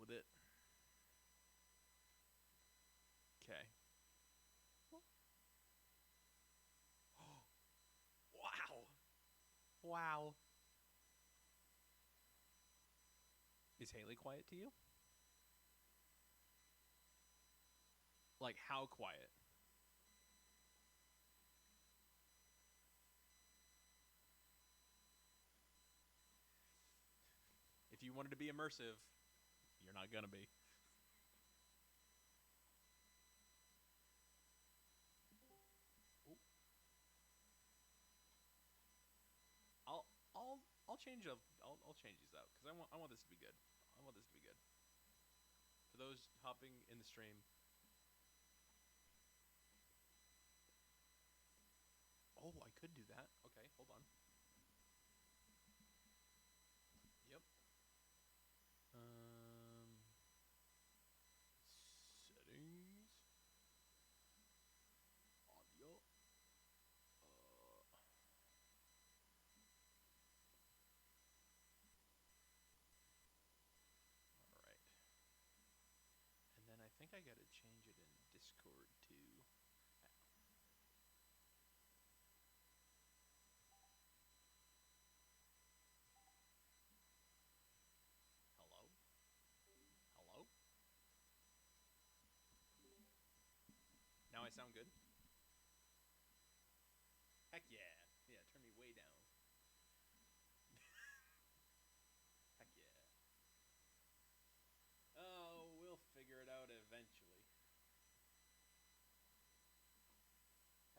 with it. Okay. Wow. Wow. Is Haley quiet to you? Like, how quiet? If you wanted to be immersive, you're not gonna be. Oop. I'll I'll I'll change up. I'll change these out because I want this to be good. I want this to be good. For those hopping in the stream. Oh, I could do that. Okay, hold on. Yep. Settings, audio. All right. And then I think I gotta change it in Discord too. Hello? Hello? Now I sound good? Heck yeah. Yeah, turn me way down. Heck yeah. Oh, we'll figure it out eventually.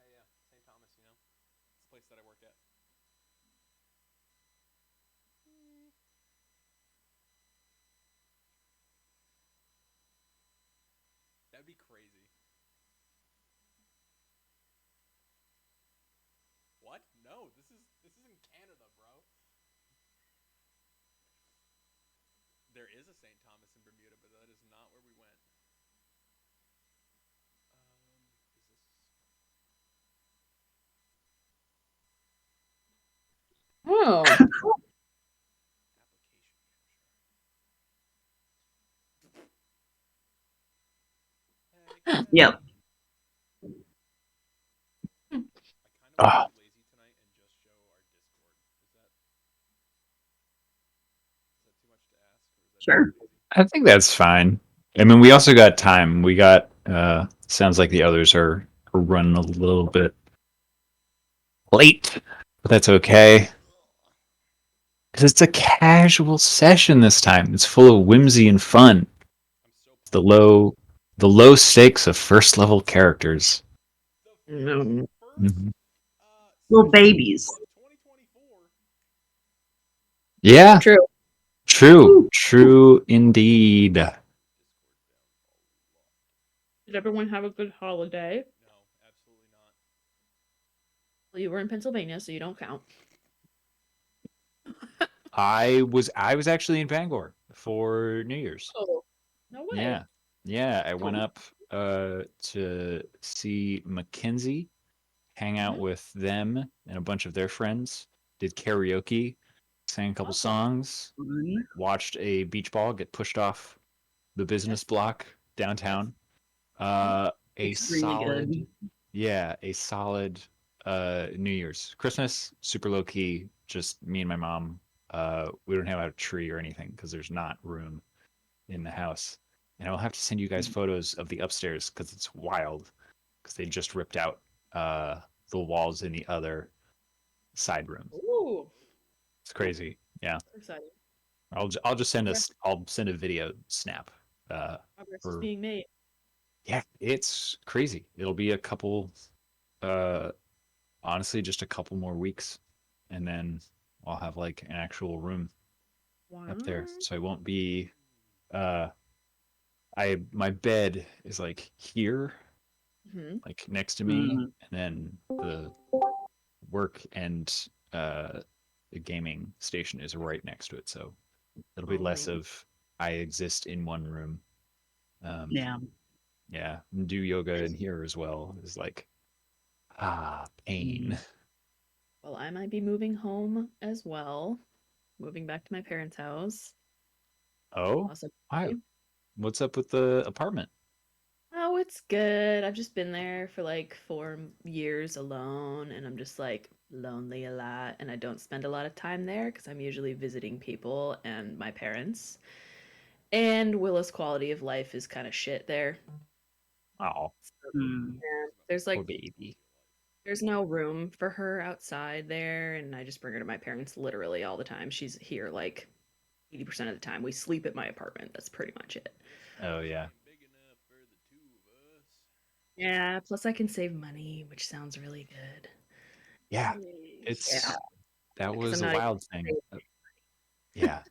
Hey, yeah, St. Thomas, you know? It's the place that I work at. That'd be crazy. What? No, this isn't Canada, bro. There is a St. Thomas in Bermuda, but that is not where we went. Is this Oh. application capture? Heck yeah. Yep. I kind of want to Ah, be lazy tonight and just show our Discord. Is that too much to ask, or is that being Sure. lazy? I think that's fine. I mean, we also got time. We got. Sounds like the others are running a little bit late, but that's okay because it's a casual session this time. It's full of whimsy and fun. I'm so The pumped. low, the low stakes of first level characters. The No. first Mhm. Little session babies. of 2024. Yeah, True. true, Woo. true indeed. Discord down a lot. Did everyone have a good holiday? No, absolutely not. Well, you were in Pennsylvania, so you don't count. I was actually in Bangor for New Year's. Oh, no way. Yeah. Yeah, I Oh, went up to see Mackenzie, hang out Mhm. with them and a bunch of their friends, did karaoke, sang a couple Awesome. songs, fun. watched a beach ball get pushed off the business Yes. block Yes. downtown. Mhm. A It's really solid, good. yeah, a solid New Year's. Christmas, super low key, just me and my mom. We don't have a tree or anything because there's not room in the house. And I'll have to send you guys photos of the upstairs because it's wild. Because they just ripped out the walls in the other side room. Ooh, It's crazy. Yeah, exciting. I'll just send Progress, I'll send a video snap. Uh, progress is for being made. Yeah, it's crazy. It'll be a couple. Uh, Honestly, just a couple more weeks, and then I'll have like an actual room up there. Wow. So I won't be. Uh, I My bed is like here, Hmm. like next to me, Mm. and then the work and the gaming station is right next to it. So it'll be Oh, less man. of I exist in one room. Um, Yeah. yeah, and do yoga in here as well is like pain. Mm. Well, I might be moving home as well. Moving back to my parents' house. Oh, Possibly. why? What's up with the apartment? Oh, it's good. I've just been there for like 4 years alone, and I'm just like lonely a lot, and I don't spend a lot of time there because I'm usually visiting people and my parents. And Willa's quality of life is kind of shit there. Oh, So, Mm. yeah, there's poor like baby. there's no room for her outside there, and I just bring her to my parents literally all the time. She's here like 80% of the time. We sleep at my apartment. That's pretty much it. Oh yeah. Big enough for the two of us. Yeah, plus I can save money, which sounds really good. Yeah. Yeah, It's that because was I'm a not even wild thing. Yeah.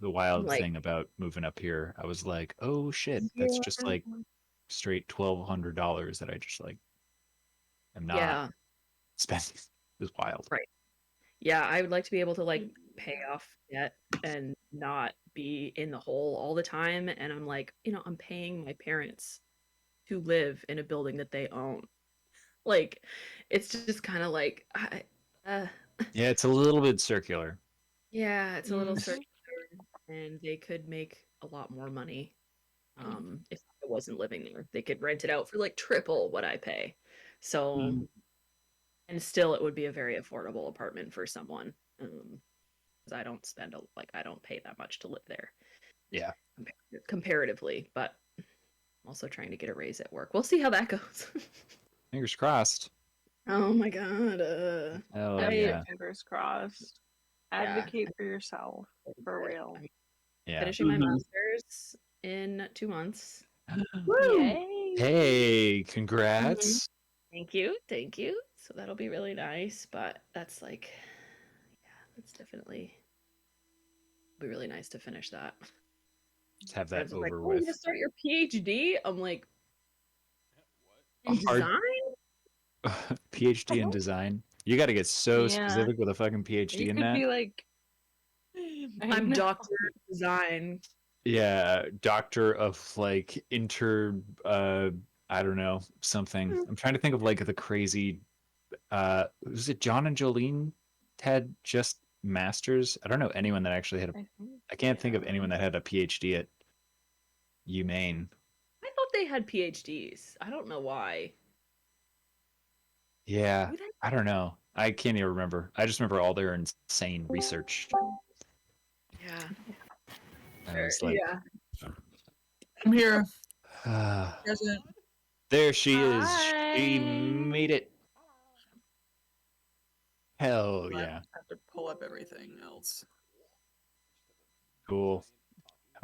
The I'm wild like, thing about moving up here. I was like, oh shit, that's yeah, just like straight $1,200 that I just like am not yeah, spending. It's wild. right. Yeah, I would like to be able to like pay off debt and not be in the hole all the time. And I'm like, I'm paying my parents to live in a building that they own. Like, it's just kind of like, uh, Yeah, it's a little bit circular. yeah, it's a little Mhm. circular, and they could make a lot more money if I wasn't living there. They could rent it out for like triple what I pay. So, Mm. and still, it would be a very affordable apartment for someone. 'Cause I don't spend like I don't pay that much to live there Yeah. comparatively, but I'm also trying to get a raise at work. We'll see how that goes. Fingers crossed. Oh my god. Hell Definitely yeah. fingers crossed. Yeah. Advocate for yourself, for real. I'm Yeah. finishing my Mhm. master's in 2 months. Woo! Yay. Hey, Mhm. congrats. Thank you. Thank you. So that'll be really nice, but that's like, yeah, that's definitely be really nice to finish that. Just have that Friends are like, over "Oh, you're with. gonna start your PhD?" I'm like, What? A "In hard design?" PhD in design. You got to get so Yeah. specific with a fucking PhD You in could that. be like, I I'm know. Doctor of Design. Yeah, doctor of like I don't know, something. I'm trying to think of like the crazy was it John and Jolene had just masters? I don't know anyone that actually had a I think, I can't think of yeah. anyone that had a PhD at UMaine. I thought they had PhDs. I don't know why. Yeah, Who the I don't know. I can't even remember. I just remember all their insane research. Yeah. And I Sure. was like, Yeah. I'm here. ah, Present. there she is. She Hi. made it. Hell I yeah. have to pull up everything else. Cool.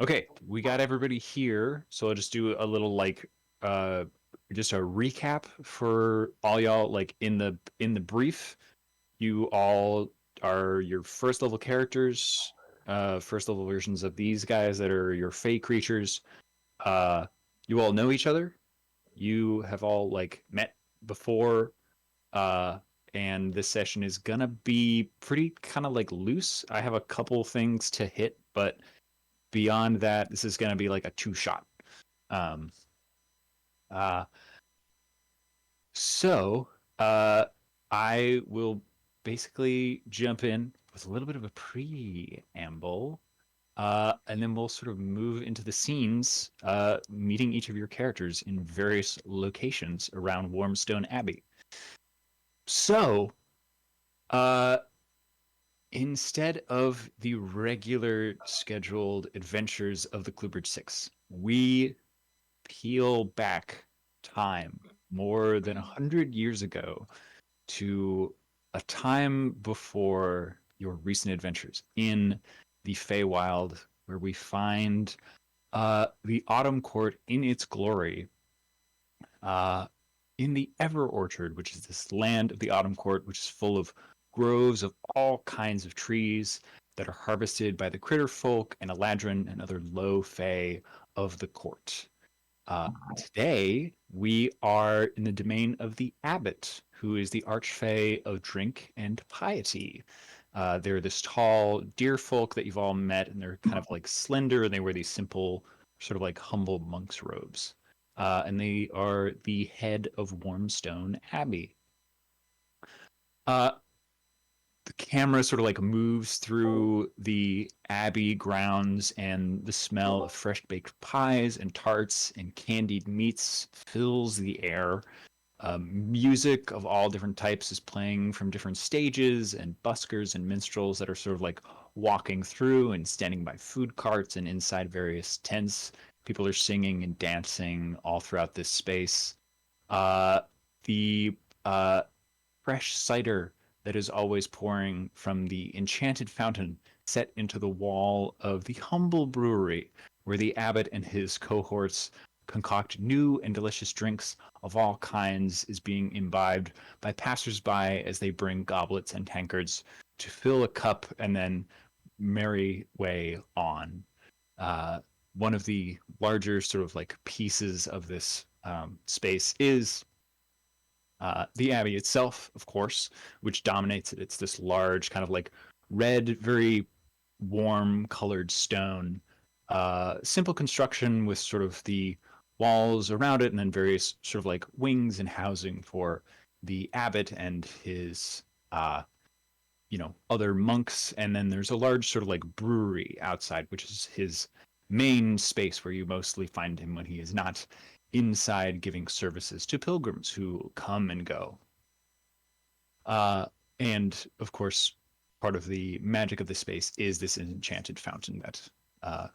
Okay, we got everybody here, so I'll just do a little like uh just a recap for all y'all like in the brief. You all are your first level characters, first level versions of these guys that are your fey creatures. Uh you all know each other. You have all like met before uh and this session is gonna be pretty kind of like loose. I have a couple things to hit, but beyond that, this is going to be like a two shot. Um, uh, so uh, I will basically jump in with a little bit of a preamble, and then we'll sort of move into the scenes, meeting each of your characters in various locations around Warmstone Abbey. So, uh, instead of the regular scheduled adventures of the Cluebridge Six, we peel back time more than 100 years ago to a time before your recent adventures in the Feywild, where we find the Autumn Court in its glory, uh, in the Ever Orchard, which is this land of the Autumn Court, which is full of groves of all kinds of trees that are harvested by the critter folk and Eladrin and other low Fey of the court. Today, we are in the domain of the abbot, who is the archfey of drink and piety. They're this tall deer folk that you've all met, and they're kind of like slender, and they wear these simple, sort of like humble monk's robes. And they are the head of Warmstone Abbey. Uh, the camera sort of like moves through the abbey grounds, and the smell of fresh baked pies and tarts and candied meats fills the air. Music of all different types is playing from different stages, and buskers and minstrels that are sort of like walking through and standing by food carts and inside various tents. People are singing and dancing all throughout this space. The fresh cider that is always pouring from the enchanted fountain set into the wall of the humble brewery, where the abbot and his cohorts concoct new and delicious drinks of all kinds, is being imbibed by passersby as they bring goblets and tankards to fill a cup and then merry way on. One of the larger sort of like pieces of this space is the abbey itself, of course, which dominates it. It's this large, kind of like red, very warm colored stone, simple construction with sort of the walls around it, and then various sort of like wings and housing for the abbot and his, other monks. And then there's a large sort of like brewery outside, which is his main space where you mostly find him when he is not inside giving services to pilgrims who come and go. And of course, part of the magic of the space is this enchanted fountain that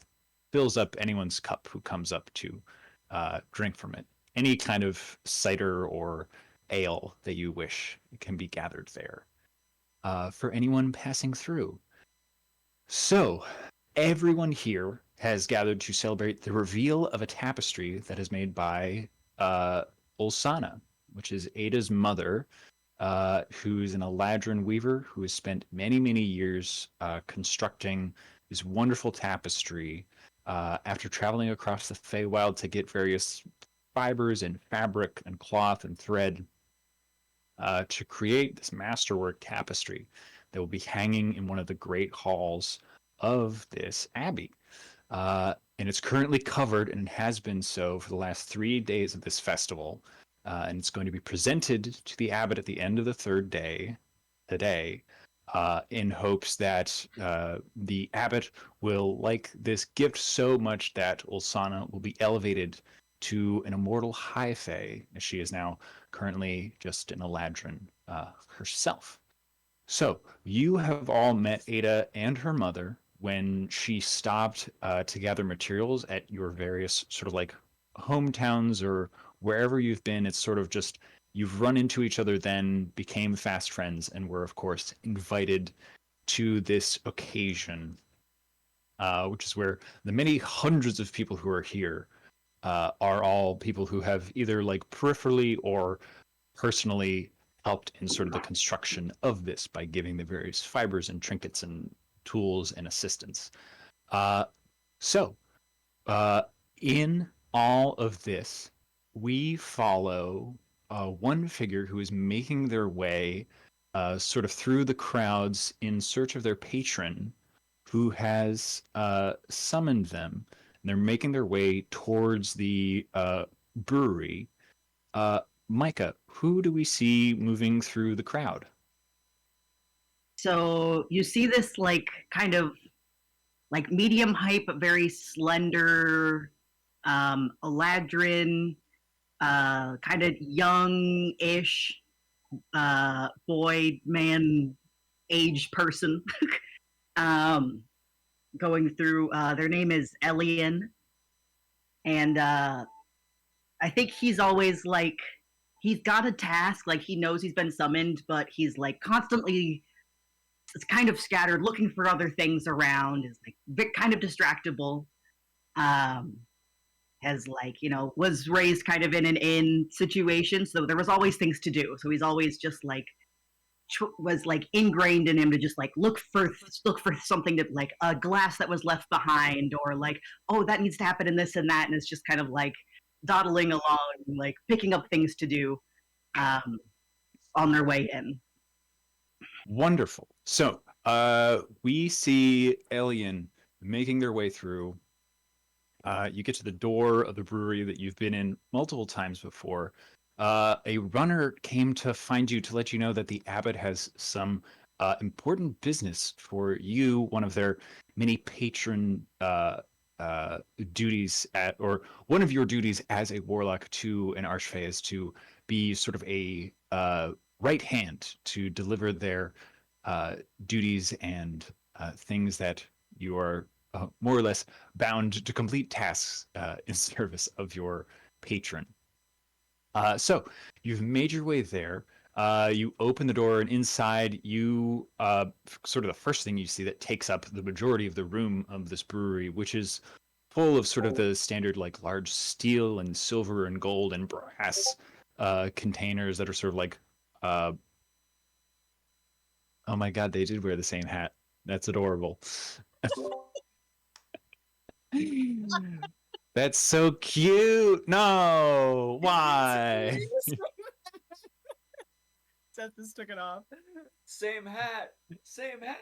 fills up anyone's cup who comes up to drink from it. Any kind of cider or ale that you wish can be gathered there for anyone passing through. So, everyone here has gathered to celebrate the reveal of a tapestry that is made by Ulsana, which is Ada's mother, who's an Eladrin weaver who has spent many, many years constructing this wonderful tapestry after traveling across the Feywild to get various fibers and fabric and cloth and thread to create this masterwork tapestry that will be hanging in one of the great halls of this abbey. And it's currently covered and has been so for the last 3 days of this festival. And it's going to be presented to the abbot at the end of the third day today, in hopes that the abbot will like this gift so much that Ulsana will be elevated to an immortal high fae, as she is now currently just an Eladrin herself. So you have all met Ada and her mother when she stopped to gather materials at your various sort of like hometowns or wherever you've been. It's sort of just you've run into each other, then became fast friends, and were of course invited to this occasion, which is where the many hundreds of people who are here are all people who have either like peripherally or personally helped in sort of the construction of this by giving the various fibers and trinkets and tools and assistance. So, in all of this, we follow one figure who is making their way sort of through the crowds in search of their patron, who has summoned them. And they're making their way towards the brewery. Micah, who do we see moving through the crowd? So you see this like kind of like medium height but very slender Eladrin, kind of young-ish boy man aged person going through. Their name is Elian, and I think he's always like he's got a task, like he knows he's been summoned, but he's like constantly it's kind of scattered, looking for other things around, is like kind of distractible. Has like, was raised kind of in an inn situation, so there was always things to do. So he's always just like was like ingrained in him to just like look for something to like a glass that was left behind, or like, oh, that needs to happen in this and that, and it's just kind of like dawdling along, like picking up things to do on their way in. Wonderful. So we see Alien making their way through. You get to the door of the brewery that you've been in multiple times before. A runner came to find you to let you know that the abbot has some important business for you. One of their many patron duties or one of your duties as a warlock to an archfey is to be sort of a right hand to deliver their duties and things that you are more or less bound to complete tasks in service of your patron. So you've made your way there. You open the door, and inside, you sort of the first thing you see that takes up the majority of the room of this brewery, which is full of sort of the standard like large steel and silver and gold and brass containers that are sort of like oh my god, they did wear the same hat. That's adorable. That's so cute. No, why? Seth just took it off. Same hat. Same hat.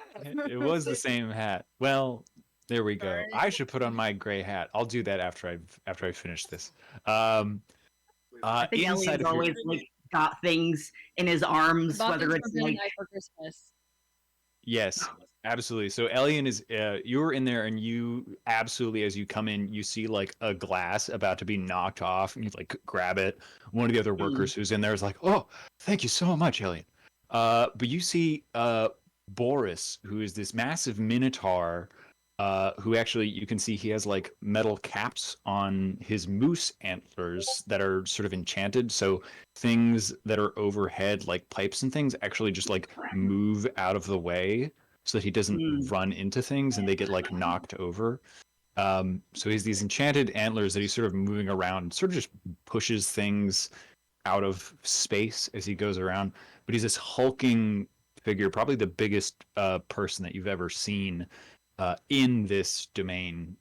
It was the same hat. Well, there we go. Sorry. I should put on my gray hat. I'll do that after I finish this. Um, I think inside Elliot's of your always like got things in his arms, Bought whether things it's for Ben like and I for Christmas. yes, absolutely. So Elian is you're in there, and you absolutely, as you come in, you see like a glass about to be knocked off, and you like grab it. One of the other workers who's in there is like, "Oh, thank you so much, Elian." But you see Boris, who is this massive minotaur, who actually you can see he has like metal caps on his moose antlers that are sort of enchanted. So things that are overhead, like pipes and things, actually just like move out of the way so that he doesn't run into things and they get like knocked over. So he has these enchanted antlers that he's sort of moving around, sort of just pushes things out of space as he goes around. But he's this hulking figure, probably the biggest person that you've ever seen in this domain.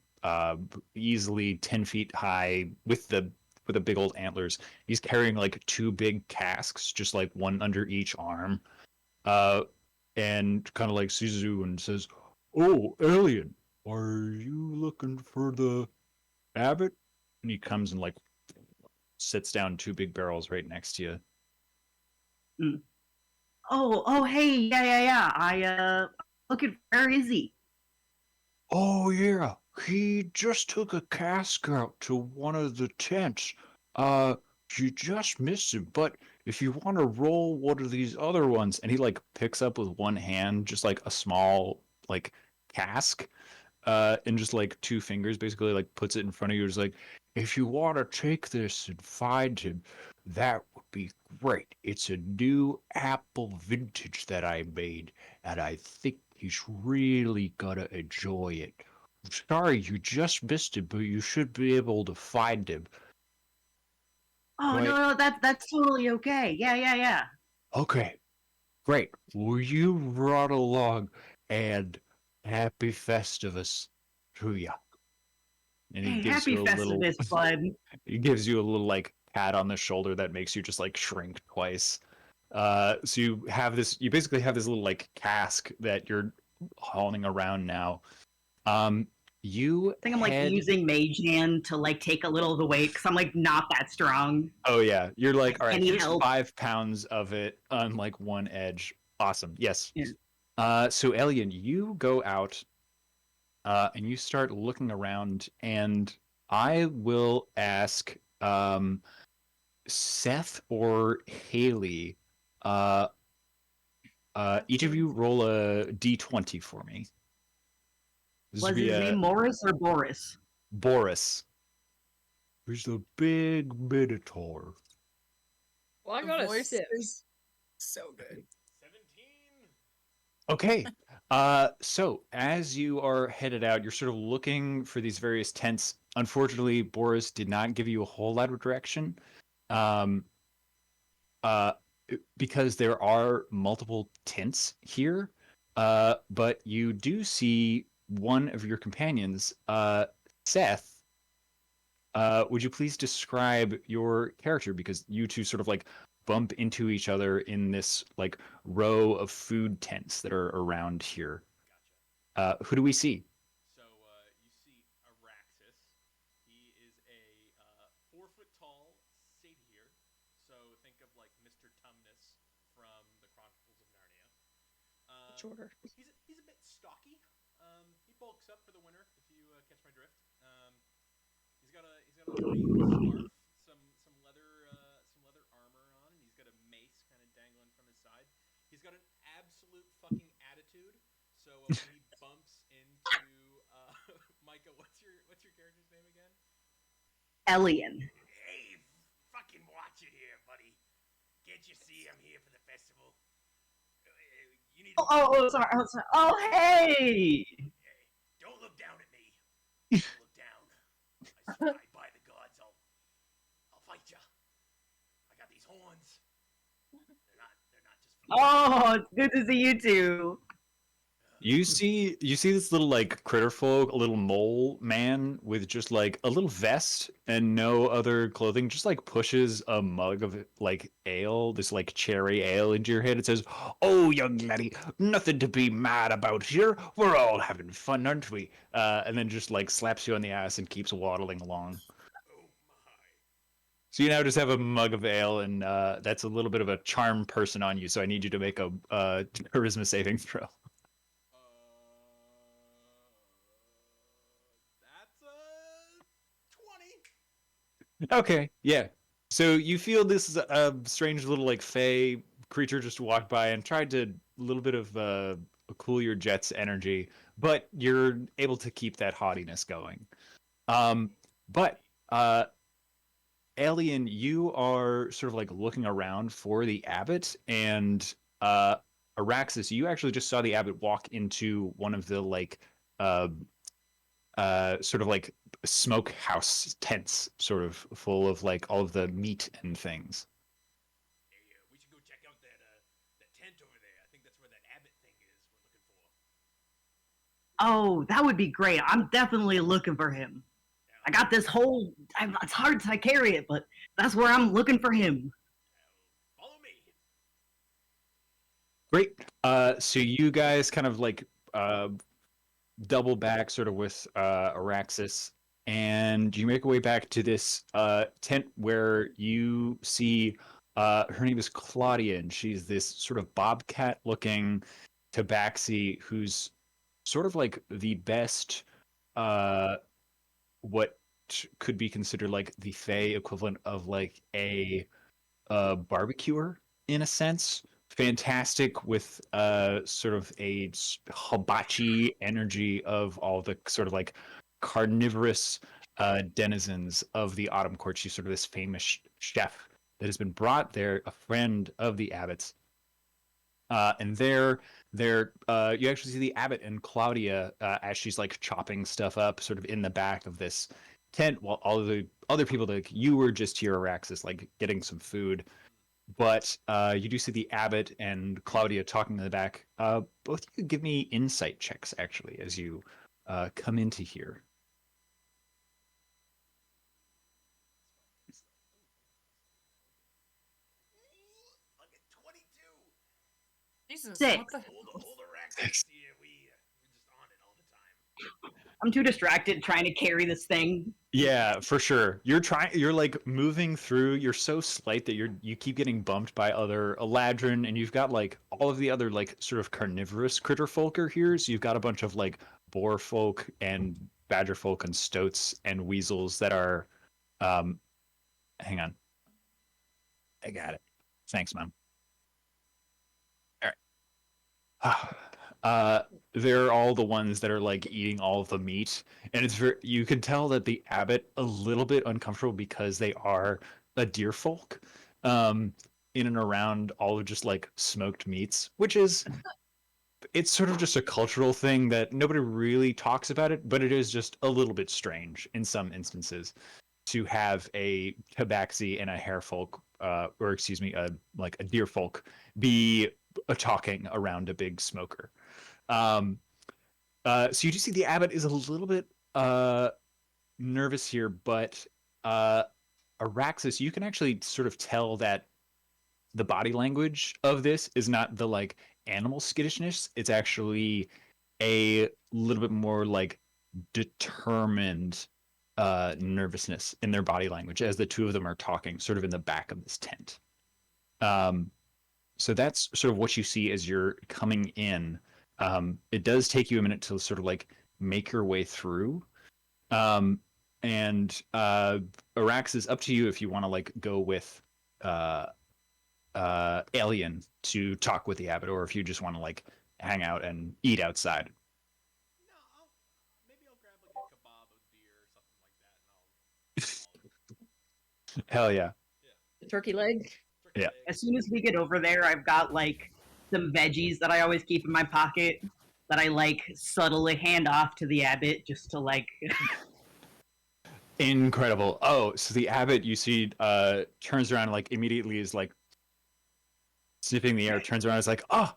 Easily 10 feet high with the big old antlers. He's carrying like two big casks, just like one under each arm, and kind of like sees you and says, "Oh, alien, are you looking for the abbot?" And he comes and like sits down two big barrels right next to you. oh, hey, yeah. Look at where is he? Oh yeah, he just took a cask out to one of the tents. You just missed him, but if you want to roll one of these other ones, and he like picks up with one hand just like a small like cask, and just like two fingers basically like puts it in front of you. It's like, if you want to take this and find him, that would be great. It's a new apple vintage that I made, and I think he's really gonna enjoy it. Sorry, you just missed him, but you should be able to find him. Oh Wait. no, that's totally okay. Yeah. Okay, great. Will you run along and happy Festivus to ya? And he Hey, gives happy you a little. Festivus, bud. He gives you a little like pat on the shoulder that makes you just like shrink twice. So you have this. You basically have this little like cask that you're hauling around now. You I think I'm like head... using Mage Hand to like take a little of the weight because I'm like not that strong. Oh yeah, you're like, all right. Any Here's help? 5 pounds of it on like one edge. Awesome. Yes. Yeah. So Elian, you go out, and you start looking around, and I will ask, Seth or Haley, each of you roll a d20 for me. This Was would be his name Morris or Boris? Boris. Who's the big minotaur? Well, I The got a voice 6. is so good. 17. Okay. So as you are headed out, you're sort of looking for these various tents. Unfortunately, Boris did not give you a whole lot of direction. Um, uh, because there are multiple tents here. But you do see one of your companions, Seth. Would you please describe your character? Because you two sort of like bump into each other in this like row of food tents that are around here. Gotcha. Who do we see? So you see Araxis. He is a 4 foot tall satyr. So think of like Mr. Tumnus from the Chronicles of Narnia. Shorter. He's a bit stocky. He bulks up for the winter, if you catch my drift. He's got a green scarf, some leather armor on, and he's got a mace kind of dangling from his side. He's got an absolute fucking attitude. So when he bumps into Micah, what's your character's name again? Elian. Hey, fucking watch it here, buddy. Can't you see I'm here for the festival? You need. Sorry. Oh, hey! Hey, don't look down at me. Don't look down. I swear, by the gods, I'll fight ya. I got these horns. They're not just. Oh, it's good to see you too. You see this little like critter folk, a little mole man with just like a little vest and no other clothing, just like pushes a mug of like ale, this like cherry ale into your head. It says, "Oh, young laddie, nothing to be mad about here. We're all having fun, aren't we?" And then just like slaps you on the ass and keeps waddling along. Oh my. So you now just have a mug of ale, and that's a little bit of a charm person on you. So I need you to make a charisma saving throw. That's a 20. Okay, yeah. So you feel this is a strange little like fey creature just walked by and tried to a little bit of cool your jet's energy, but you're able to keep that haughtiness going. But Alien, you are sort of like looking around for the abbot, and Araxis, you actually just saw the abbot walk into one of the like uh sort of like smokehouse tents, sort of full of like all of the meat and things. Hey, we should go check out that tent over there. I think that's where that abbot thing is we're looking for. Oh, that would be great. I'm definitely looking for him. I got this whole. It's hard to carry it, but that's where I'm looking for him. Follow me. Great. So you guys kind of like double back sort of with Araxis, and you make your way back to this tent where you see her name is Claudia, and she's this sort of bobcat looking tabaxi who's sort of like the best what could be considered like the Fey equivalent of like a barbecuer in a sense. Fantastic with sort of a hibachi energy of all the sort of like carnivorous denizens of the Autumn Court. She's sort of this famous chef that has been brought there, a friend of the abbot's. And there, you actually see the abbot and Claudia as she's like chopping stuff up, sort of in the back of this tent, while all of the other people, like you, were just here, Araxis, like getting some food. But you do see the abbot and Claudia talking in the back. Both of you give me insight checks, actually, as you come into here. Look at 22. Jesus, Six. what the Hold the racks here. We're just on it all the time. I'm too distracted trying to carry this thing. Yeah, for sure. You're like moving through, you're so slight that you keep getting bumped by other Eladrin, and you've got like all of the other like sort of carnivorous critter folk are here. So you've got a bunch of like boar folk and badger folk and stoats and weasels that are hang on. I got it. Thanks, Mom. All right. They're all the ones that are like eating all of the meat, and it's very, you can tell that the abbot a little bit uncomfortable because they are a deer folk, in and around all of just like smoked meats, which is it's sort of just a cultural thing that nobody really talks about it, but it is just a little bit strange in some instances to have a tabaxi and a hare folk, or excuse me, like a deer folk, be talking around a big smoker. Um, so you do see the abbot is a little bit nervous here, but Araxis, you can actually sort of tell that the body language of this is not the like animal skittishness. It's actually a little bit more like determined nervousness in their body language as the two of them are talking sort of in the back of this tent. So that's sort of what you see as you're coming in. It does take you a minute to sort of like make your way through. And Arax is up to you if you want to like go with uh, Alien to talk with the abbot, or if you just want to like hang out and eat outside. No, maybe I'll grab like a kebab, a beer, or something like that, and I'll Hell yeah. Turkey leg. turkey Yeah. leg. As soon as we get over there, I've got like some veggies that I always keep in my pocket that I like subtly hand off to the abbot just to like. Incredible. Oh, so the abbot you see turns around and like immediately is like sniffing the air, turns around and is like, oh,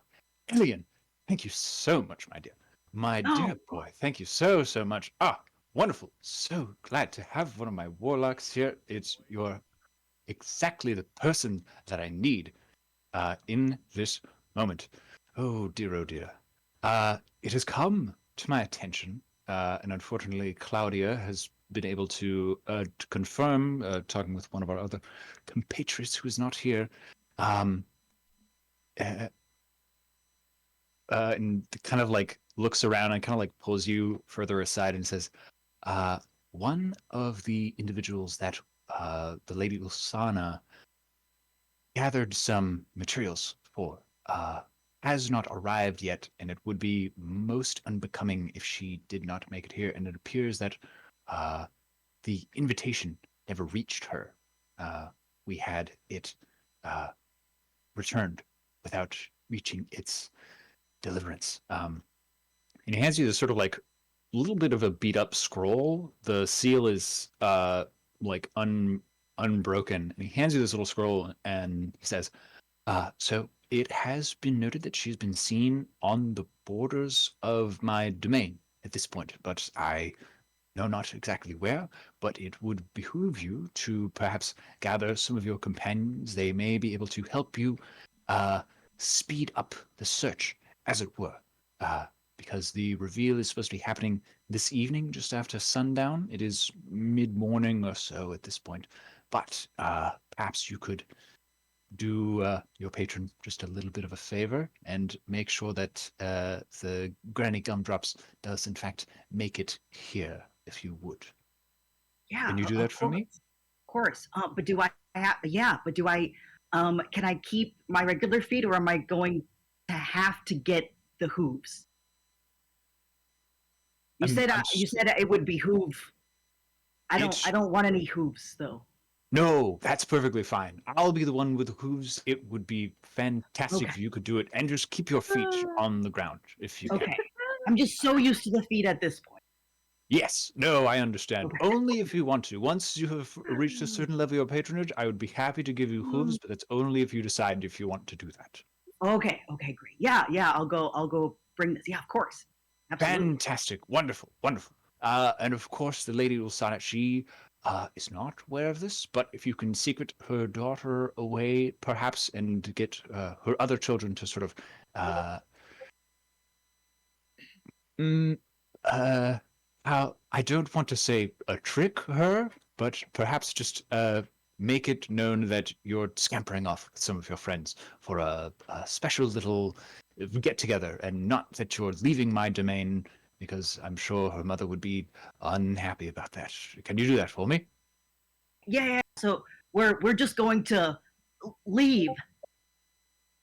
Alien, thank you so much, my dear. My dear Oh, boy, thank you so, so much. Ah, wonderful. So glad to have one of my warlocks here. You're exactly the person that I need in this moment. Oh dear, oh dear. It has come to my attention, and unfortunately, Claudia has been able to confirm, talking with one of our other compatriots who is not here, um, uh, and kind of like looks around and kind of like pulls you further aside and says, one of the individuals that the Lady Lusana gathered some materials for has not arrived yet, and it would be most unbecoming if she did not make it here. And it appears that the invitation never reached her. We had it returned without reaching its deliverance. And he hands you this sort of like little bit of a beat up scroll. The seal is like unbroken, and he hands you this little scroll and he says, so it has been noted that she's been seen on the borders of my domain at this point, but I know not exactly where, but it would behoove you to perhaps gather some of your companions. They may be able to help you uh, speed up the search, as it were, because the reveal is supposed to be happening this evening, just after sundown. It is mid-morning or so at this point, but perhaps you could do your patron just a little bit of a favor and make sure that the Granny Gumdrops does in fact make it here, if you would. yeah. Can you do that for me? Of course. But do I? Yeah. But do I? Can I keep my regular feet, or am I going to have to get the hooves? You said it would behoove. I don't want any hooves though. No, that's perfectly fine. I'll be the one with the hooves. It would be fantastic Okay. if you could do it, and just keep your feet on the ground if you can. Okay. I'm just so used to the feet at this point. Yes, no, I understand. Okay. Only if you want to. Once you have reached a certain level of patronage, I would be happy to give you hooves, but that's only if you decide if you want to do that. Okay. Okay. Great. Yeah. I'll go bring this. Yeah. Of course. Absolutely. Fantastic. Wonderful. Wonderful. And of course, the lady Ulsana, she is not aware of this, but if you can secret her daughter away, perhaps, and get her other children to sort of mm, how I don't want to say trick her, but perhaps just make it known that you're scampering off with some of your friends for a special little get together, and not that you're leaving my domain, because I'm sure her mother would be unhappy about that. Can you do that for me? Yeah. So we're just going to leave.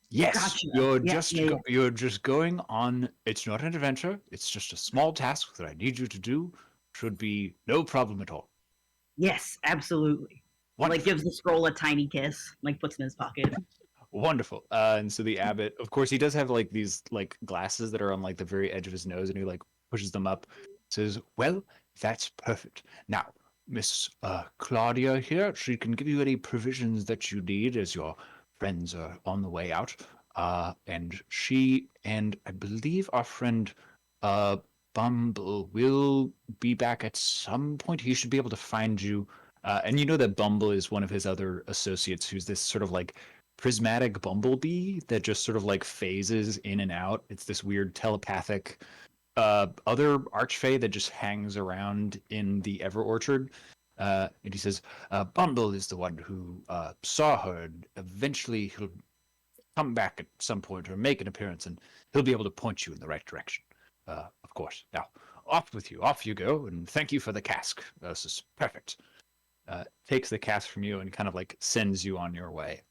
Yes, Gotcha. you're just going on. It's not an adventure. It's just a small task that I need you to do. Should be no problem at all. Yes. Absolutely. Wonderful. Like gives the scroll a tiny kiss. Like puts in his pocket. Wonderful. And so the abbot, of course, he does have like these like glasses that are on like the very edge of his nose, and he like pushes them up. Says, "Well, that's perfect. Now, Miss Claudia here, she can give you any provisions that you need as your friends are on the way out. And she and I believe our friend Bumble will be back at some point. He should be able to find you. And you know that Bumble is one of his other associates, who's this sort of like prismatic bumblebee that just sort of like phases in and out. It's this weird telepathic other archfey that just hangs around in the Ever Orchard. And he says, Bumble is the one who saw her, and eventually he'll come back at some point or make an appearance, and he'll be able to point you in the right direction. Of course. Now, off with you. Off you go, and thank you for the cask. This is perfect. Takes the cask from you and kind of like sends you on your way.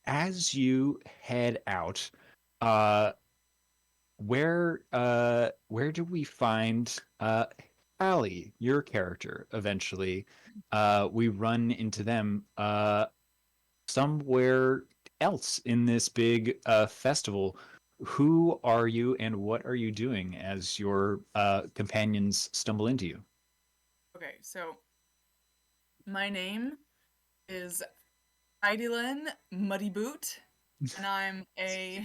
As you head out, where do we find Allie, your character? Eventually, we run into them somewhere else in this big festival. Who are you, and what are you doing as your companions stumble into you? Okay, so my name is Idylin Muddy Boot, and I'm a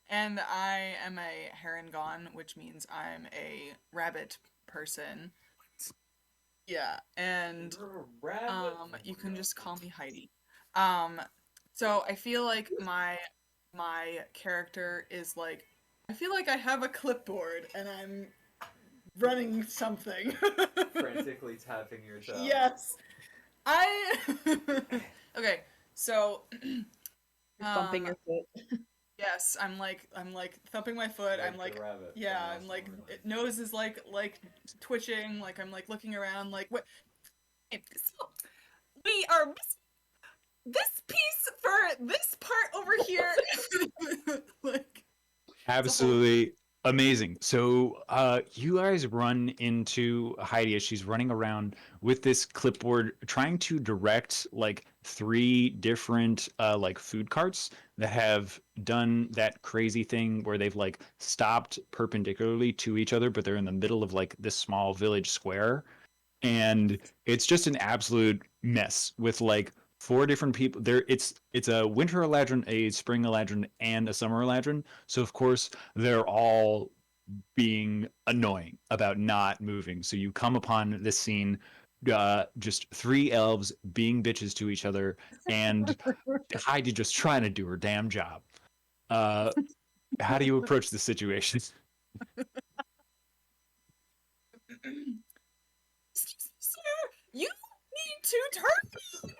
and I am a Harengon, which means I'm a rabbit person. Yeah, and you can just call me Heidi. So I feel like my character is like, I feel like I have a clipboard and I'm running something. Frantically tapping your toe. Yes. Okay, so Bumping your foot. yes, I'm like thumping my foot. Like I'm like the rabbit from yeah, Alice I'm like in Wonderland. nose is like twitching, like I'm like looking around like what so we are this piece for this part over here. Like Absolutely amazing. So you guys run into Heidi as she's running around with this clipboard trying to direct like 3 different like food carts that have done that crazy thing where they've like stopped perpendicularly to each other, but they're in the middle of like this small village square. And it's just an absolute mess with like 4 different people there. It's a winter eladrin, a spring eladrin, and a summer eladrin, so of course they're all being annoying about not moving. So you come upon this scene, just 3 elves being bitches to each other, and Heidi just trying to do her damn job. How do you approach the situation? Sir, you need to turn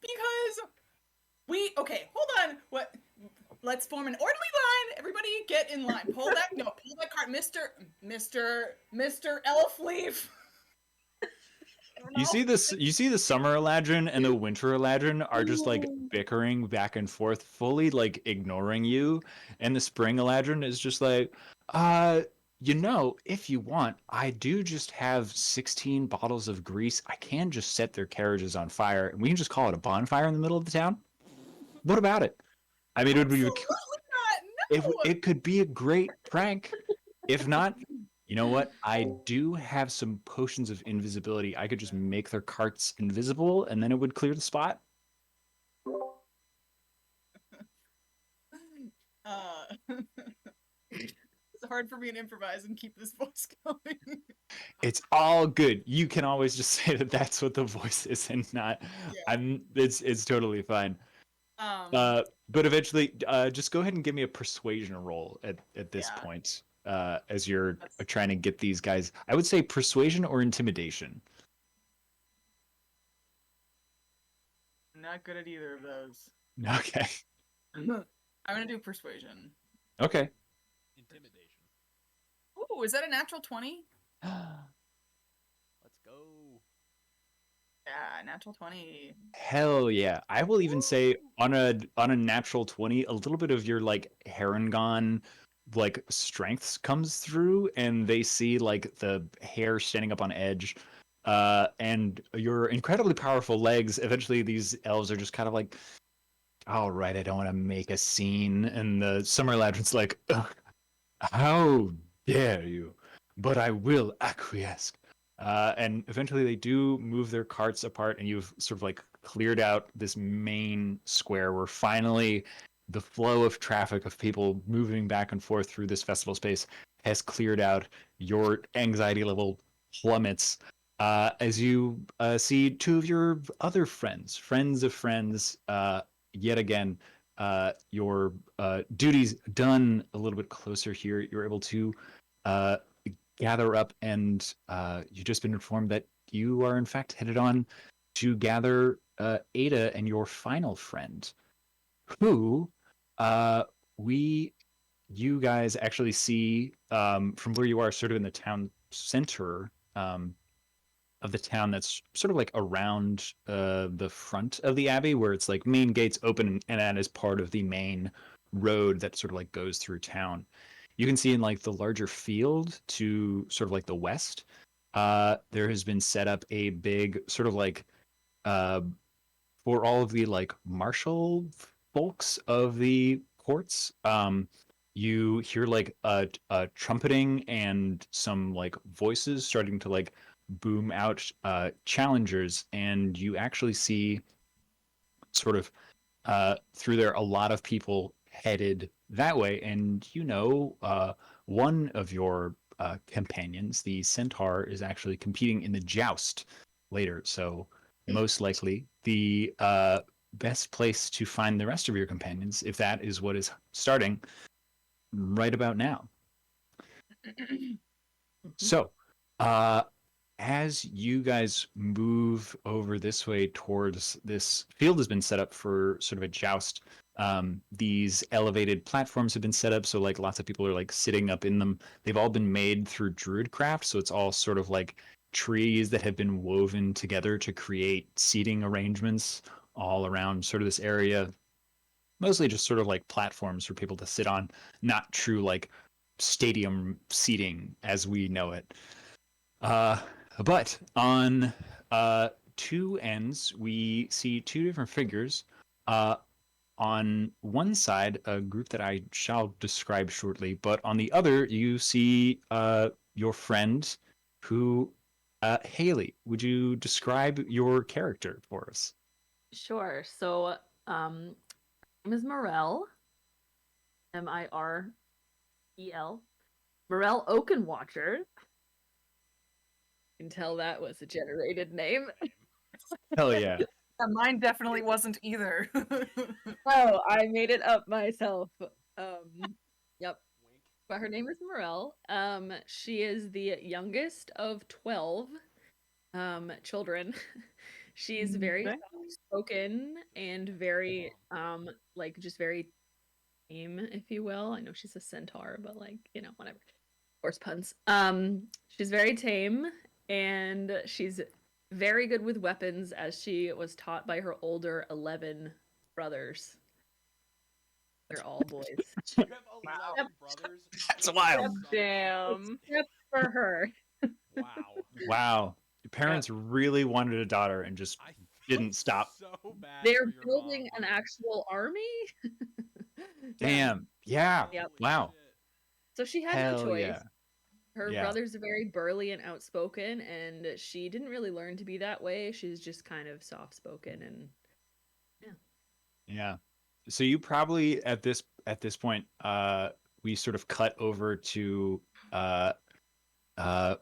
because okay, hold on. What? Let's form an orderly line. Everybody get in line. Pull that cart, Mr. Elf Leaf. You see this? You see the summer eladrin and the winter eladrin are just like bickering back and forth, fully like ignoring you. And the spring eladrin is just like, if you want, I do just have 16 bottles of grease. I can just set their carriages on fire, and we can just call it a bonfire in the middle of the town. What about it? I mean, it would be Absolutely not. No. it could be a great prank. If not, you know what? I do have some potions of invisibility. I could just make their carts invisible, and then it would clear the spot. It's hard for me to improvise and keep this voice going. It's all good. You can always just say that that's what the voice is, and not. Yeah. It's totally fine. But eventually, just go ahead and give me a persuasion roll at this point, as you're trying to get these guys. I would say persuasion or intimidation. I'm not good at either of those. Okay. I'm gonna do persuasion. Okay. Intimidation. Ooh, is that a natural 20? Let's go. Yeah, natural 20. Hell yeah. I will even say on a natural 20, a little bit of your like Harengon like strengths comes through, and they see like the hair standing up on edge, and your incredibly powerful legs. Eventually these elves are just kind of like, all right, I don't want to make a scene. And the summer ladron's like, ugh, how dare you? But I will acquiesce. And eventually they do move their carts apart, and you've sort of like cleared out this main square where finally the flow of traffic of people moving back and forth through this festival space has cleared out. Your anxiety level plummets as you see 2 of your other friends of friends, yet again, your duties done a little bit closer here. You're able to gather up, and you've just been informed that you are in fact headed on to gather Ada and your final friend, who you guys actually see from where you are, sort of in the town center of the town that's sort of like around the front of the abbey, where it's like main gates open and that is part of the main road that sort of like goes through town. You can see in like the larger field to sort of like the west, there has been set up a big sort of like uh, for all of the like martial folks of the courts. You hear like a trumpeting and some like voices starting to like boom out challengers, and you actually see sort of through there a lot of people headed that way. And one of your companions, the centaur, is actually competing in the joust later. So most likely the best place to find the rest of your companions, if that is what is starting right about now. So, as you guys move over this way towards this field has been set up for sort of a joust. These elevated platforms have been set up, so like lots of people are like sitting up in them. They've all been made through druidcraft, so it's all sort of like trees that have been woven together to create seating arrangements all around sort of this area. Mostly just sort of like platforms for people to sit on, not true like stadium seating as we know it. But on two ends, we see two different figures. On one side, a group that I shall describe shortly, but on the other, you see your friend who, Haley, would you describe your character for us? Sure. So, name is Morel. Mirel. Morel Oakenwatcher. You can tell that was a generated name. Hell yeah. Yeah, mine definitely wasn't either. Oh, I made it up myself. Yep. But her name is Morel. She is the youngest of 12 children. She's very Okay. soft-spoken and very like just very tame, if you will. I know she's a centaur, but like, whatever. Horse puns. She's very tame and she's very good with weapons, as she was taught by her older 11 brothers. They're all boys. You have 11 brothers. That's Good wild. son of a- Damn. Except for her. Wow. Wow. Your parents really wanted a daughter and just I didn't stop. So bad They're for your building mom, an dude. actual army. Damn. Yeah. Yep. Wow. Shit. So she had no Hell choice. yeah. Her Yeah. brothers are very burly and outspoken, and she didn't really learn to be that way. She's just kind of soft-spoken and Yeah. So you probably at this point, we sort of cut over to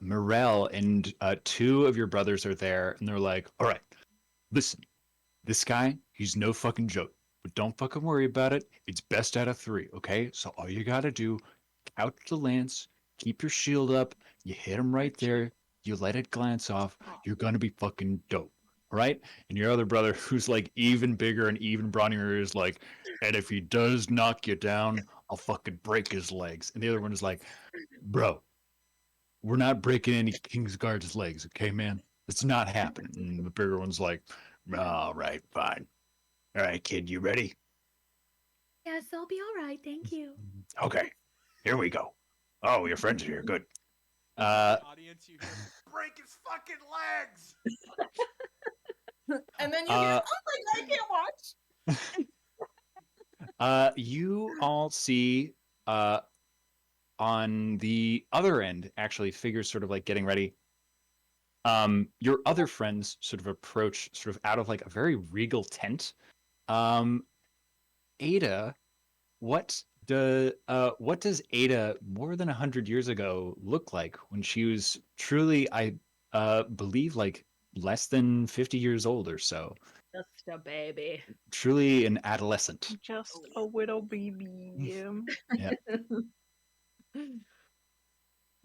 Morel, and two of your brothers are there, and they're like, "All right, listen, this guy, he's no fucking joke, but don't fucking worry about it. It's best out of three, okay? So all you gotta do, couch the lance, keep your shield up, you hit him right there, you let it glance off, you're gonna be fucking dope." All right? And your other brother, who's like even bigger and even brawnier, is like, "And if he does knock you down, I'll fucking break his legs." And the other one is like, "Bro, we're not breaking any Kingsguard's legs, okay, man? It's not happening." And the bigger one's like, "All right, fine. All right, kid, you ready?" yes, I'll be all right. Thank you. Okay, here we go. Oh, your friends are here. Good. In the audience, you hear, break his fucking legs. And then you hear, oh my god, I can't watch. You all see on the other end, actually, figures sort of like getting ready. Your other friends sort of approach sort of out of like a very regal tent. Ada, what does Ada more than 100 years ago look like when she was truly, I believe, like less than 50 years old or so? Just a baby. Truly an adolescent. Just a little baby. Yeah.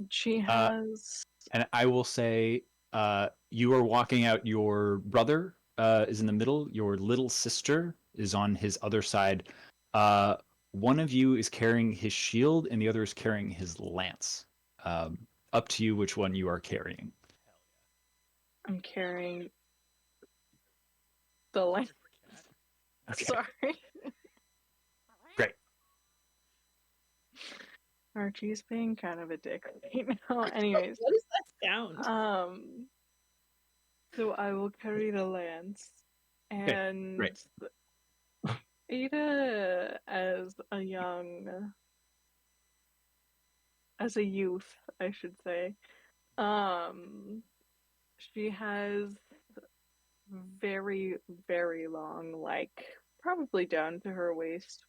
She has. And I will say, you are walking out your brother is in the middle. Your little sister is on his other side. One of you is carrying his shield, and the other is carrying his lance. Up to you which one you are carrying. I'm carrying the lance. Okay. Sorry. Great. Archie's being kind of a dick right now. Anyways, What is that sound? so I will carry the lance, and great. Ada, as a youth, I should say, she has very, very long, like probably down to her waist,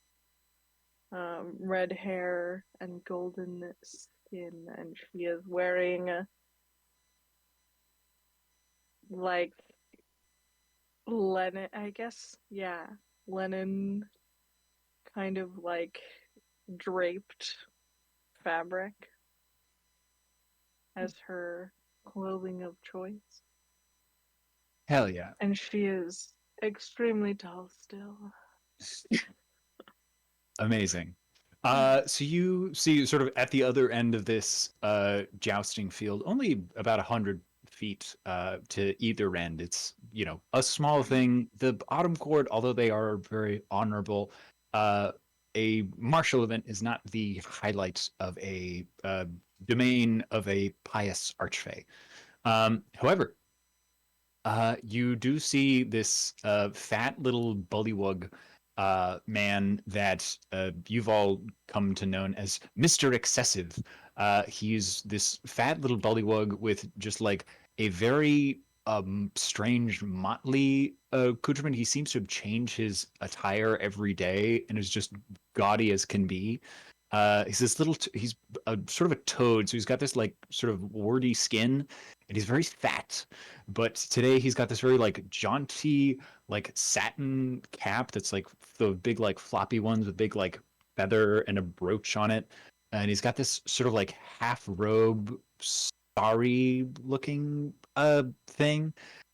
red hair and golden skin, and she is wearing like Lennon, I guess, yeah, Lennon kind of like draped fabric as her clothing of choice. Hell yeah. And she is extremely tall still. Amazing. So you see sort of at the other end of this jousting field, only about 100 feet to either end. It's, a small thing. The autumn court, although they are very honorable, a martial event is not the highlight of a domain of a pious archfey. However, you do see this fat little bullywug man that you've all come to know as Mr. Excessive. He's this fat little bullywug with just like a very strange motley accoutrement. He seems to have changed his attire every day and is just gaudy as can be. He's this little, he's a sort of a toad, so he's got this like sort of warty skin, and he's very fat. But today he's got this very like jaunty, like satin cap that's like the big like floppy ones with big like feather and a brooch on it, and he's got this sort of like half robe, starry looking thing,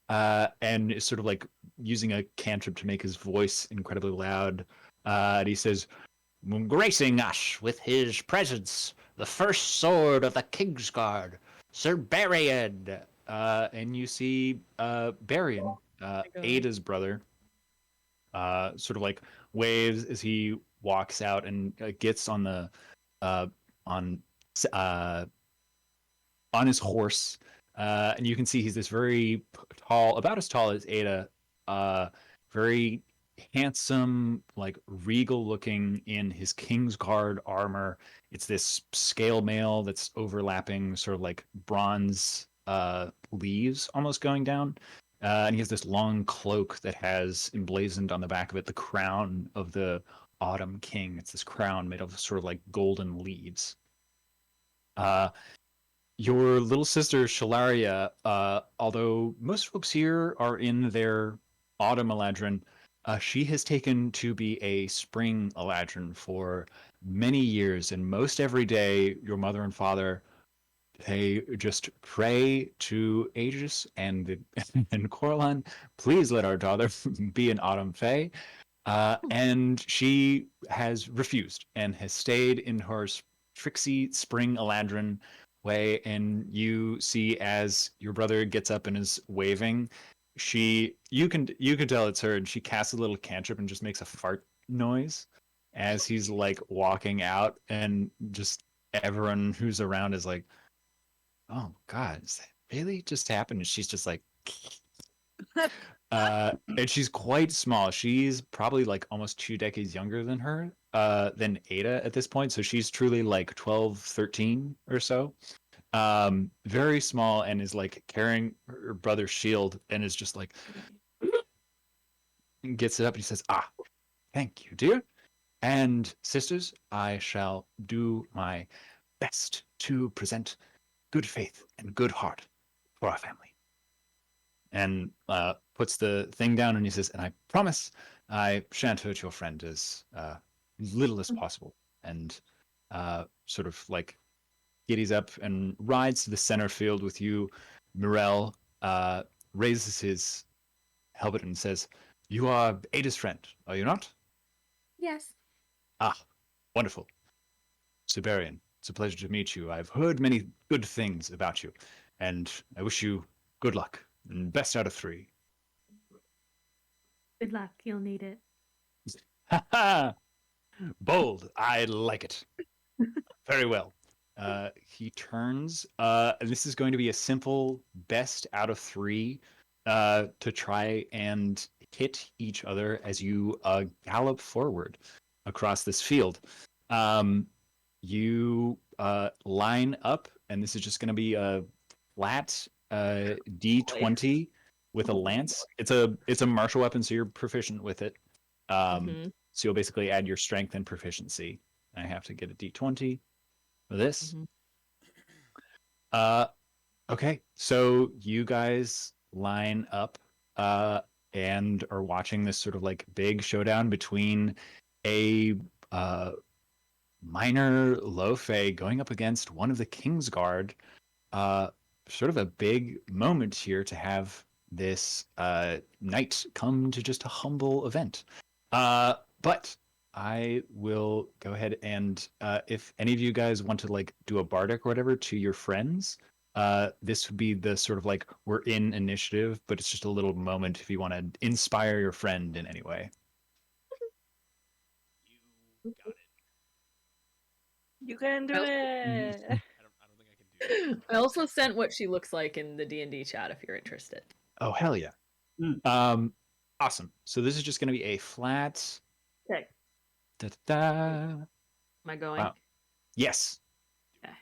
and is sort of like using a cantrip to make his voice incredibly loud. And he says, gracing us with his presence, the first sword of the Kingsguard, Sir Barian. And you see Barian, Ada's brother, sort of like waves as he walks out and gets on the on uh, on his horse. And you can see he's this very tall, about as tall as Ada, very handsome, like regal looking in his Kingsguard armor. It's this scale mail that's overlapping sort of like bronze leaves almost going down. And he has this long cloak that has emblazoned on the back of it the crown of the Autumn King. It's this crown made of sort of like golden leaves. Your little sister Shalaria, although most folks here are in their autumn Eladrin, she has taken to be a spring Eladrin for many years, and most every day, your mother and father, they just pray to Aegis and and Corlan, please let our daughter be an autumn fae. And she has refused and has stayed in her tricksy spring Eladrin way. And you see as your brother gets up and is waving, you can tell it's her, and she casts a little cantrip and just makes a fart noise as he's like walking out, and just everyone who's around is like, "Oh God, is that really just happened?" And she's just like. And she's quite small. She's probably like almost 2 decades younger than her, than Ada at this point. So she's truly like 12, 13 or so. Very small, and is like carrying her brother's shield, and is just like, gets it up and he says, ah, thank you, dear. And sisters, I shall do my best to present good faith and good heart for our family. And puts the thing down, and he says, and I promise I shan't hurt your friend as little as possible. And sort of like giddies up and rides to the center field with you. Morel raises his helmet and says, "You are Ada's friend, are you not?" Yes. Ah, wonderful. Siberian, it's a pleasure to meet you. I've heard many good things about you, and I wish you good luck and best out of 3. Good luck. You'll need it. Ha ha! Bold. I like it. Very well. He turns, and this is going to be a simple best out of 3 to try and hit each other as you gallop forward across this field. You line up, and this is just going to be a flat D20 with a lance. It's a martial weapon, so you're proficient with it. Mhm. So you'll basically add your strength and proficiency. I have to get a D20 for this. Mhm. Okay, so you guys line up and are watching this sort of like big showdown between a minor Lo-Fei going up against one of the Kingsguard. Sort of a big moment here to have this night come to just a humble event. But I will go ahead and if any of you guys want to like do a bardic or whatever to your friends, this would be the sort of like we're in initiative, but it's just a little moment if you want to inspire your friend in any way. You got it. You can do I it. I don't think I can do that. I also sent what she looks like in the D&D chat if you're interested. Oh hell yeah! Mm. Awesome. So this is just going to be a flat. Okay. Da-da-da. Am I going? Wow. Yes. Okay.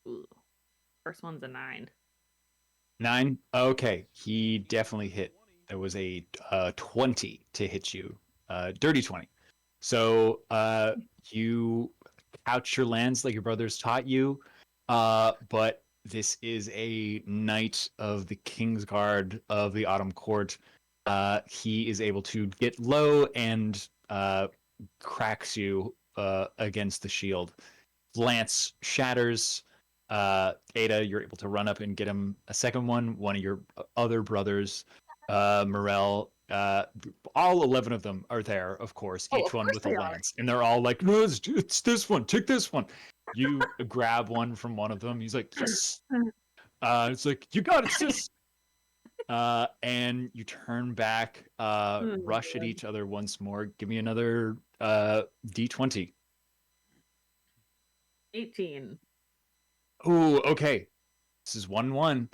Ooh. First one's a 9. 9. Okay, he definitely hit. There was a 20 to hit you, dirty 20. So you couch your lance like your brothers taught you, but this is a knight of the Kingsguard of the Autumn Court. He is able to get low and cracks you against the shield. Lance shatters. Ada, you're able to run up and get him a second one. One of your other brothers, Morel, all 11 of them are there, of course, Oh, each of one course with a they are. lance. And they're all like, no, it's this one, take this one. You grab one from one of them. He's like, yes. It's like, you got it, sis. And you turn back, rush at each other once more. Give me another D20. 18. Ooh, okay. This is 1-1.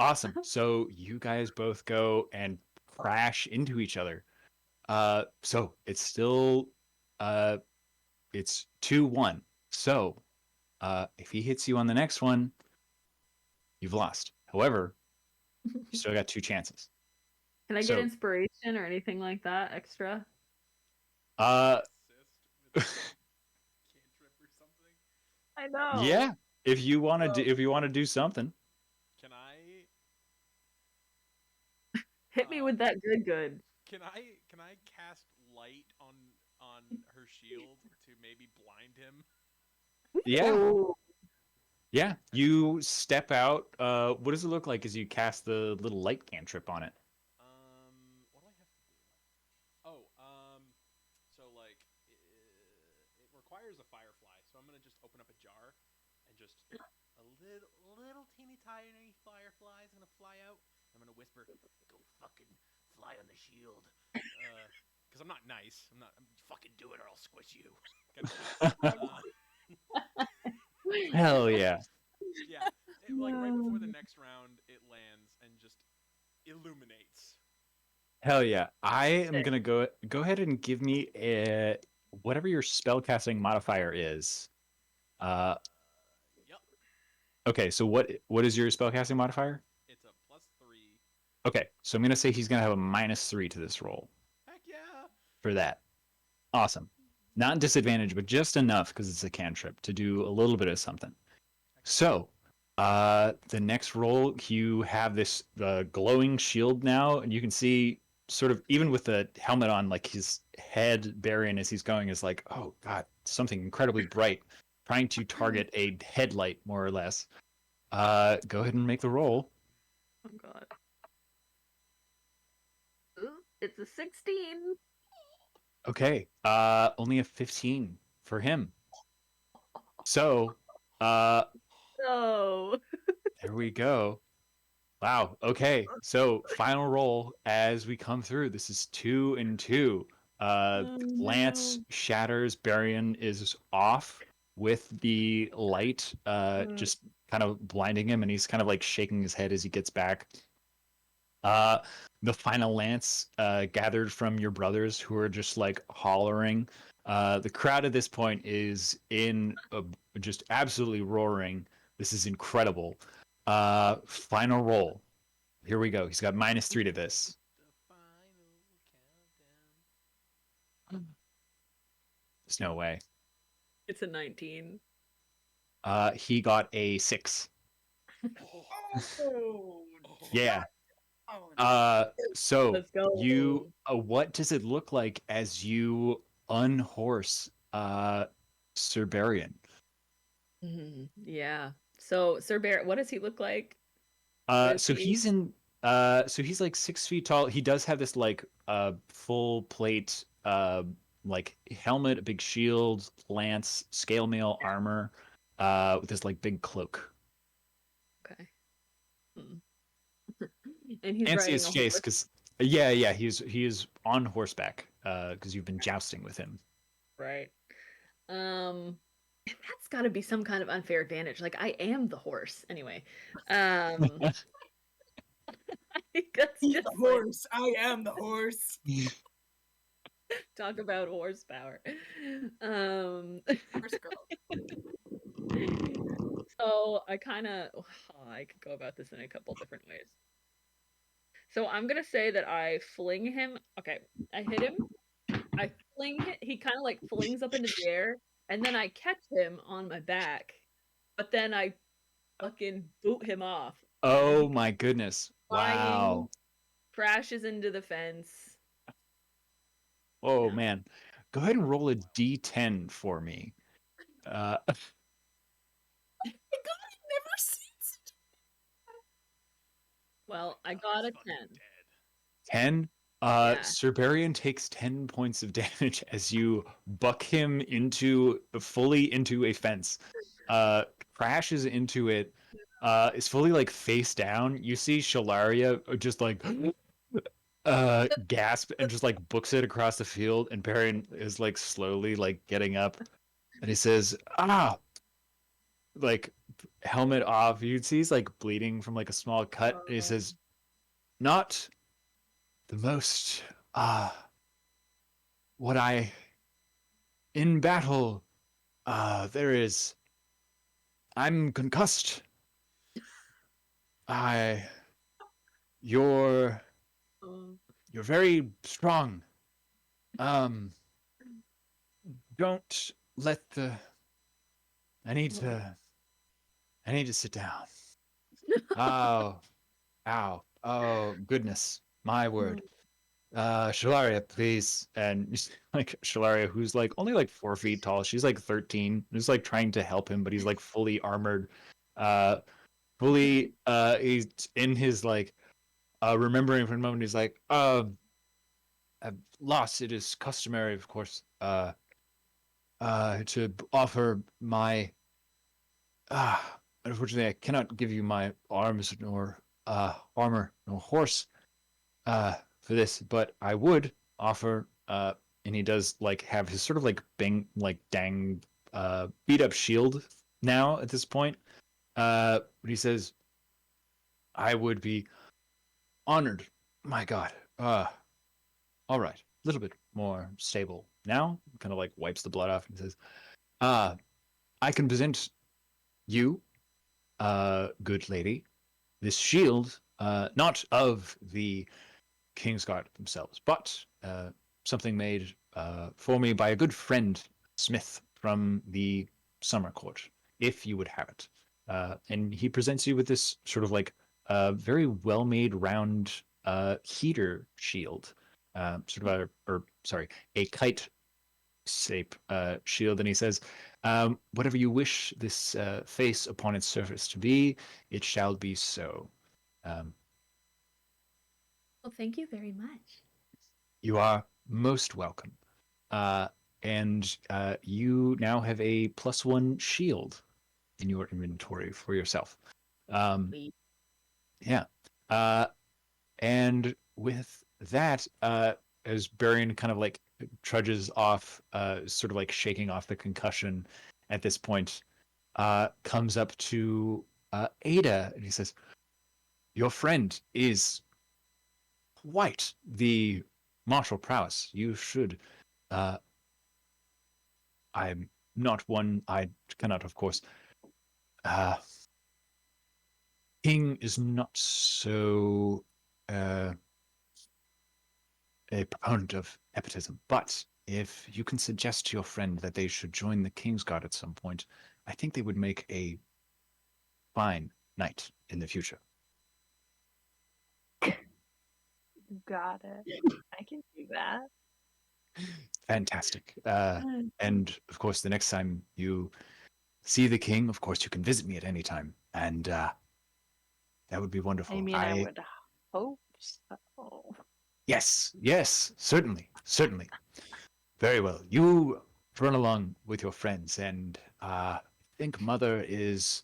Awesome. So you guys both go and crash into each other. So it's still it's 2-1. So if he hits you on the next one, you've lost. However, you still got 2 chances. Can I So- get inspiration or anything like that extra? Uh Assist with cantrip or something. I know. yeah, if you want to do something. Can I Hit me with that good. can I cast light on her shield to maybe blind him? Yeah. Ooh. Yeah, you step out. What does it look like as you cast the little light cantrip on it? What do I have to do? Oh, so like it requires a firefly, so I'm gonna just open up a jar and just a little teeny tiny firefly is gonna fly out. I'm gonna whisper, "Go fucking fly on the shield," because I'm not nice. I'm fucking do it or I'll squish you. Hell yeah. Yeah, like right before the next round, it lands and just illuminates. Hell yeah. I am gonna go ahead and give me whatever your spellcasting modifier is. Yep. Okay, so what is your spellcasting modifier? It's a +3. Okay, so I'm gonna say he's gonna have a -3 to this roll Heck yeah. for that. Awesome. Not disadvantage, but just enough because it's a cantrip to do a little bit of something. So, the next roll, you have this glowing shield now, and you can see sort of even with the helmet on, like his head burying as he's going is like, oh god, something incredibly bright, trying to target a headlight more or less. Go ahead and make the roll. Oh god. It's a 16. Okay. Only a 15 for him. So, No. there we go. Wow. Okay. So final roll as we come through. This is 2 and 2. Oh, Lance no. shatters. Barian is off with the light, just kind of blinding him, and he's kind of like shaking his head as he gets back. The final lance gathered from your brothers who are just like hollering. The crowd at this point is just absolutely roaring. This is incredible. Final roll. Here we go. He's got -3 to this. The final countdown. There's no way. It's a 19. He got a 6. Oh, Yeah. oh, So Let's go. you, what does it look like as you unhorse Sir Barian? Yeah. So, Sir Bear, what does he look like? What is So he? he's in so he's like 6 feet tall. He does have this like full plate like helmet, a big shield, lance, scale mail armor, with this like big cloak. Okay. And he's Can't see riding his a face horse. because yeah, he is on horseback because you've been jousting with him. Right. That's got to be some kind of unfair advantage. Like I am the horse anyway. I think that's he's just the like horse. I am the horse. talk about horsepower. Horse girl. So I kind of I could go about this in a couple different ways. So I'm gonna say that I fling him. Okay, I hit him. I fling it. He kind of like flings up into the air, and then I catch him on my back. But then I fucking boot him off, and Oh he my goodness! flying, Wow! crashes into the fence. Oh Yeah. man, go ahead and roll a d10 for me. My God, I've never seen such. Well, I got a He's fucking 10. dead. 10. Yeah. Sir Barian takes 10 points of damage as you buck him fully into a fence. Crashes into it. Is fully like face down. You see Shalaria just like gasp and just like books it across the field, and Barian is like slowly like getting up, and he says, like helmet off. You see he's like bleeding from like a small cut. And he says, not the most what I in battle there is I'm concussed. I you're Oh. you're very strong. Um don't let the I need to sit down. Oh, ow. Oh goodness. My word. Shalaria, please. And like Shalaria, who's like only like 4 feet tall, she's like 13, who's like trying to help him, but he's like fully armored. He's in his like remembering for a moment, he's like, I've lost. It is customary, of course, to offer my unfortunately I cannot give you my arms nor armor nor horse for this, but I would offer and he does like have his sort of like dang beat up shield now at this point. But he says, I would be honored. My God. All right. A little bit more stable now. Kind of like wipes the blood off and says, I can present you, good lady, this shield, not of the Kingsguard themselves, but something made for me by a good friend, Smith, from the Summer Court, if you would have it. And he presents you with this sort of like very well made round heater shield, a kite shape shield. And he says, whatever you wish this face upon its surface to be, it shall be so. Well, thank you very much. You are most welcome. And you now have a +1 shield in your inventory for yourself. Sweet. Yeah. And with that, as Barian kind of like trudges off, sort of like shaking off the concussion at this point, comes up to Ada and he says, "Your friend is quite the martial prowess. You should. Uh, I'm not one. I cannot, of course. Uh, King is not so a proponent of nepotism, but if you can suggest to your friend that they should join the King's Guard at some point, I think they would make a fine knight in the future." Got it. I can do that. Fantastic. And of course, the next time you see the king, of course, you can visit me at any time, and that would be wonderful. I mean, I would hope so. Yes, certainly. Very well. You run along with your friends, and I think Mother is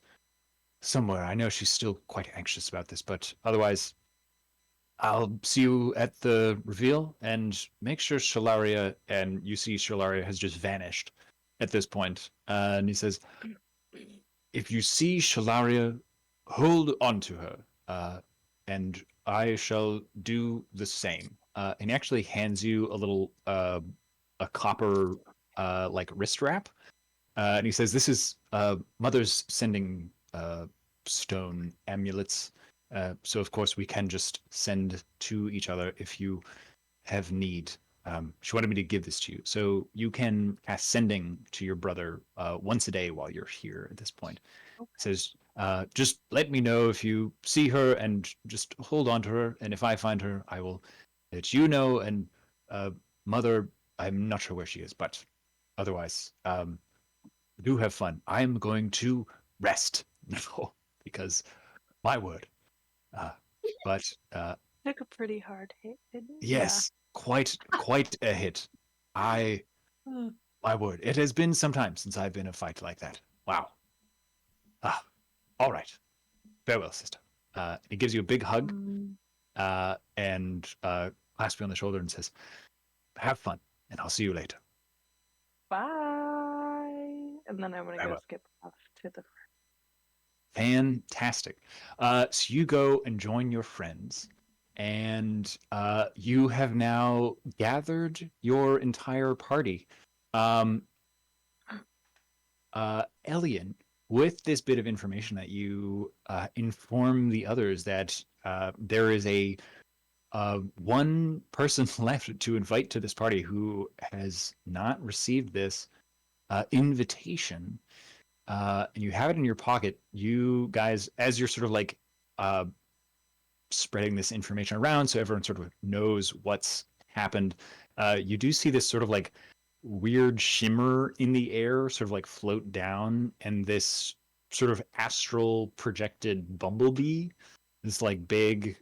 somewhere. I know she's still quite anxious about this, but otherwise, I'll see you at the reveal and make sure Shalaria, and you see Shalaria has just vanished at this point. And he says, if you see Shalaria, hold on to her, and I shall do the same. And he actually hands you a little, a copper, like wrist wrap. And he says, "This is Mother's sending stone amulets. So of course we can just send to each other if you have need." She wanted me to give this to you, so you can cast sending to your brother once a day while you're here. At this point, it says, "Just let me know if you see her, and just hold on to her. And if I find her, I will let you know. And Mother, I'm not sure where she is, but otherwise, do have fun. I'm going to rest now because my word. Uh, but Took a pretty hard hit, didn't it? yes, quite a hit. I Yeah. My word, it has been some time since I've been in a fight like that. Wow. Ah, all right. Farewell, sister. He gives you a big hug, Mm, and clasps you on the shoulder and says, "Have fun, and I'll see you later." bye. And then I'm gonna go Farewell. skip off to the. Fantastic. So you go and join your friends, and you have now gathered your entire party. Um, Elian, with this bit of information that you inform the others that there is a one person left to invite to this party who has not received this invitation, and you have it in your pocket. You guys, as you're sort of like uh, spreading this information around so everyone sort of knows what's happened, you do see this sort of like weird shimmer in the air, sort of like float down, and this sort of astral projected bumblebee, this like big,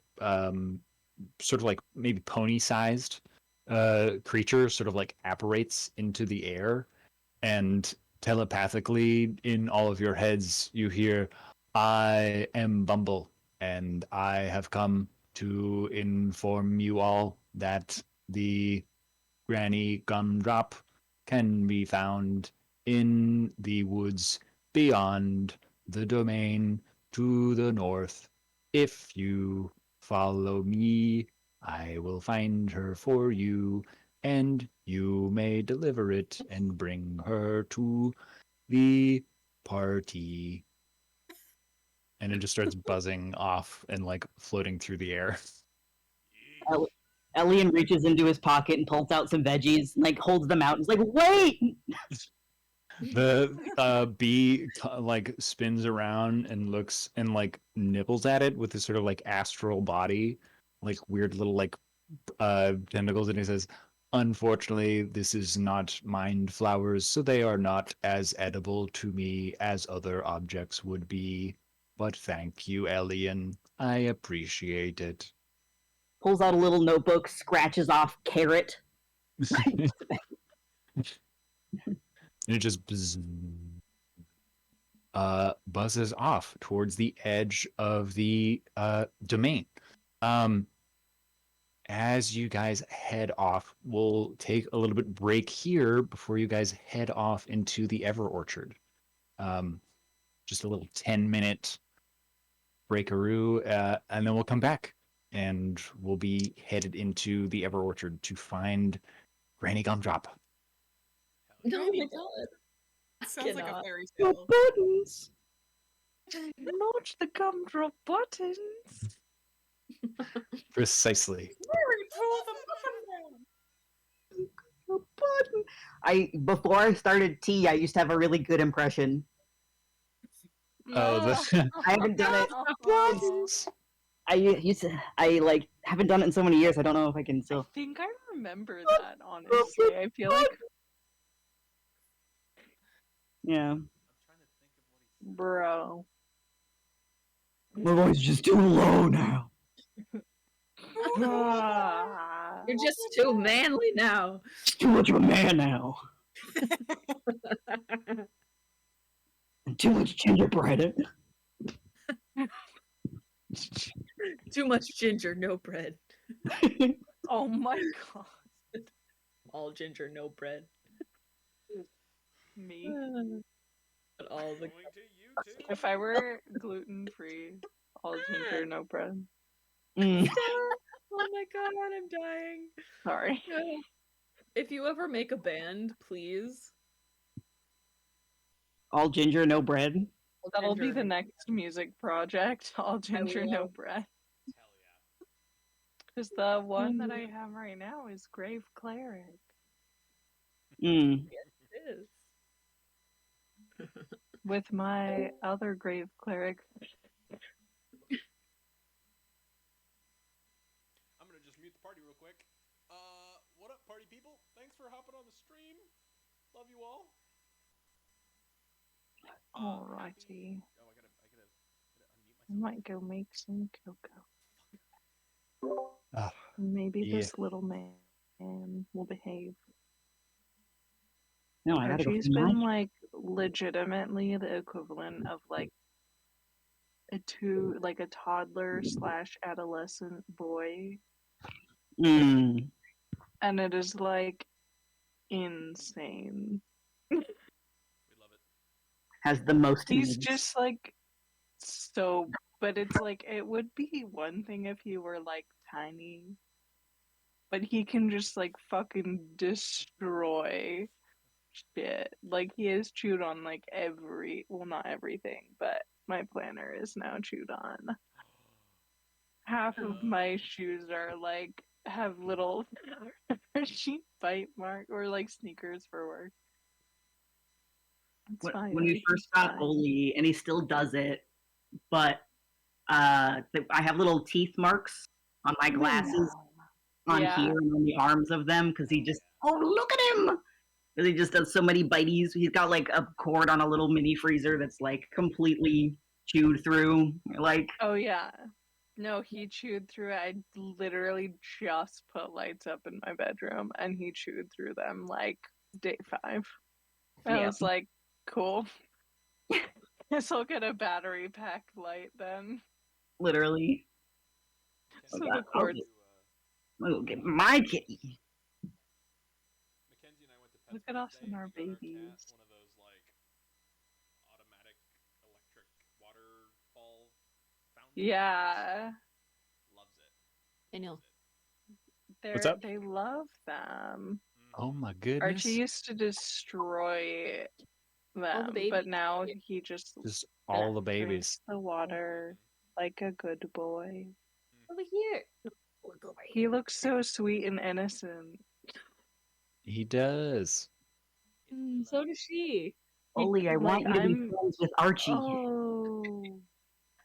sort of like maybe pony sized creature, sort of like apparates into the air, and telepathically in all of your heads you hear, "I am Bumble, and I have come to inform you all that the Granny Gumdrop can be found in the woods beyond the domain to the north. If you follow me, I will find her for you, and you may deliver it and bring her to the party." And it just starts buzzing off and like floating through the air. El- Elian reaches into his pocket and pulls out some veggies, like holds them out, and is like, "Wait!" The bee like spins around and looks and like nibbles at it with this sort of like astral body, like weird little like tentacles, and he says, "Unfortunately, this is not mind flowers, so they are not as edible to me as other objects would be. But thank you, Elian. I appreciate it." pulls out a little notebook, scratches off carrot. And it just buzzes off towards the edge of the domain. As you guys head off, we'll take a little bit break here before you guys head off into the Ever Orchard. Just a little 10-minute breakaroo, and then we'll come back and we'll be headed into the Ever Orchard to find Granny Gumdrop. Oh my Granny god. Sounds like a Cannot. fairy The tale. buttons. Not the gumdrop buttons. Precisely. Fairy tale the The button. Before I started tea, I used to have a really good impression. Oh, the I haven't done it. buttons. I like haven't done it in so many years. I don't know if I can I still. think I remember that, honestly. I feel like, Yeah, I'm trying to think of what he said. bro. my voice is just too low now. Ah. You're just too manly now. It's too much of a man now. And too much gingerbread. Too much ginger, no bread. Oh my god. All ginger, no bread. Me. But all the Going to you too. If I were gluten free, all ginger, no bread. Mm. Oh my god, I'm dying. Sorry. If you ever make a band, please. All ginger, no bread. All That'll be ginger, the no- next music project. All ginger, no love- bread. Hell yeah. Because the one that I have right now is Grave Cleric. Mm. It is. With my other Grave Cleric. I'm gonna just mute the party real quick. What up, party people? Thanks for hopping on the stream. Love you all. Alrighty. Oh, I gotta unmute I myself. might go make some cocoa. Ah, Maybe yeah. this little man will behave. No, I gotta go. Archie's been like legitimately the equivalent of like a toddler slash adolescent boy, Mm. and it is like insane. We love it. Has the most He's needs. just like so, but it's like it would be one thing if he were like tiny, but he can just like fucking destroy shit. Like he has chewed on like well, not everything, but my planner is now chewed on. Half of my shoes are like have little sheep bite mark or like sneakers for work. It's fine. When we first everything's got fine. Oli, and he still does it, but I have little teeth marks on my glasses on Yeah. here and on the arms of them because he just look at him. Because he just does so many bites. He's got like a cord on a little mini freezer that's like completely chewed through. Like Oh yeah. No, he chewed through it. I literally just put lights up in my bedroom and he chewed through them like day 5. I Yeah. was like, cool. Guess I'll get a battery pack light then. literally. So Okay, the cords. I'll go get my kitty. Mackenzie and I went to Look PetSmart at us today, and our we got cat babies. one of those like automatic electric waterfall fountains. Yeah. Loves it. I know. What's up? They love them. Oh my goodness. Archie used to destroy All the them, but babies. now he just Just all the drinks babies. the water like a good boy. Over here. He looks so sweet and innocent. He does. So does she. Oli, I want you to be friends with Archie. Oh,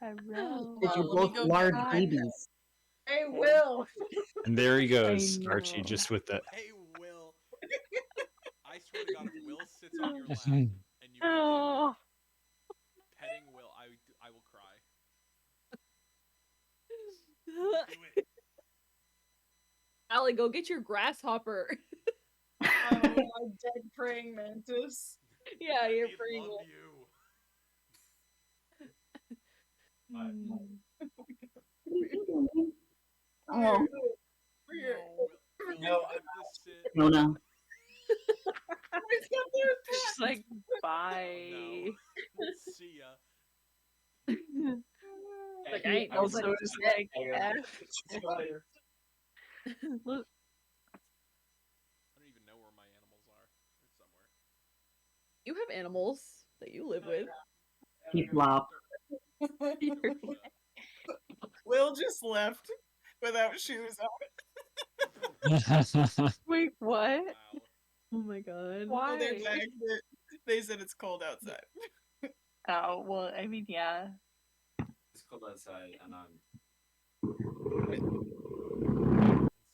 hello. Because you're let me both go large get babies. Hey, Will. And there he goes, know. Archie, just with the. Hey, Will. I swear to God, if Will sits on your lap and you Oh, petting Will, I will cry. Do it. Allie, go get your grasshopper. Oh, a dead praying mantis. Yeah, Let you're me pretty love cool. Oh, Weird. Will No, you have to sit? Mona. She's like, bye. No. See ya. Like, I ain't Also, nobody. is like, F. Look, I don't even know where my animals are. They're somewhere. You have animals that you live with. Keep flop. Go shut. Will just left without shoes on. wait, what? Wow. Oh my god. Oh, they're Why? back. They said it's cold outside. Oh, well, I mean, yeah. It's cold outside, and I'm. And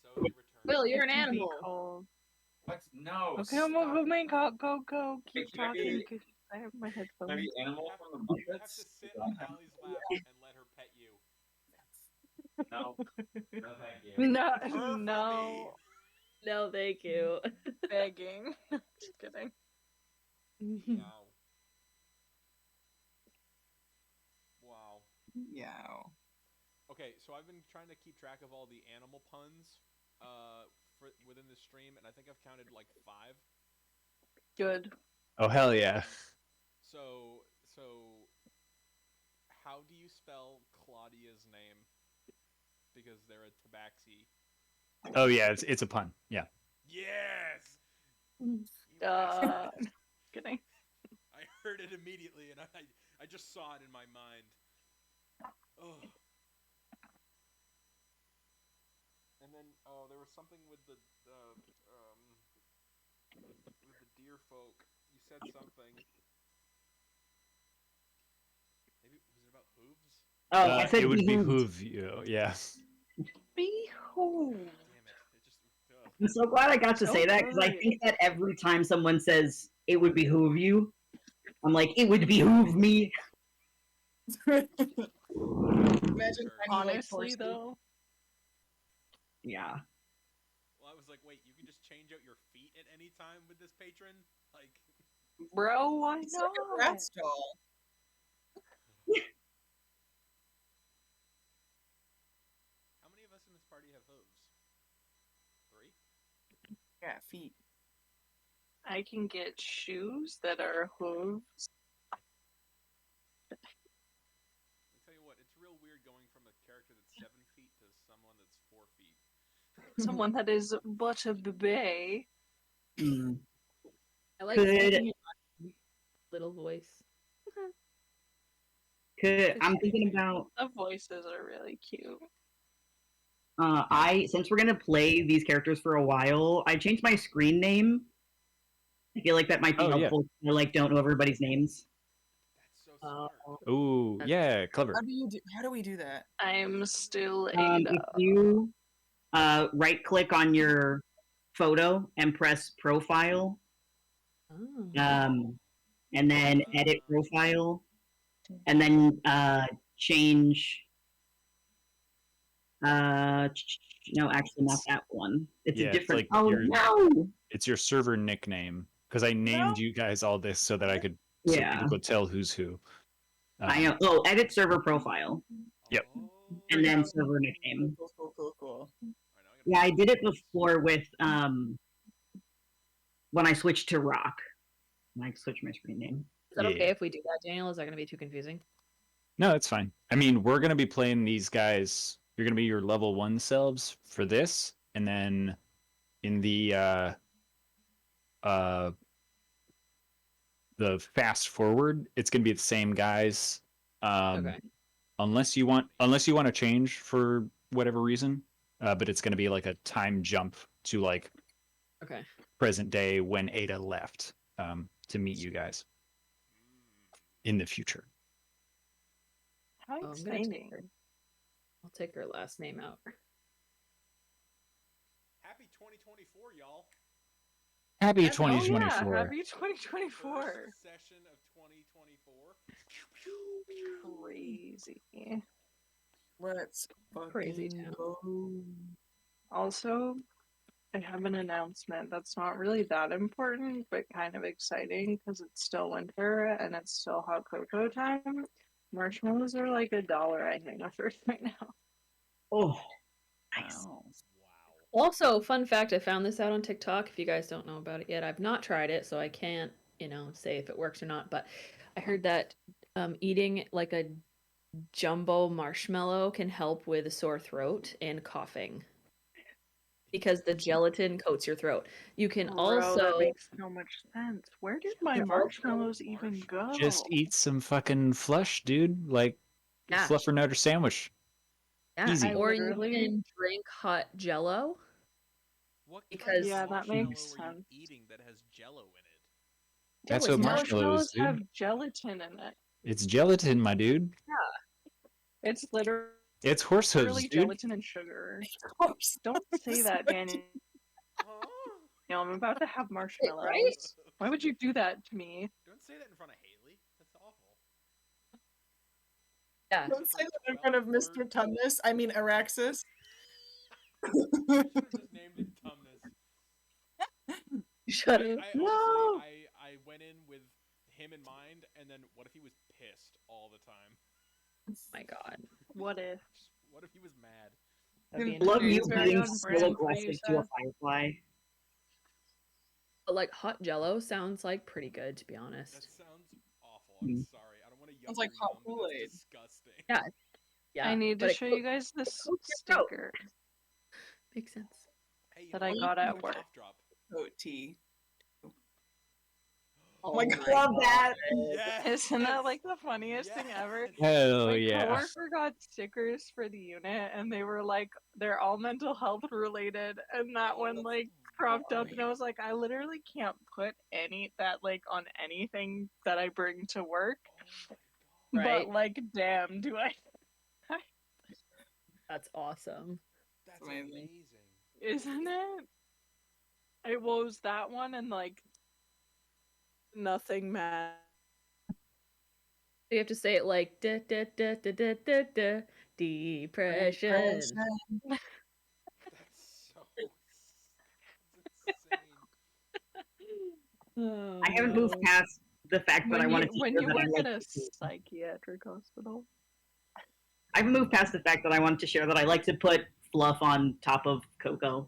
so they return. Will, you're It an can be animal. cold. What? No. Okay, I'm gonna stop. go, go. Keep Can I be- talking, 'cause I have my Can I headphones. be animal have, from the you have Muppets? to sit on Allie's lap and let her pet you. No. No, thank you. No, Purr for me. no. No, thank you. Begging. Just kidding. Meow. Wow. Yeah. Okay, so I've been trying to keep track of all the animal puns for within the stream, and I think I've counted like 5. Good. Oh hell yeah. So how do you spell Claudia's name? Because they're a tabaxi. Oh yeah, it's a pun. Yeah. Yes. You bastard. Kidding. I heard it immediately, and I just saw it in my mind. Ugh. And then there was something with the deer folk. You said something. Maybe was it about hooves? Oh, I said It would behooved. behoove you. Yeah. Behold. Damn it! It just. Ugh. I'm so glad I got to So say that because I good. think that every time someone says it would behoove you, I'm like, it would behoove me. Imagine Sure. finding, like, Honestly, horsey. though, Yeah. Well, I was like, wait, you can just change out your feet at any time with this patron? Like, bro, why It's like a not? rat stall. how many of us in this party have hooves? 3? Yeah, feet. I can get shoes that are hooves. Let me tell you what, it's real weird going from a character that's 7 feet to someone that's 4 feet. Someone that is but a baby. Mm. I like Could- speaking in my little voice. I'm thinking about The voices are really cute. since we're gonna play these characters for a while, I changed my screen name. I feel like that might be Oh, yeah. helpful. I don't know everybody's names. That's so smart. Ooh, yeah, clever. How do we do that? I'm still If you right click on your photo and press profile, Oh. and then edit profile, and then change. No, actually, not that one. It's Yeah, a it's different. like Oh your- no! It's your server nickname because I named you guys all this so that I could so Yeah. people could tell who's who. I know. Oh, edit server profile, Yep. Oh. and then server nickname. Cool. Alright, now I gotta Yeah, I find did it these. before with when I switched to Rock. I switched my screen name. Is that Yeah. okay if we do that, Daniel? Is that going to be too confusing? No, it's fine. I mean, we're gonna be playing these guys. You're gonna be your level 1 selves for this, and then in the fast forward, it's gonna be the same guys. Okay. Unless you want to change for whatever reason, but it's gonna be like a time jump to like Okay. present day when Ada left to meet you guys in the future. How Oh, I'm gonna take exciting. her. I'll take her last name out. Happy 2024, y'all. Happy Oh yeah, 2024. happy 2024. First session of 2024. Crazy. Let's Crazy fucking town. go. Also, I have an announcement that's not really that important, but kind of exciting because it's still winter and it's still hot cocoa time. Marshmallows are like $1 I think right now. Oh, nice. Wow. Wow. Also, fun fact, I found this out on TikTok. If you guys don't know about it yet, I've not tried it, so I can't, say if it works or not. But I heard that eating like a jumbo marshmallow can help with a sore throat and coughing because the gelatin coats your throat. You can Bro, that also, makes so much sense. Where did my can also, marshmallows even go? Just eat some fucking flesh, dude. Like yeah, fluffernutter sandwich. yeah, Easy. I or you literally, can drink hot Jello What kind of because yeah, that marshmallow makes are you sense. eating that has Jello in it? That's what gelatin. marshmallow is, Marshmallows dude. have gelatin in it. It's gelatin, my dude. It's literally It's horse hooves, dude. gelatin and sugar. Of course. Don't say that, Daniel. Huh? I'm about to have Right? marshmallows. Why would you do that to me? Don't say that in front of Haley. That's awful. Yeah. Don't say that in front of Mr. Tumnus. I mean Araxis. You should have just named it Tumnus. Shut I up. honestly, No. I went in with him in mind, and then what if he was pissed all the time? Oh my god. What if? What if he was mad? That'd be Love intense. you It's very being on so brand for you, aggressive to a Seth. firefly. But like hot Jello sounds like pretty good, to be That honest. sounds awful. I'm Mm. sorry. I don't want to yuck Sounds like your hot yum, but Kool-Aid. that's disgusting. Yeah. Yeah. I need but to it show you guys this coats your throat. sticker Makes sense. Hey, you that know I what? got You at know, work. cough drop. Oat tea. Oh my my God. Love that. Yes. Isn't that like the funniest thing ever? Hell My yeah. coworker got stickers for the unit and they were like they're all mental health related and that Oh, one that's like cropped up and I funny. was like I literally can't put any that like on anything that I bring to work. Oh my god. Right? But like damn, do I That's awesome. That's amazing. amazing. isn't it? It was that one and like nothing matters. You have to say it like da da da da da da da depression. That's so. That's insane. Oh I haven't moved no. past the fact that I wanted to When share you that I work like. at a psychiatric hospital. I've moved past the fact that I wanted to share that I like to put fluff on top of cocoa.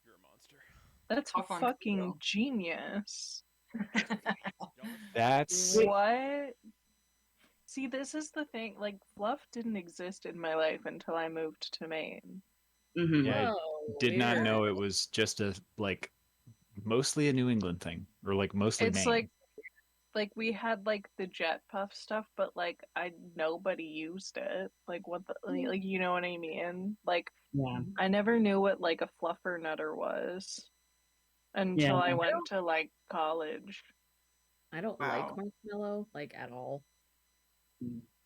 You're a monster. That's Off on fucking Coco. genius. That's What? See, this is the thing. Like, fluff didn't exist in my life until I moved to Maine. Mm-hmm. yeah. I Whoa, did not weird. know it was just a mostly a New England thing, or like mostly It's Maine. like we had like the jet puff stuff, but like nobody used it. Like what the like you know what I mean? Like Yeah. I never knew what like a fluffer nutter was until Yeah. I went to like college. I don't like Wow. marshmallow like at all.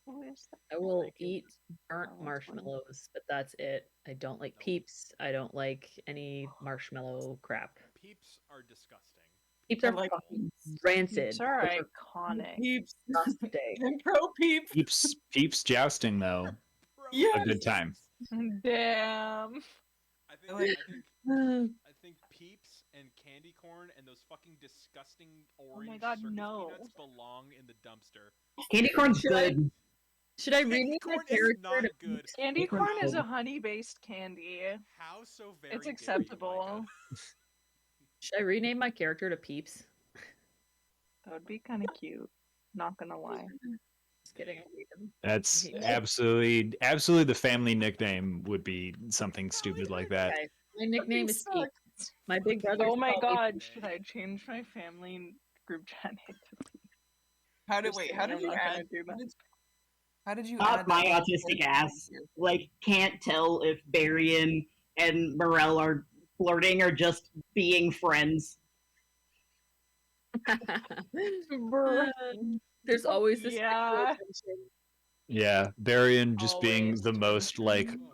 Who is that? I will eat burnt Oh, that's funny. marshmallows, but that's it. I don't like Nope. Peeps. I don't like any marshmallow crap. Peeps are disgusting. Peeps I are like fucking peeps. rancid. Peeps are Those are iconic. Peeps. disgusting. And pro peep. Peeps jousting though. Bro, Yeah. A good time. Damn. I like- think Peeps and candy corn and those fucking disgusting my orange God, circus no. peanuts belong in the dumpster. Candy corn's Should I- good. Should I Candy rename my corn is character not to good. Peeps? Candy Corn's corn is good. a honey-based candy. How so very It's gay, acceptable. Micah? Should I rename my character to Peeps? That would be kind of cute. Not gonna lie. Just kidding. I'll read them. That's Okay. absolutely the family nickname would be something stupid like that. Okay. My nickname is Peeps. sucks. My big brother. Oh my god, should I change my family group chat name to Peeps? How did Just wait? kidding, How did I'm you not gonna add? do that. How did you Not add my that autistic character ass. here? Like, can't tell if Barry and Morel are flirting or just being friends. Bruh. There's always this Yeah. sexual tension. Yeah, Barian just being Always the most like tension.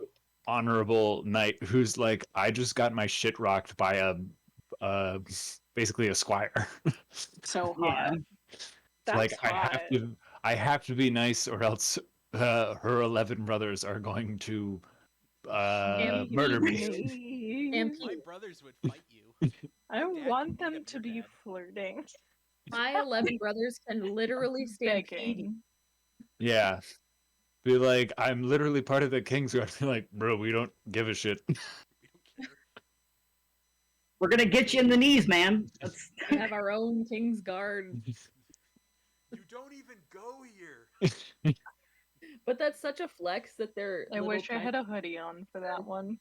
honorable knight who's like, I just got my shit rocked by a basically a squire. So Yeah. hot. That's Like hot. I have to be nice or else her 11 brothers are going to murder me. Stampede. My brothers would fight you. I My dad want can beat them up to your be dad. flirting. My 11 brothers can literally stampede. Begging. Yeah. Be like, I'm literally part of the King's Guard. Be like, bro, we don't give a shit. We don't care. We're gonna get you in the knees, man. That's... We have our own King's Guard. You don't even go here. But that's such a flex that they're I wish I had a hoodie on for that one.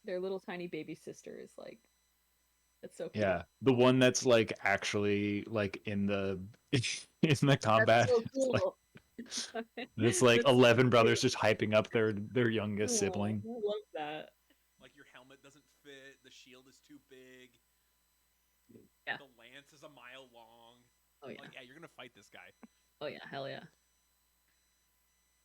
their little tiny baby sister is like, it's so cute. Yeah, the one that's like actually like in the in the combat. That's so It's like, cool. it's like That's so 11 brothers cute. just hyping up their youngest Aw, sibling. I love that. Like your helmet doesn't fit, the shield is too big. Yeah. The lance is a mile long. Oh yeah. Like, yeah, you're gonna fight this guy. Oh yeah, hell yeah.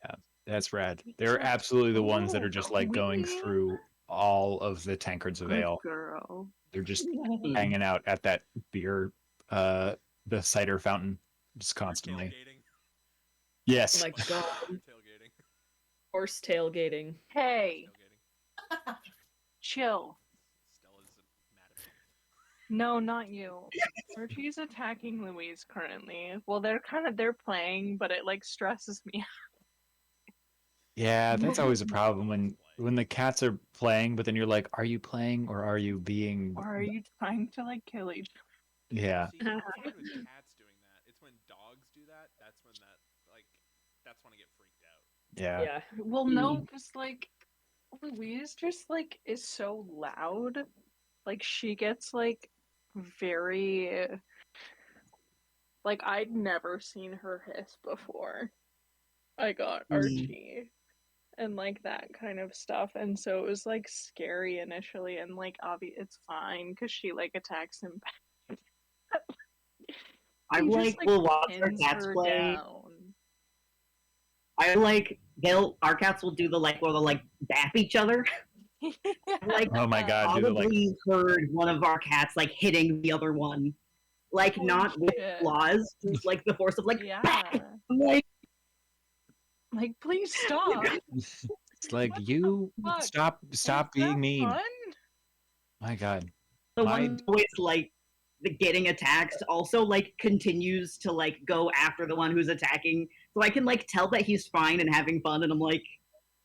Yeah, that's rad. They're absolutely the ones that are just like going Queen. through all of the tankards of Good ale. girl. They're just hanging out at that beer, the cider fountain, just You're constantly. tailgating. Yes. Oh my god. You're tailgating. Horse tailgating. Hey, Tailgating. chill. Stella's mad at me. No, not you. Archie's attacking Louise currently. Well, they're playing, but it like stresses me. Yeah, that's always a problem when the cats are playing, but then you're like, are you playing or are you being? Or are you trying to like kill each Yeah. See, I'm fine with cats doing that. It's when dogs do that. That's when that's when I get freaked out. Yeah. Yeah. Well, no, because like Louise just like is so loud. Like she gets like very like I'd never seen her hiss before. I got Archie and like that kind of stuff, and so it was like scary initially, and like it's fine because she like attacks him back. I'm He like, just, we'll watch our pins cats her play. down. I like our cats will do the like where they'll like bap each other. Like Oh my god, dude! Like, audibly heard one of our cats like hitting the other one, like Holy not with shit. claws, just like the force of like. Yeah. I'm like, Like, please stop. it's like you fuck? stop Is being that mean. fun? My god. the My- one always like the getting attacked also like continues to like go after the one who's attacking, so I can like tell that he's fine and having fun, and I'm like,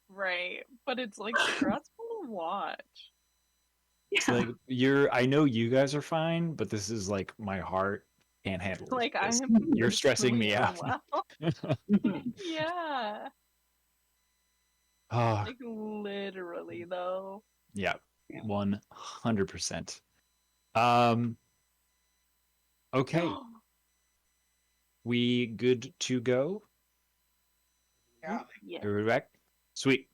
Right, but it's like stressful to watch. It's yeah. like I know you guys are fine, but this is like my heart can't handle Like this. I'm You're stressing me out. well. Yeah. Oh, Like literally though. yeah, Yeah. 100%. Okay, we good to go? Yeah. Yeah. Are we back? Sweet.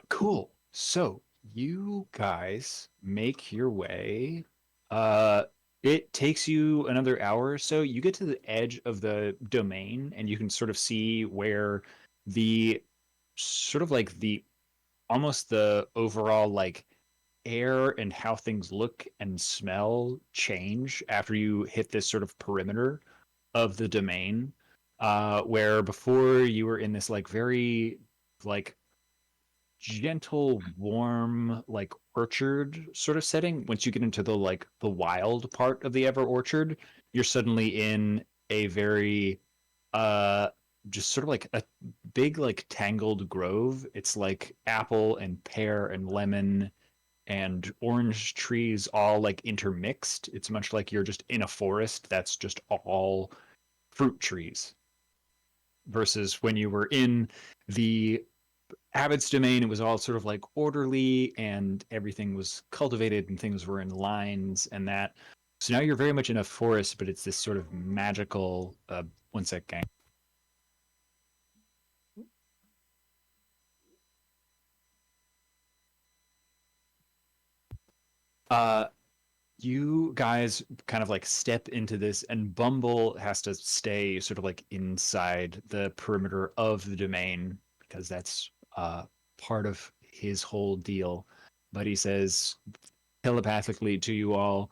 Cool. So you guys make your way. It takes you another hour or so. You get to the edge of the domain, and you can sort of see where the sort of like the almost the overall like air and how things look and smell change after you hit this sort of perimeter of the domain. Where before you were in this like very like gentle, warm, like orchard sort of setting. Once you get into the like the wild part of the Ever Orchard, you're suddenly in a very just sort of like a big like tangled grove. It's like apple and pear and lemon and orange trees all like intermixed. It's much like you're just in a forest that's just all fruit trees. Versus when you were in the Abbott's domain, it was all sort of like orderly and everything was cultivated and things were in lines and that. So now you're very much in a forest, but it's this sort of magical. One sec, gang. You guys kind of like step into this, and Bumble has to stay sort of like inside the perimeter of the domain because that's part of his whole deal. But he says telepathically to you all,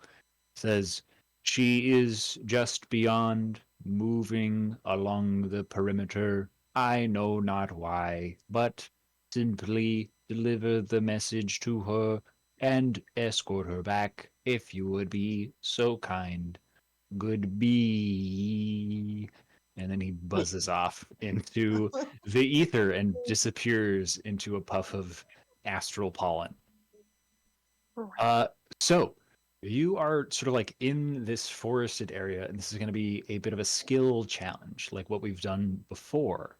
says she is just beyond, moving along the perimeter I know not why, but simply deliver the message to her and escort her back if you would be so kind. Good bee. And then he buzzes off into the ether and disappears into a puff of astral pollen. Uh, so you are sort of like in this forested area, and this is going to be a bit of a skill challenge, like what we've done before.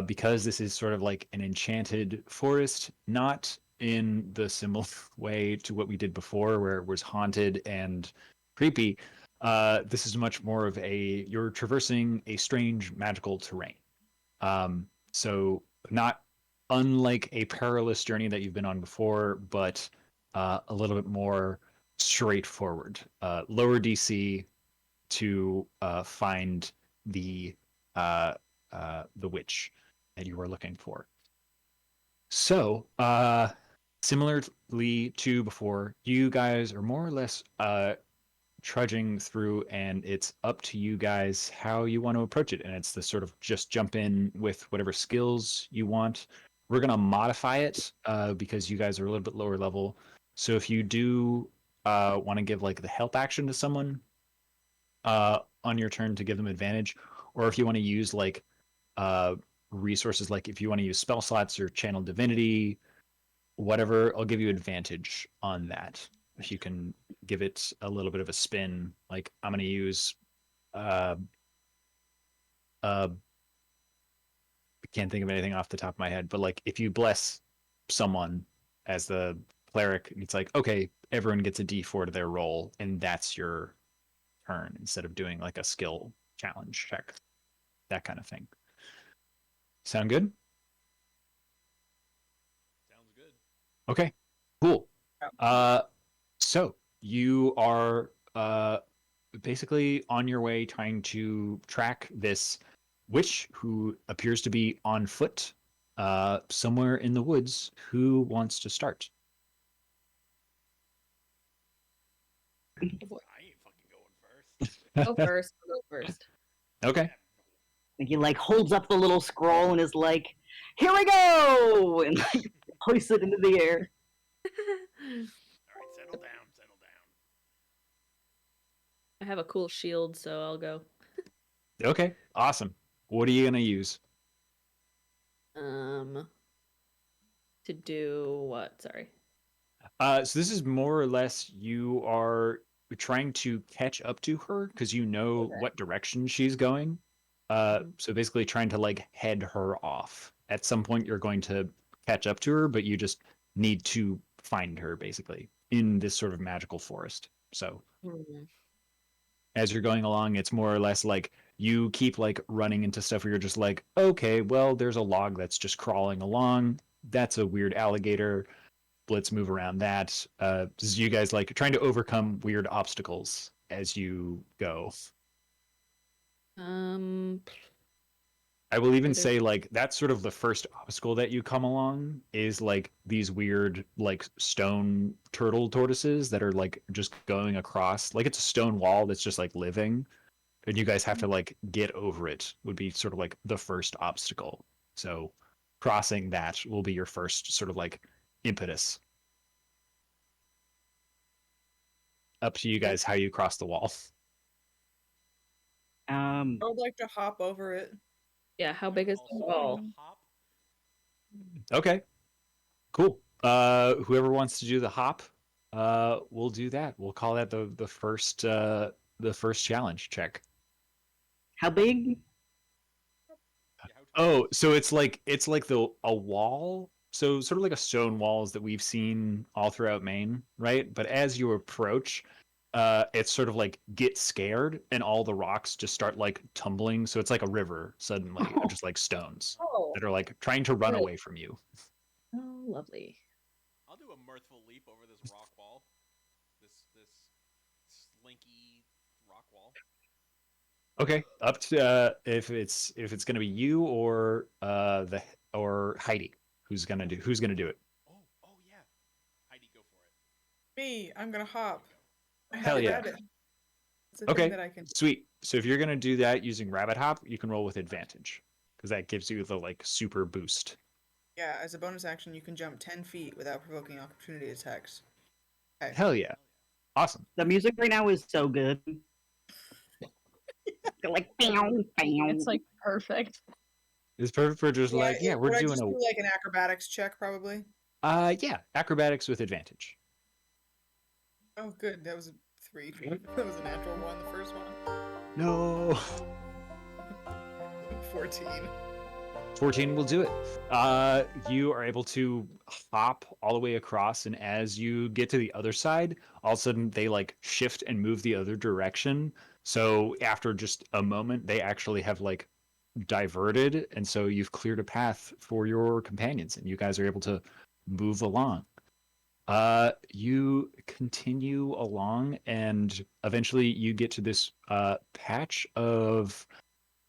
Because this is sort of like an enchanted forest, not in the similar way to what we did before, where it was haunted and creepy. This is much more of a you're traversing a strange magical terrain. So not unlike a perilous journey that you've been on before, but a little bit more straightforward. Lower DC to find the uh, the witch that you were looking for. So, similarly to before, you guys are more or less trudging through, and it's up to you guys how you want to approach it. And it's the sort of just jump in with whatever skills you want. We're gonna modify it because you guys are a little bit lower level. So if you do want to give like the help action to someone on your turn to give them advantage, or if you want to use like resources, like if you want to use spell slots or channel divinity, whatever, I'll give you advantage on that. If you can give it a little bit of a spin, like I'm going to use, uh, I can't think of anything off the top of my head, but like if you bless someone as the cleric, it's like, okay, everyone gets a d4 to their roll, and that's your turn instead of doing like a skill challenge check, that kind of thing. Sound good? Sounds good. Okay, cool. So you are basically on your way trying to track this witch who appears to be on foot somewhere in the woods. Who wants to start? I ain't fucking going first. Go first. Go first. Okay. Like he like holds up the little scroll and is like, "Here we go!" and like hoists it into the air. All right, settle down, settle down. I have a cool shield, so I'll go. Okay. Awesome. What are you gonna use? Um, to do what? Sorry. So this is more or less you are trying to catch up to her because you know Okay. what direction she's going. So basically trying to like head her off. At some point you're going to catch up to her, but you just need to find her basically in this sort of magical forest. So Mhm. as you're going along, it's more or less like you keep like running into stuff where you're just like, okay, well, there's a log that's just crawling along. That's a weird alligator. Let's move around that. This is you guys like trying to overcome weird obstacles as you go. Um, I will even Are there- say like that's sort of the first obstacle that you come along is like these weird like stone turtle tortoises that are like just going across like it's a stone wall that's just like living, and you guys have to like get over it would be sort of like the first obstacle. So crossing that will be your first sort of like impetus. Up to you guys how you cross the wall. I would like to hop over it. yeah, how big is the Also, wall? hop. Okay, cool. Whoever wants to do the hop, we'll do that. We'll call that the first challenge check. How big? Yeah, how tall Oh, is so it's like the a wall, so sort of like a stone walls that we've seen all throughout Maine, right? But as you approach, it's sort of like get scared, and all the rocks just start like tumbling. So it's like a river suddenly of just like stones Oh, that are like trying to run good. away from you. Oh, lovely. I'll do a mirthful leap over this rock wall. This slinky rock wall. Okay, up to if it's gonna be you or the or Heidi, who's gonna do it? Oh yeah. Heidi, go for it. Me, I'm gonna hop. I have Hell a yeah. rabbit. It's a thing Okay, that I can. sweet. So if you're gonna do that using rabbit hop, you can roll with advantage. because that gives you the like super boost. Yeah, as a bonus action, you can jump 10 feet without provoking opportunity attacks. Okay. Hell yeah. Awesome. The music right now is so good. They're like, bam, bam. It's like perfect. It's perfect for just like, yeah, we're would I doing just a do like an acrobatics check, probably? yeah, acrobatics with advantage. Oh, good. That was a 3. That was a natural 1, the first one. No. 14. 14 will do it. You are able to hop all the way across, and as you get to the other side, all of a sudden they like shift and move the other direction. So after just a moment, they actually have like diverted, and so you've cleared a path for your companions, and you guys are able to move along. You continue along, and eventually you get to this patch of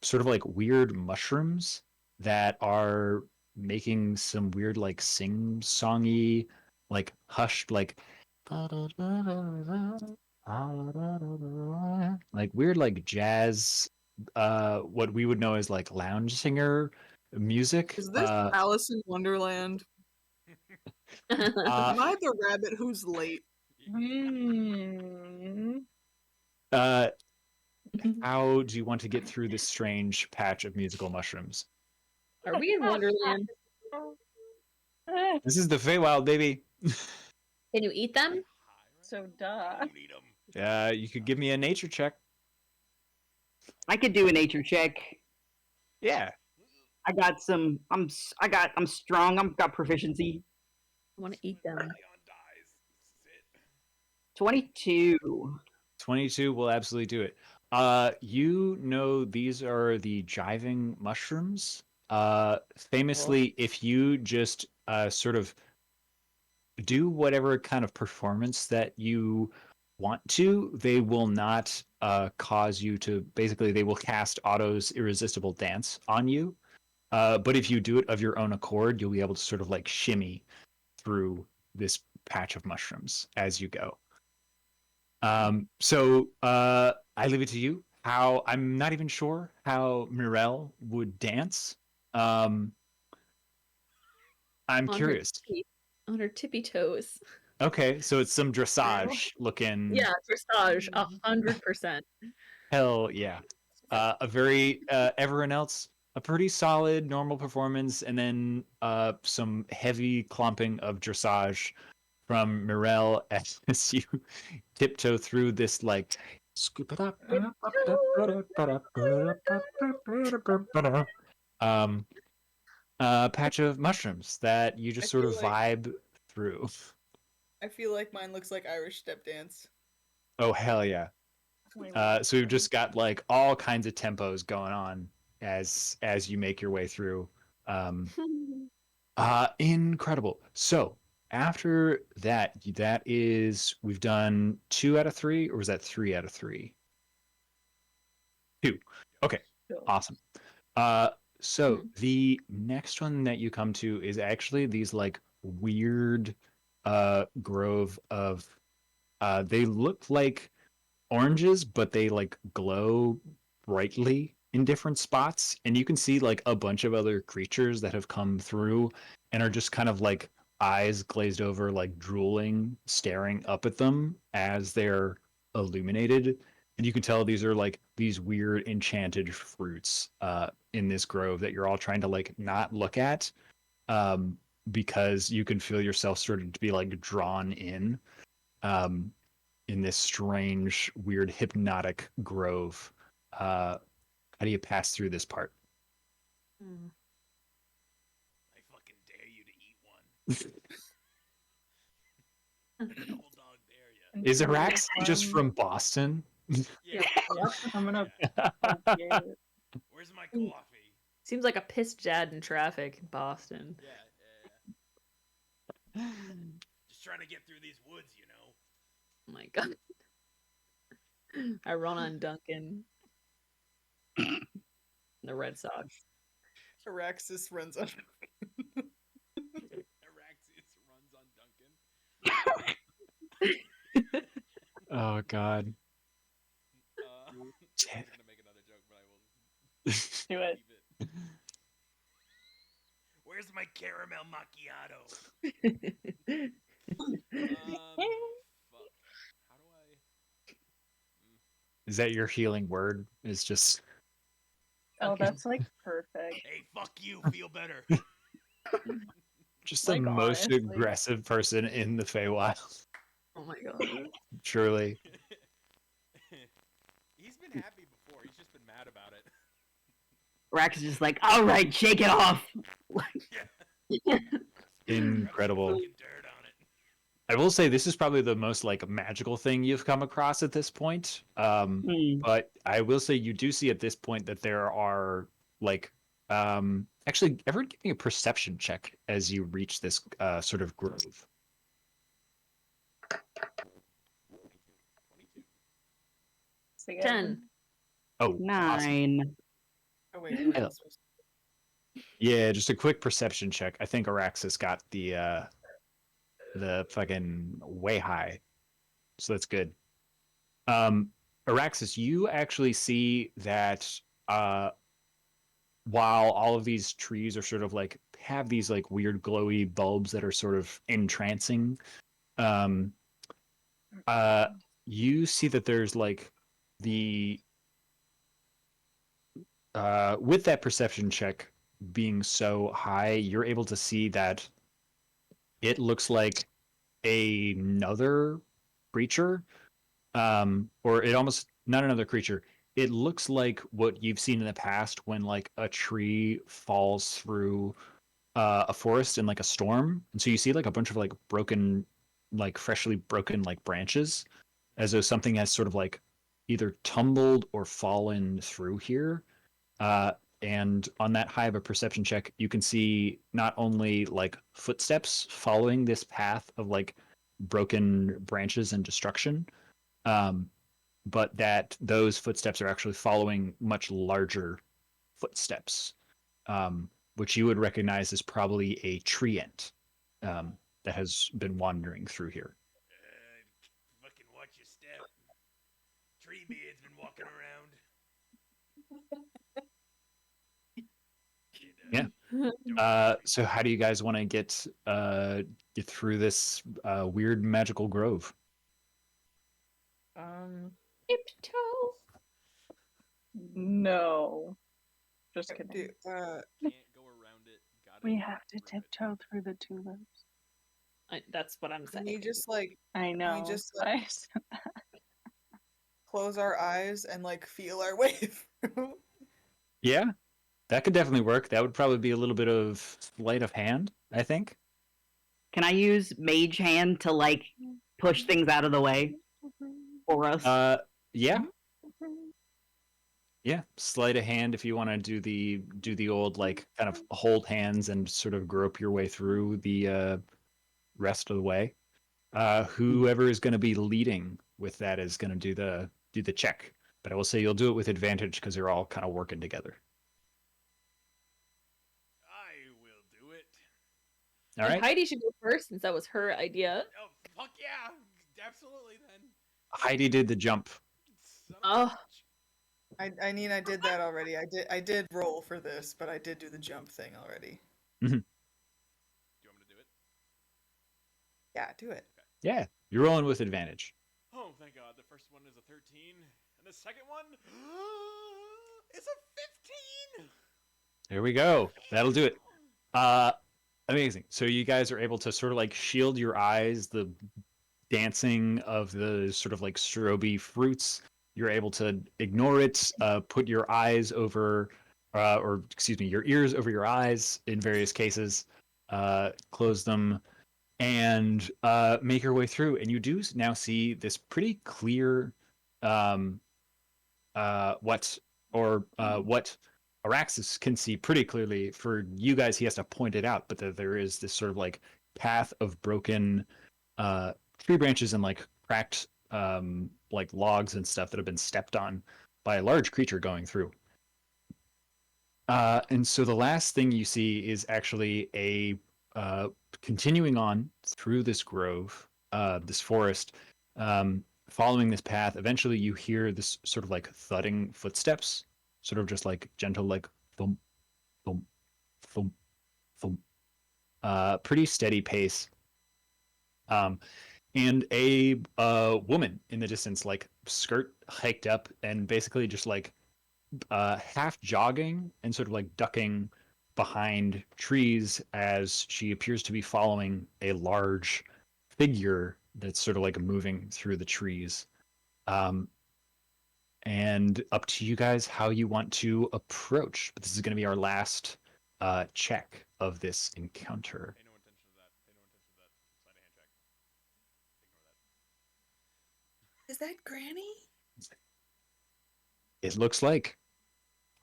sort of like weird mushrooms that are making some weird like sing-songy, like hushed, like weird like jazz, what we would know as like lounge singer music. Is this Alice in Wonderland? Am I the rabbit who's late? uh, how do you want to get through this strange patch of musical mushrooms? Are we in Wonderland? This is the Feywild, baby. Can you eat them? So duh. You could give me a nature check. I could do a nature check. Yeah. I got some. I'm strong. I've got proficiency. I want to eat them. 22. 22 will absolutely do it. You know these are the jiving mushrooms. Famously, if you just sort of do whatever kind of performance that you want to, they will not cause you to. Basically, they will cast Otto's irresistible dance on you. But if you do it of your own accord, you'll be able to sort of like shimmy through this patch of mushrooms as you go. So I leave it to you. How I'm not even sure how Mirelle would dance. I'm On her curious. on her tippy toes. Okay, so it's some dressage looking. Yeah, dressage, 100%. Hell yeah. A very everyone else a pretty solid normal performance, and then some heavy clumping of dressage from Mirelle as you tiptoe through this like scoop it up. Um, patch of mushrooms that you just sort of vibe through. I feel like mine looks like Irish step dance. Oh hell yeah! So we've just got like all kinds of tempos going on as you make your way through. Incredible. So after that, that is we've done 2 out of 3, or was that 3 out of 3? 2. Okay, awesome. So the next one that you come to is actually these like weird grove of they look like oranges, but they like glow brightly in different spots, and you can see like a bunch of other creatures that have come through and are just kind of like eyes glazed over, like drooling, staring up at them as they're illuminated. And you can tell these are like these weird enchanted fruits in this grove that you're all trying to like not look at, because you can feel yourself starting to be like drawn um, in this strange, weird, hypnotic grove. How do you pass through this part? I fucking dare you to eat one. Double dog dare ya. Is Arax just from Boston? Yeah. I'm gonna. Where's my coffee? Seems like a piss jad in traffic in Boston. Yeah. Just trying to get through these woods, you know. Oh my god. I run on Duncan. The Red Sox. Araxis runs on Araxis runs on Duncan. Oh god. I was gonna make another joke, but I will Do it. leave it. Where's my caramel macchiato? Fuck. How do I? Is that your healing word? Is just Oh, Okay. that's like perfect. Hey, fuck you. Feel better. just the Like, most honestly. aggressive person in the Feywild. Oh my god. Truly. He's been happy before. He's just been mad about it. Rax is just like, all right, shake it off. Yeah. Incredible. Fucking dirt on it. I will say this is probably the most like magical thing you've come across at this point. Hmm. But I will say you do see at this point that there are like actually everyone give me a perception check as you reach this sort of grove. 22. Say 10. Oh, awesome. 9. Oh wait, who are Yeah. you supposed Yeah, just a quick perception check. I think Araxis got the fucking way high. So that's good. Araxis, you actually see that while all of these trees are sort of like have these like weird glowy bulbs that are sort of entrancing, um, you see that there's like the with that perception check being so high, you're able to see that it looks like another creature, or it almost not another creature. It looks like what you've seen in the past when like a tree falls through a forest in like a storm, and so you see like a bunch of like broken, like freshly broken like branches, as though something has sort of like either tumbled or fallen through here. Uh, and on that high of a perception check, you can see not only like footsteps following this path of like broken branches and destruction, um, but that those footsteps are actually following much larger footsteps, which you would recognize as probably a treant that has been wandering through here. Fucking watch your step. Treebeard's been walking around. Yeah. So how do you guys want to get through this weird magical grove? Tiptoe. No. Just to kidding. do? Can't go around it. Gotta We have to rip it. tiptoe through the tulips. That's what I'm Can saying. we just like I know. just, like- I- close our eyes and like feel our way through? Yeah, that could definitely work. That would probably be a little bit of sleight of hand, I think. Can I use Mage Hand to like push things out of the way for us? Yeah, yeah. Sleight of hand if you want to do the old like kind of hold hands and sort of grope your way through the rest of the way. Whoever is going to be leading with that is going to do the check. But I will say you'll do it with advantage because you're all kind of working together. I will do it. All And right. Heidi should go first since that was her idea. Oh fuck yeah! Absolutely then. Heidi did the jump. Son of a Oh. bitch. I mean I did that already. I did roll for this, but I did do the jump thing already. Do you want me to do it? Yeah, do it. Yeah, you're rolling with advantage. Oh, thank God. The first one is a 13, and the second one is a 15. There we go. That'll do it. Amazing. So you guys are able to sort of like shield your eyes, the dancing of the sort of like stroby fruits. You're able to ignore it, put your eyes over, or excuse me, your ears over your eyes in various cases, close them, and make your way through. And you do now see this pretty clear, um, what Araxis can see pretty clearly. For you guys, he has to point it out, but that there is this sort of like path of broken tree branches and like cracked like logs and stuff that have been stepped on by a large creature going through. And so the last thing you see is actually a continuing on through this grove, this forest, following this path. Eventually, you hear this sort of like thudding footsteps, sort of just like gentle, like thump, thump, thump, thump, pretty steady pace. And a woman in the distance, like skirt hiked up and basically just like half jogging and sort of like ducking behind trees as she appears to be following a large figure that's sort of like moving through the trees. Um, and up to you guys how you want to approach. But this is going to be our last check of this encounter. Pay no attention to that. Pay no attention to that. Slide a hand check. Ignore that. Is that Granny? It looks like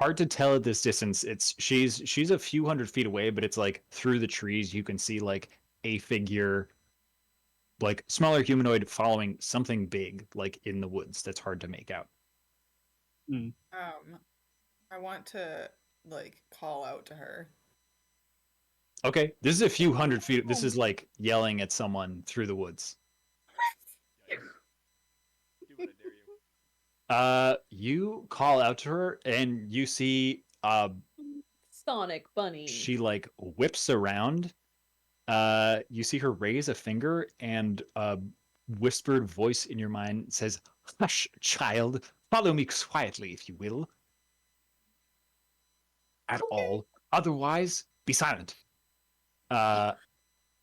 hard to tell at this distance. It's she's a few hundred feet away, but it's like through the trees you can see like a figure, like smaller humanoid following something big, like in the woods. That's hard to make out. I want to like call out to her. Okay, this is a few hundred feet. This is like yelling at someone through the woods. Yikes. Do what I dare you. You call out to her, and you see Sonic Bunny. she like whips around. You see her raise a finger, and a whispered voice in your mind says, "Hush, child. Follow me quietly, if you will. At all. Otherwise, be silent."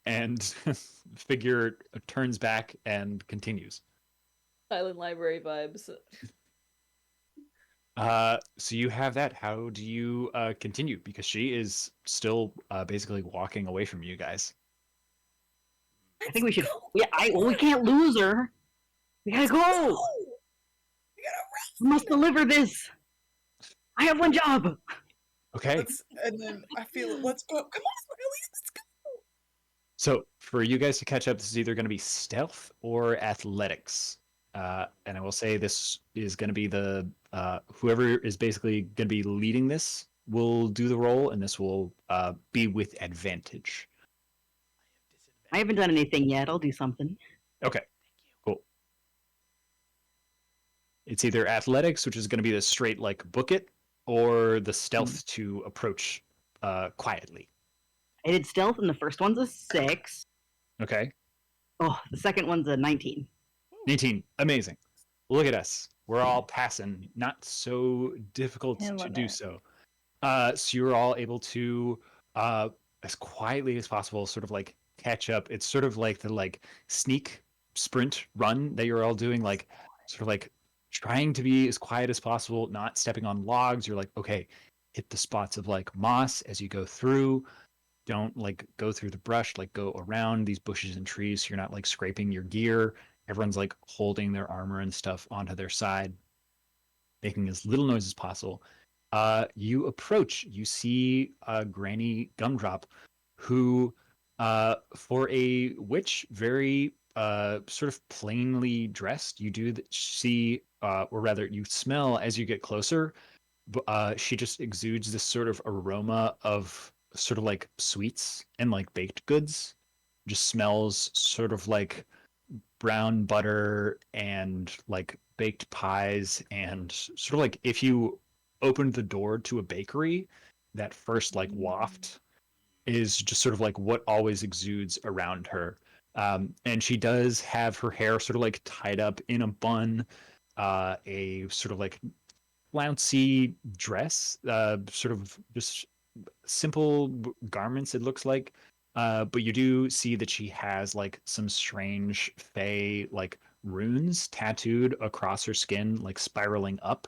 And figure turns back and continues. Silent Library vibes. So you have that. How do you continue? Because she is still basically walking away from you guys. I think we should. Yeah, we can't lose her. We gotta go. We must deliver this. I have one job. Okay. And then I feel it. Let's go. Come on, Riley, let's go. So for you guys to catch up, this is either going to be stealth or athletics. And I will say this is going to be the whoever is basically going to be leading this will do the role, and this will be with advantage. I haven't done anything yet. I'll do something. Okay, cool. It's either athletics, which is going to be the straight like book it, or the stealth to approach quietly. I did stealth, and the first one's a 6. Okay. Oh, the second one's a 19. 19. Amazing. Look at us. We're all passing. Not so difficult to Killing do it. so. So you're all able to, as quietly as possible, sort of like catch up. It's sort of like the like sneak sprint run that you're all doing, like sort of like trying to be as quiet as possible, not stepping on logs. You're like, okay, hit the spots of like moss as you go through. Don't like go through the brush, like go around these bushes and trees so you're not like scraping your gear. Everyone's like holding their armor and stuff onto their side, making as little noise as possible. You approach, you see Granny Gumdrop, who, for a witch, very sort of plainly dressed. You do see, or rather, you smell as you get closer. She just exudes this sort of aroma of sort of like sweets and like baked goods. Just smells sort of like brown butter and like baked pies, and sort of like if you opened the door to a bakery, that first like waft is just sort of like what always exudes around her. And she does have her hair sort of like tied up in a bun, a sort of like flouncy dress, sort of just simple garments, it looks like. But you do see that she has like some strange fey like runes tattooed across her skin, like spiraling up.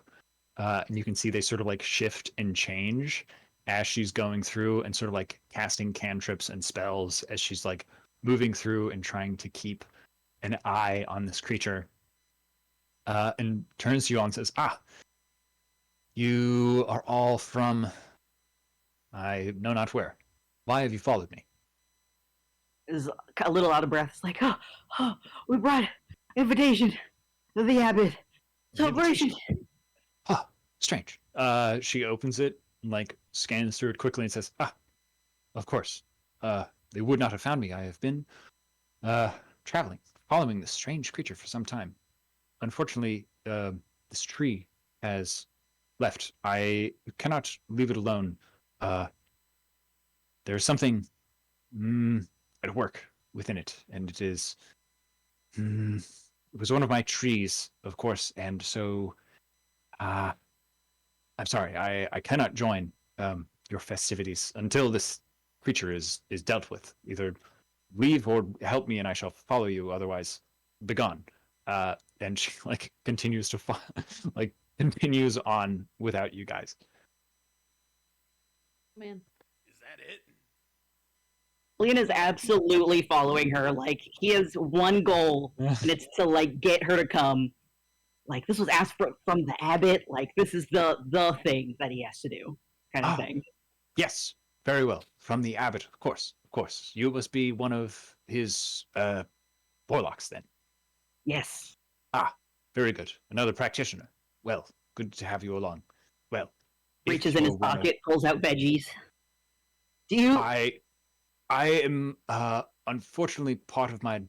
And you can see they sort of like shift and change as she's going through and sort of like casting cantrips and spells as she's like moving through and trying to keep an eye on this creature. And turns to you all and says, "Ah, you are all from I know not where. Why have you followed me?" Is a little out of breath. It's like, oh, we brought invitation to the abbot celebration. Huh, strange. She opens it and like scans through it quickly and says, "Ah, of course. They would not have found me. I have been traveling, following this strange creature for some time. Unfortunately, this tree has left. I cannot leave it alone. There's something at work within it, and it is. It was one of my trees, of course, and so I'm sorry, I cannot join your festivities until this creature is dealt with. Either leave or help me, and I shall follow you. Otherwise, begone. And she like continues to like continues on without you guys. Man. Is that it? Leon is absolutely following her. Like, he has one goal, and it's to like get her to come. Like, this was asked from the abbot. Like, this is the thing that he has to do, kind of thing. Yes, very well. From the abbot, of course, of course. You must be one of his warlocks then. Yes. Ah, very good. Another practitioner. Well, good to have you along. Well, Reaches in his pocket, pulls out veggies. Do you? I am unfortunately part of my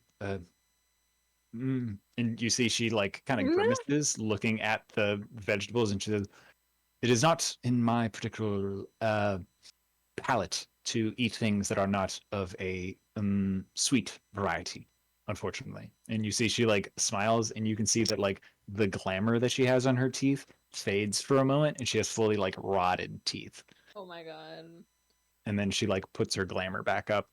and you see she like kind of grimaces looking at the vegetables, and she says, "It is not in my particular palate to eat things that are not of a sweet variety, unfortunately." And you see she like smiles, and you can see that like the glamour that she has on her teeth fades for a moment, and she has fully like rotted teeth. Oh my god. And then she like puts her glamour back up.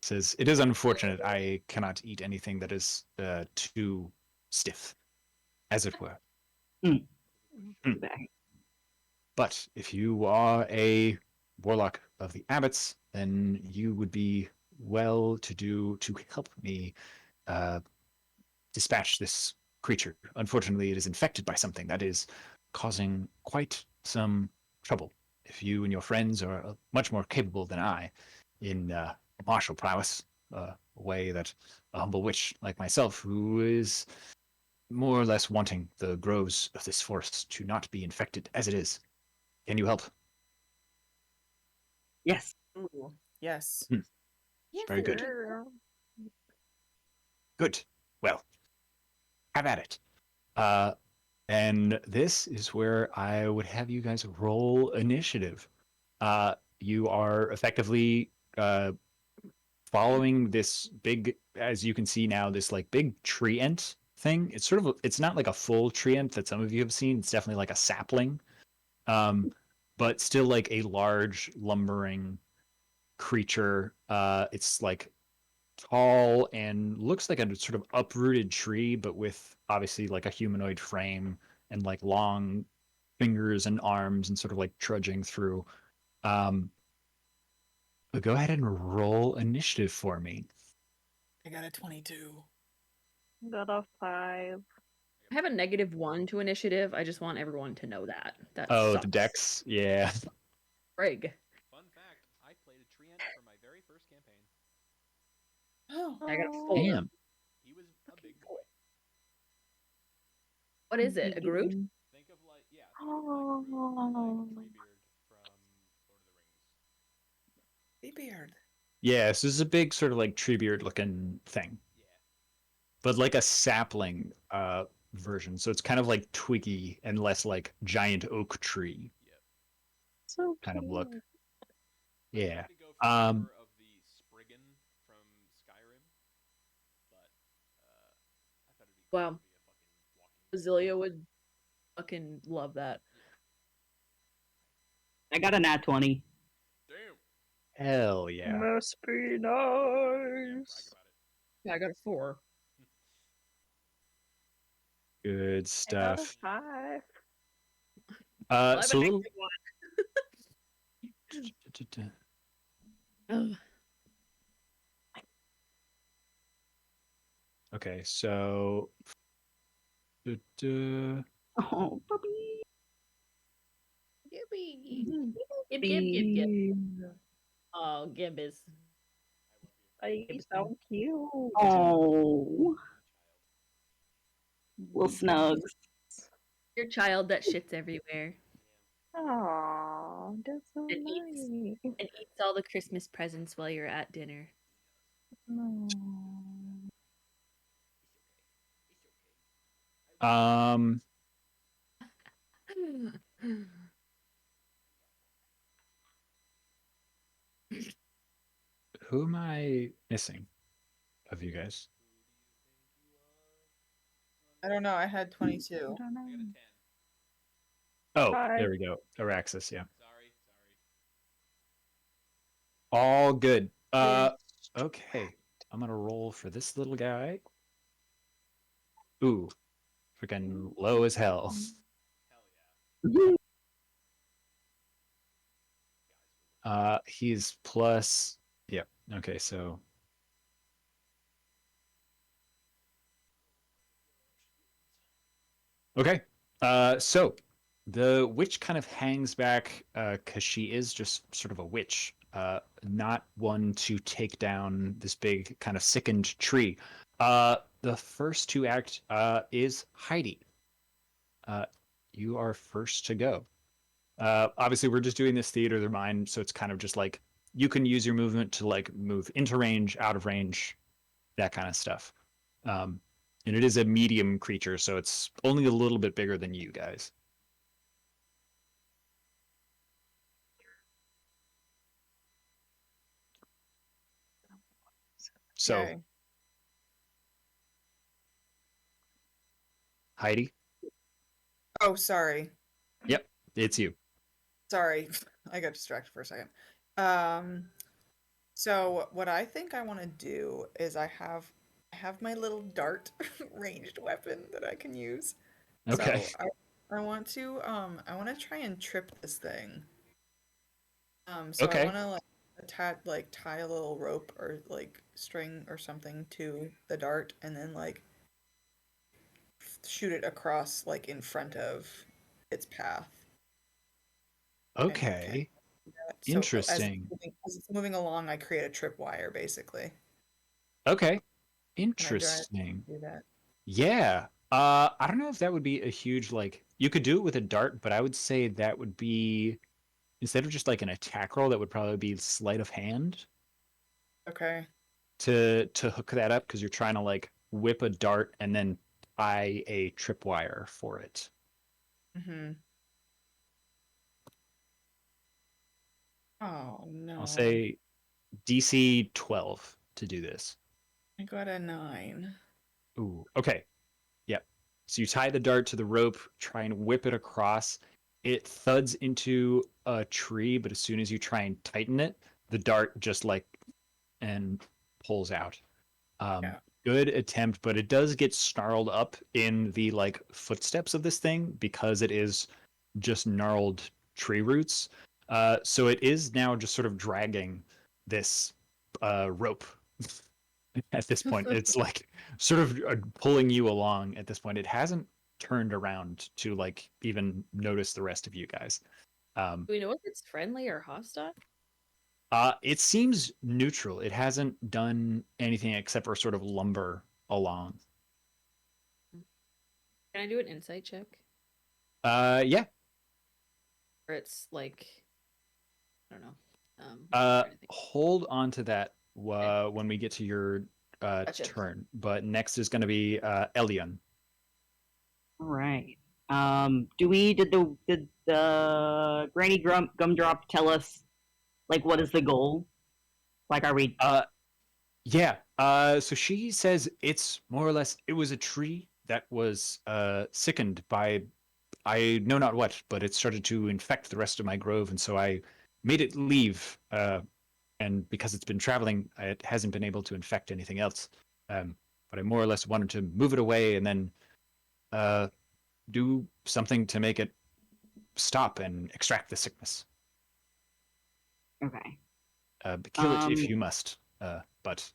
Says, "It is unfortunate I cannot eat anything that is too stiff, as it were. Mm. But if you are a warlock of the abbots, then you would be well to do to help me dispatch this creature. Unfortunately, it is infected by something that is causing quite some trouble. If you and your friends are much more capable than I in martial prowess, a way that a humble witch like myself, who is more or less wanting the groves of this forest to not be infected as it is. Can you help?" Yes. Ooh, yes. Yes, Very good. Good. Well, have at it. And this is where I would have you guys roll initiative. You are effectively following this big, as you can see now, this like big tree ant thing. It's sort of, it's not like a full tree ant that some of you have seen. It's definitely like a sapling, but still like a large lumbering creature. It's like tall and looks like a sort of uprooted tree, but with obviously like a humanoid frame and like long fingers and arms and sort of like trudging through. But go ahead and roll initiative for me. I got a 22. Got a 5. I have a -1 to initiative. I just want everyone to know that. That Oh, sucks. the dex, yeah. Frig. Fun fact: I played a treant for my very first campaign. Oh, I got a 4. Damn. He was a big boy. What is it? A Groot? Think of like Groot, like Treebeard from Lord of the Rings. Treebeard. Yeah, so this is a big sort of like treebeard looking thing. Yeah. But like a sapling version. So it's kind of like twiggy and less like giant oak tree Yep. So kind of look. cute. Yeah. To go for more of the Spriggan from Skyrim, but I thought it'd be cool Wow. to be a fucking walking. Azealia would fucking love that. I got a nat 20. Damn. Hell yeah. Must be Yeah, brag nice. about it. Yeah, I got a 4. Good I got a stuff. 5. Well, I have So a a little... -1. Okay, so Oh, puppy. Gibby. Gib, gib, gib, gib. Oh, Gib is. He's so cute. Oh, little snugs. Your child that shits everywhere Aw, that's so and nice. eats all the Christmas presents while you're at dinner. No. um Who am I missing of you guys? I don't know. I had 22. I don't I got a know. 10. Oh, Hi. there we go. Araxis, yeah. Sorry. All good. Yeah. Okay. I'm gonna roll for this little guy. Ooh, freaking low as hell. Hell yeah. He's plus. Yep. Okay, so okay. So the witch kind of hangs back because she is just sort of a witch, not one to take down this big kind of sickened tree. The first to act is Heidi. Uh, you are first to go. Obviously, we're just doing this theater of the mind, so it's kind of just like you can use your movement to like move into range, out of range, that kind of stuff. Um, and it is a medium creature, so it's only a little bit bigger than you guys. So, Okay. Heidi, Oh, sorry. yep, it's you. Sorry. I got distracted for a second. Um, so what I think I want to do is I have my little dart ranged weapon that I can use. Okay. So I want to try and trip this thing. So I Okay. want to like tie a little rope or like string or something to the dart and then like shoot it across like in front of its path. Can I Okay. do that? So Interesting. as it's moving along, I create a tripwire basically. Okay. Can I Interesting. do that? Yeah. I don't know if that would be a huge like you could do it with a dart, but I would say that would be instead of just like an attack roll, that would probably be sleight of hand Okay. to hook that up because you're trying to like whip a dart and then tie a tripwire for it. Mm-hmm. Oh I'll no. say DC 12 to do this. I got a 9. Ooh, okay. Yep. So you tie the dart to the rope, try and whip it across. It thuds into a tree, but as soon as you try and tighten it, the dart just like and pulls out. Um, Yeah. Good attempt, but it does get snarled up in the like footsteps of this thing because it is just gnarled tree roots. So it is now just sort of dragging this rope at this point. It's like sort of pulling you along at this point. It hasn't turned around to like even notice the rest of you guys. Um, Do we know if it's friendly or hostile? it seems neutral. It hasn't done anything except for sort of lumber along. Can I do an insight check? Yeah. Or it's like, I don't know. Trying to think. Hold on to that Okay. when we get to your Gotcha. turn. But next is going to be Elion. All right. Did the Granny Gumdrop tell us like what is the goal? Like, are we? Yeah. So she says it's more or less it was a tree that was sickened by I know not what, but it started to infect the rest of my grove, and so I made it leave. And because it's been traveling, it hasn't been able to infect anything else. But I more or less wanted to move it away and then uh, do something to make it stop and extract the sickness. Okay. Kill it if you must, but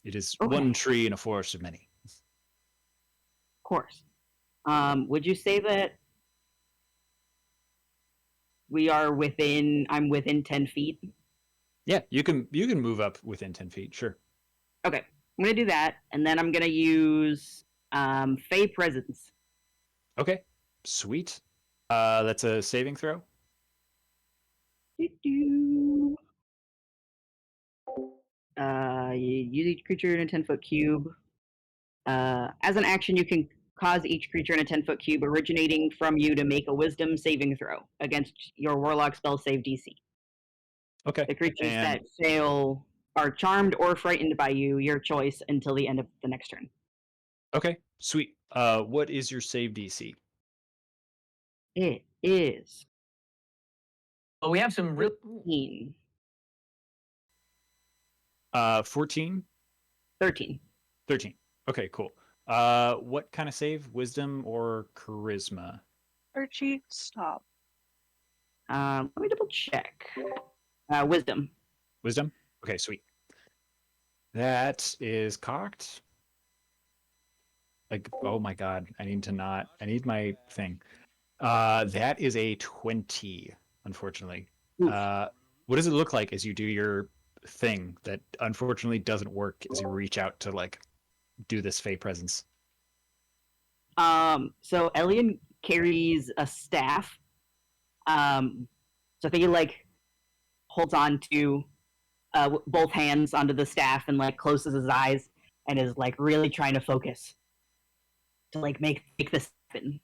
it is Okay. one tree in a forest of many. Of course. Would you say that we are within? I'm within 10 feet. Yeah, you can move up within 10 feet, sure. Okay, I'm gonna do that, and then I'm gonna use Fey Presence. Okay, sweet. That's a saving throw. Doo-doo. Use each creature in a 10-foot cube. As an action, you can cause each creature in a 10-foot cube originating from you to make a Wisdom saving throw against your Warlock spell save DC. Okay. The creatures And that fail are charmed or frightened by you, your choice, until the end of the next turn. okay, sweet. What is your save DC? It is Well, we have some real. 13. 14, 13. 13. Okay, cool. What kind of save? Wisdom or charisma? Archie, stop. Let me double check. Wisdom. Wisdom? Okay, sweet. That is cocked. Like, oh my god, I need my thing. That is a 20, unfortunately. Oof. What does it look like as you do your thing that unfortunately doesn't work as you reach out to like do this Fey presence? So Elian carries a staff. So I think he like holds on to both hands onto the staff and like closes his eyes and is like really trying to focus to like make this happen.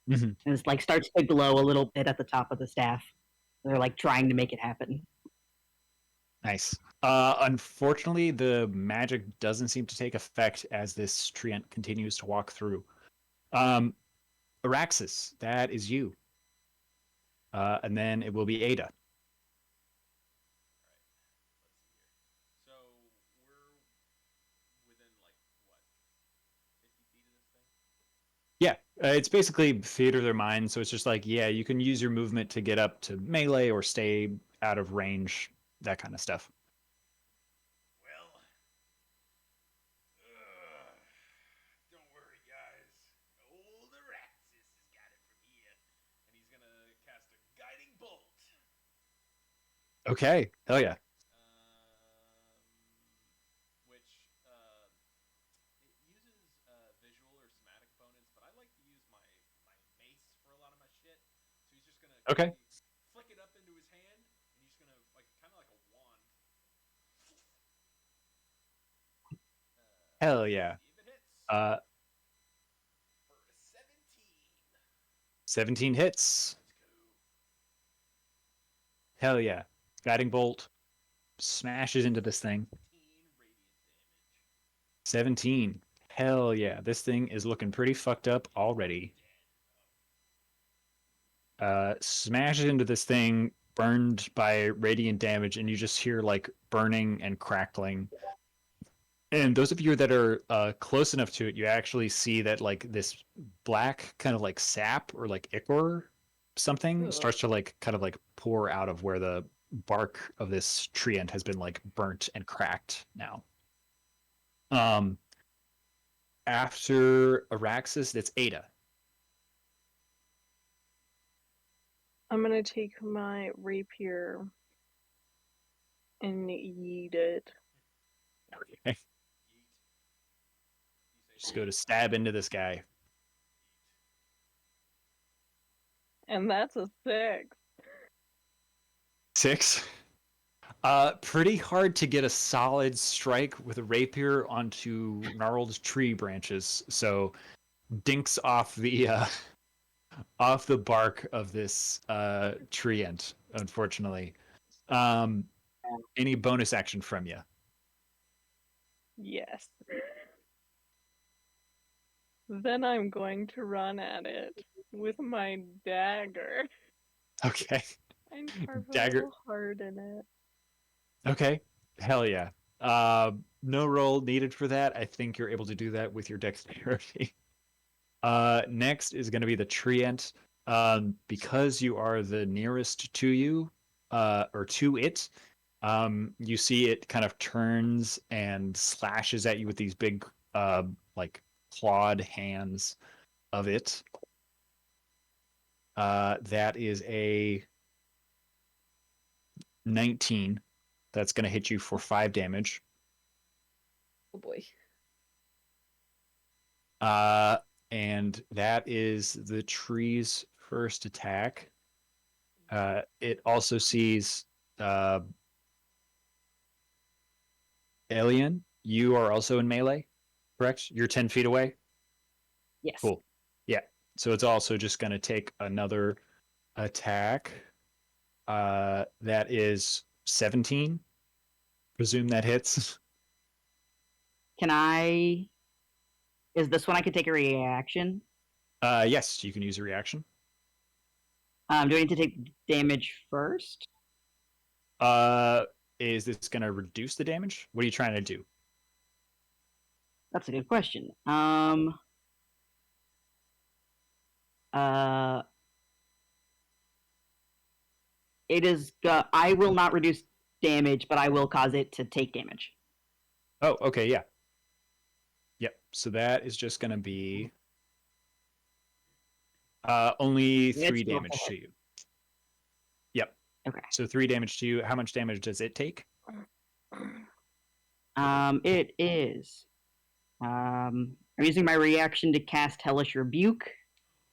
Mm-hmm. And it's like starts to glow a little bit at the top of the staff. They're like trying to make it happen. Nice. Unfortunately, the magic doesn't seem to take effect as this treant continues to walk through. Araxis, that is you. And then it will be Ada. So we're within like what, 50 feet of this thing? Yeah, it's basically theater of their mind. So it's just like, yeah, you can use your movement to get up to melee or stay out of range, that kind of stuff. Well, don't worry, guys. Old Araxis has got it from here. And he's gonna cast a guiding bolt. Okay, hell yeah. Which it uses visual or somatic components, but I like to use my mace for a lot of my shit. So he's just gonna Okay. flick it up into his hand, and he's just gonna like kind of like a wand. Hell yeah. See if it hits. For a 17. 17 hits. Let's go. Hell yeah. Guiding bolt smashes into this thing. 17. Hell yeah. This thing is looking pretty fucked up already. Smashes into this thing, burned by radiant damage, and you just hear like burning and crackling. And those of you that are close enough to it, you actually see that like this black kind of like sap or like ichor something Ugh. starts to like kind of like pour out of where the bark of this treant has been like burnt and cracked now. After Araxis, it's Ada. I'm gonna take my rapier and yeet it. Okay. Just go to stab into this guy. And that's a 6. 6. Pretty hard to get a solid strike with a rapier onto gnarled tree branches. So dinks off the bark of this treant, unfortunately. Any bonus action from you? Yes. Then I'm going to run at it with my dagger Okay. and carve a Dagger. little heart in it. Okay. Hell yeah. No roll needed for that. I think you're able to do that with your dexterity. Next is going to be the treant. Because you are the nearest to you, or to it, you see it kind of turns and slashes at you with these big, like clawed hands of it. That is a 19. That's going to hit you for 5 damage. Oh boy. And that is the tree's first attack. It also sees Alien. You are also in melee, correct? You're 10 feet away? Yes. Cool. Yeah. So it's also just going to take another attack. That is 17. Presume that hits. Can I? Is this one I can take a reaction? Yes, you can use a reaction. Do I need to take damage first? Is this going to reduce the damage? What are you trying to do? That's a good question. It is. I will not reduce damage, but I will cause it to take damage. Oh, okay, yeah. Yep. So that is just going to be only 3 damage to you. Yep. Okay. So 3 damage to you. How much damage does it take? It is. I'm using my reaction to cast Hellish Rebuke.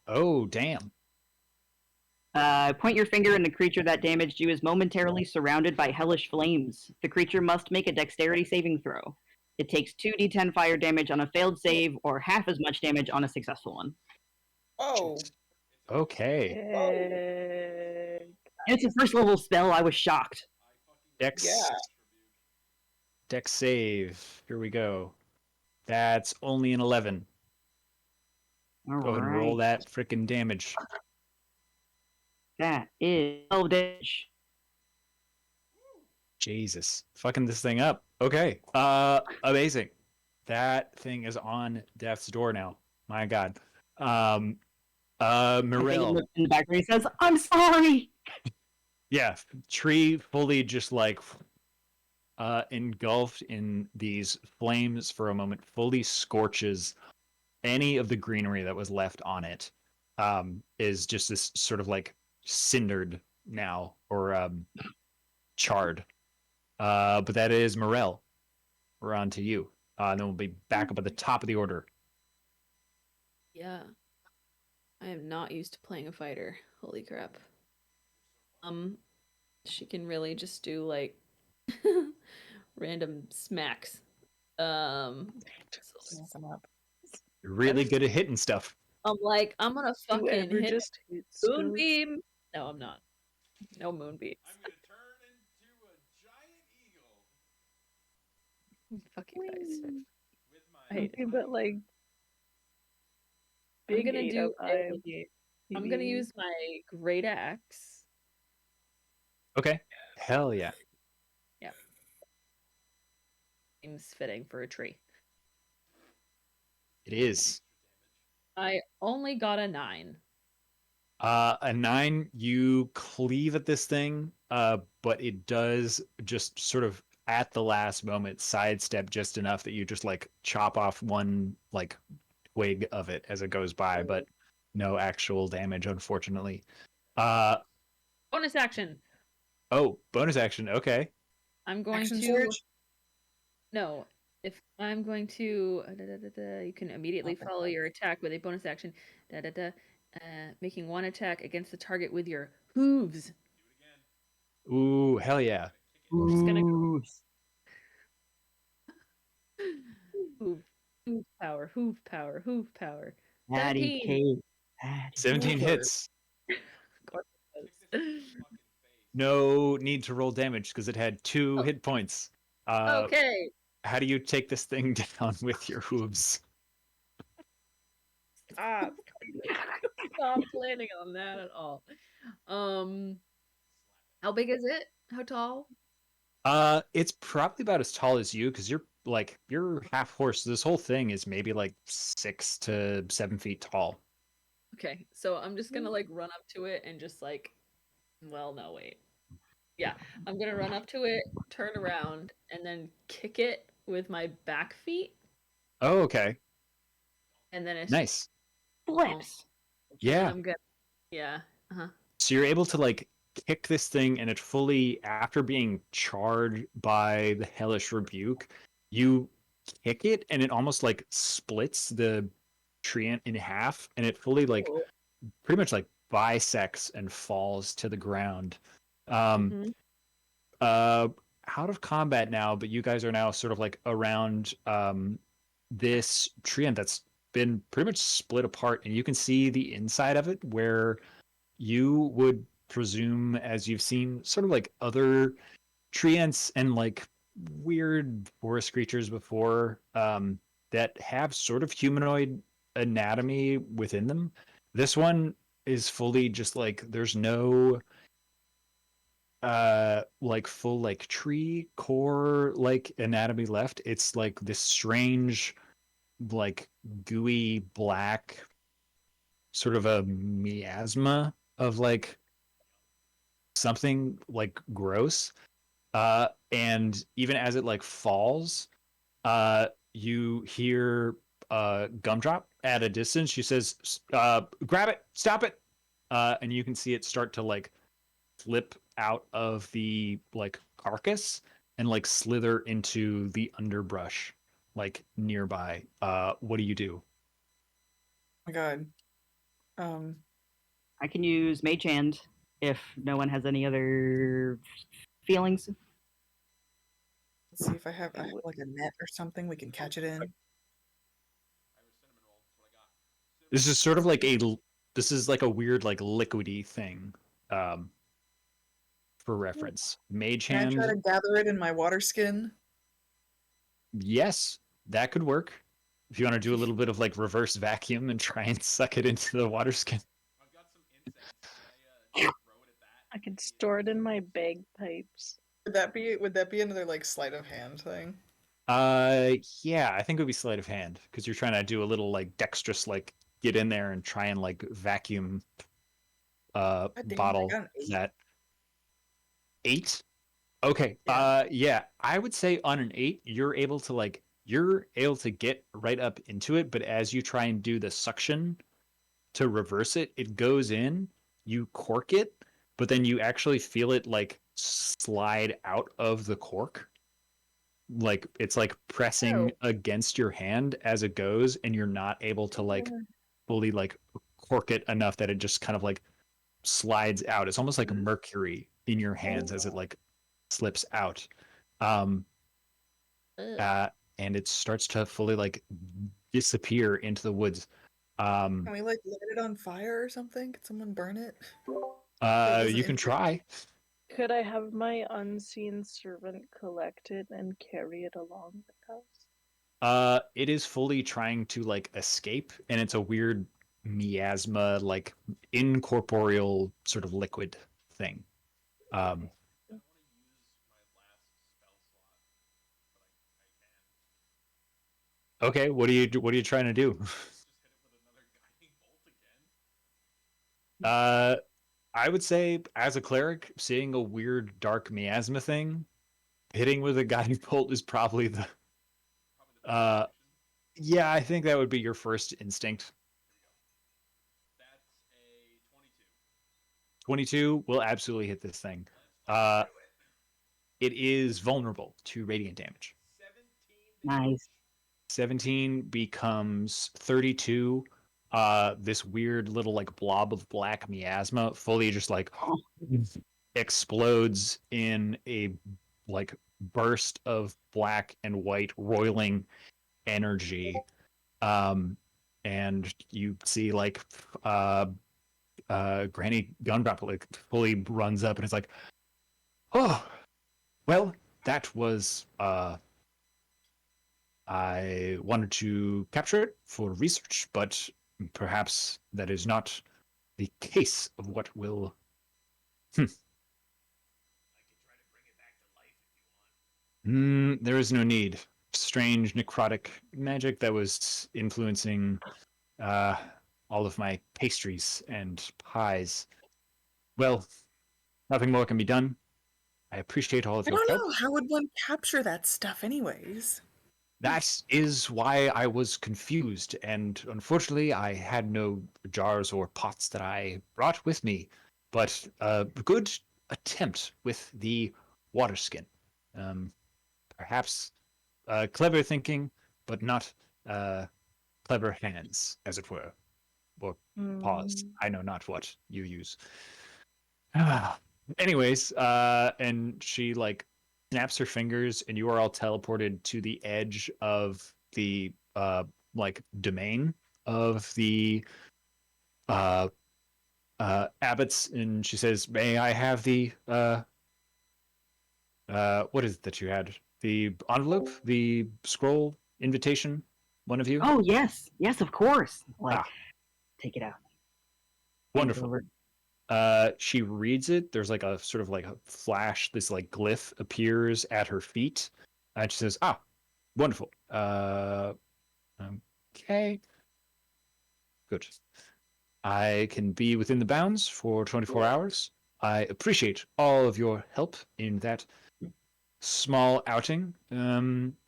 Oh, damn. Point your finger and the creature that damaged you is momentarily surrounded by hellish flames. The creature must make a dexterity saving throw. It takes 2d10 fire damage on a failed save or half as much damage on a successful one. Oh. Okay. It's a first level spell. I was shocked. Dex. Yeah. Dex save. Here we go. That's only an 11. All Go ahead and roll right. that freaking damage. That is 12 damage. Jesus. Fucking this thing up. Okay. Amazing. That thing is on death's door now. My God. I think Morel. in the background he says, "I'm sorry." Yeah. Tree fully just like engulfed in these flames for a moment, fully scorches any of the greenery that was left on it. Is just this sort of like cindered now or charred. But that is Morel. We're on to you. And then we'll be back up at the top of the order. Yeah. I am not used to playing a fighter. Holy crap. She can really just do like random smacks. You're really good at hitting stuff. I'm like, I'm gonna fucking Whoever hit just hits moonbeam. No, I'm not. No moonbeams. I'm gonna turn into a giant eagle Fuck you guys. with my. I hate Okay, but like I'm big gonna 8 do up high. I'm gonna use my great axe. Okay. Hell yeah. Yeah. Seems fitting for a tree. It is. I only got a 9. A 9, you cleave at this thing, but it does just sort of at the last moment sidestep just enough that you just like chop off one like twig of it as it goes by, but no actual damage, unfortunately. Bonus action. Oh, bonus action. Okay. I'm going Action to surge? No. If I'm going to you can immediately follow your attack with a bonus action. Making one attack against the target with your hooves. Ooh, hell yeah. I'm just gonna Ooh. hoof power, hoof power, hoof power. Patty 17. cake. Patty 17 Hoover. hits. Of course it does. No need to roll damage because it had 2 Oh. hit points. Okay. How do you take this thing down with your hooves? Stop. Not planning on that at all. How big is it? How tall? It's probably about as tall as you because you're half horse. This whole thing is maybe like 6 to 7 feet tall. Okay, so I'm just gonna like run up to it and just like, well, no, wait. Yeah, I'm gonna run up to it, turn around, and then kick it with my back feet, Oh, okay. and then it's Nice. Flips. and then Yeah. I'm gonna, yeah, So you're able to like kick this thing and it fully, after being charred by the hellish rebuke, you kick it and it almost like splits the treant in half and it fully like Cool. pretty much like bisects and falls to the ground. Um Mhm. Out of combat now, but you guys are now sort of like around this treant that's been pretty much split apart and you can see the inside of it where you would presume, as you've seen sort of like other tree ants and like weird forest creatures before that have sort of humanoid anatomy within them. This one is fully just like there's no like full like tree core like anatomy left. It's like this strange like gooey black sort of a miasma of like something like gross. And even as it like falls, you hear Gumdrop at a distance. She says, grab it, stop it. And you can see it start to like flip out of the like carcass and like slither into the underbrush like nearby. What do you do? my god. Um, I can use Mage Hand if no one has any other feelings. let's see if I have like a net or something we can catch it in. This is sort of like this is like a weird like liquidy thing. Um, for reference, Mage Can I try Hand. to gather it in my water skin? Yes, that could work. If you want to do a little bit of like reverse vacuum and try and suck it into the water skin. I've got some incense. Can I throw it at that? I can store it in my bagpipes. Would that be another like sleight of hand thing? Yeah, I think it would be sleight of hand because you're trying to do a little like dexterous like get in there and try and like vacuum God damn, I bottle got an 8. that 8. Okay. Yeah. Yeah, I would say on an 8 you're able to get right up into it, but as you try and do the suction to reverse it, it goes in, you cork it, but then you actually feel it like slide out of the cork. Like it's like pressing Oh. against your hand as it goes, and you're not able to like fully like cork it enough that it just kind of like slides out. It's almost like mercury in your hands as it like slips out. Um and it starts to fully like disappear into the woods. Can we like light it on fire or something? Could someone burn it? That doesn't You can try. Could I have my unseen servant collect it and carry it along with us? It is fully trying to like escape, and it's a weird miasma, like incorporeal sort of liquid thing. Um, I want to use my last spell slot, but I can. okay, what are you trying to do? Just hit it with another guiding bolt again. I would say as a cleric, seeing a weird dark miasma thing, hitting with a guiding bolt is probably the Probably the best uh solution. yeah, I think that would be your first instinct. That's a 22. 22 will absolutely hit this thing. Let's Uh it is vulnerable to radiant damage. 17 Nice. 17 becomes 32. This weird little like blob of black miasma fully just like explodes in a like burst of black and white roiling energy. And you see like Granny Gundrop like fully runs up and it's like, oh, well, that was I wanted to capture it for research, but perhaps that is not the case of what will. I can try to bring it back to life if you want. There is no need. Strange necrotic magic that was influencing uh, all of my pastries and pies. Well, nothing more can be done. I appreciate all of I your don't help. know. How would one capture that stuff, anyways? That is why I was confused, and unfortunately, I had no jars or pots that I brought with me. But a good attempt with the water skin. Um, Perhaps clever thinking, but not clever hands, as it were, or paws. I know not what you use. Anyways, and she like snaps her fingers, and you are all teleported to the edge of the like domain of the uh abbots, and she says, "May I have the what is it that you had? The envelope, the scroll invitation. One of you. Oh yes, yes, of course. Like, Ah. take it out. Wonderful. She reads it. There's like a sort of like a flash. This like glyph appears at her feet, and she says, "Ah, wonderful. Okay, good. I can be within the bounds for 24 hours. I appreciate all of your help in that small outing.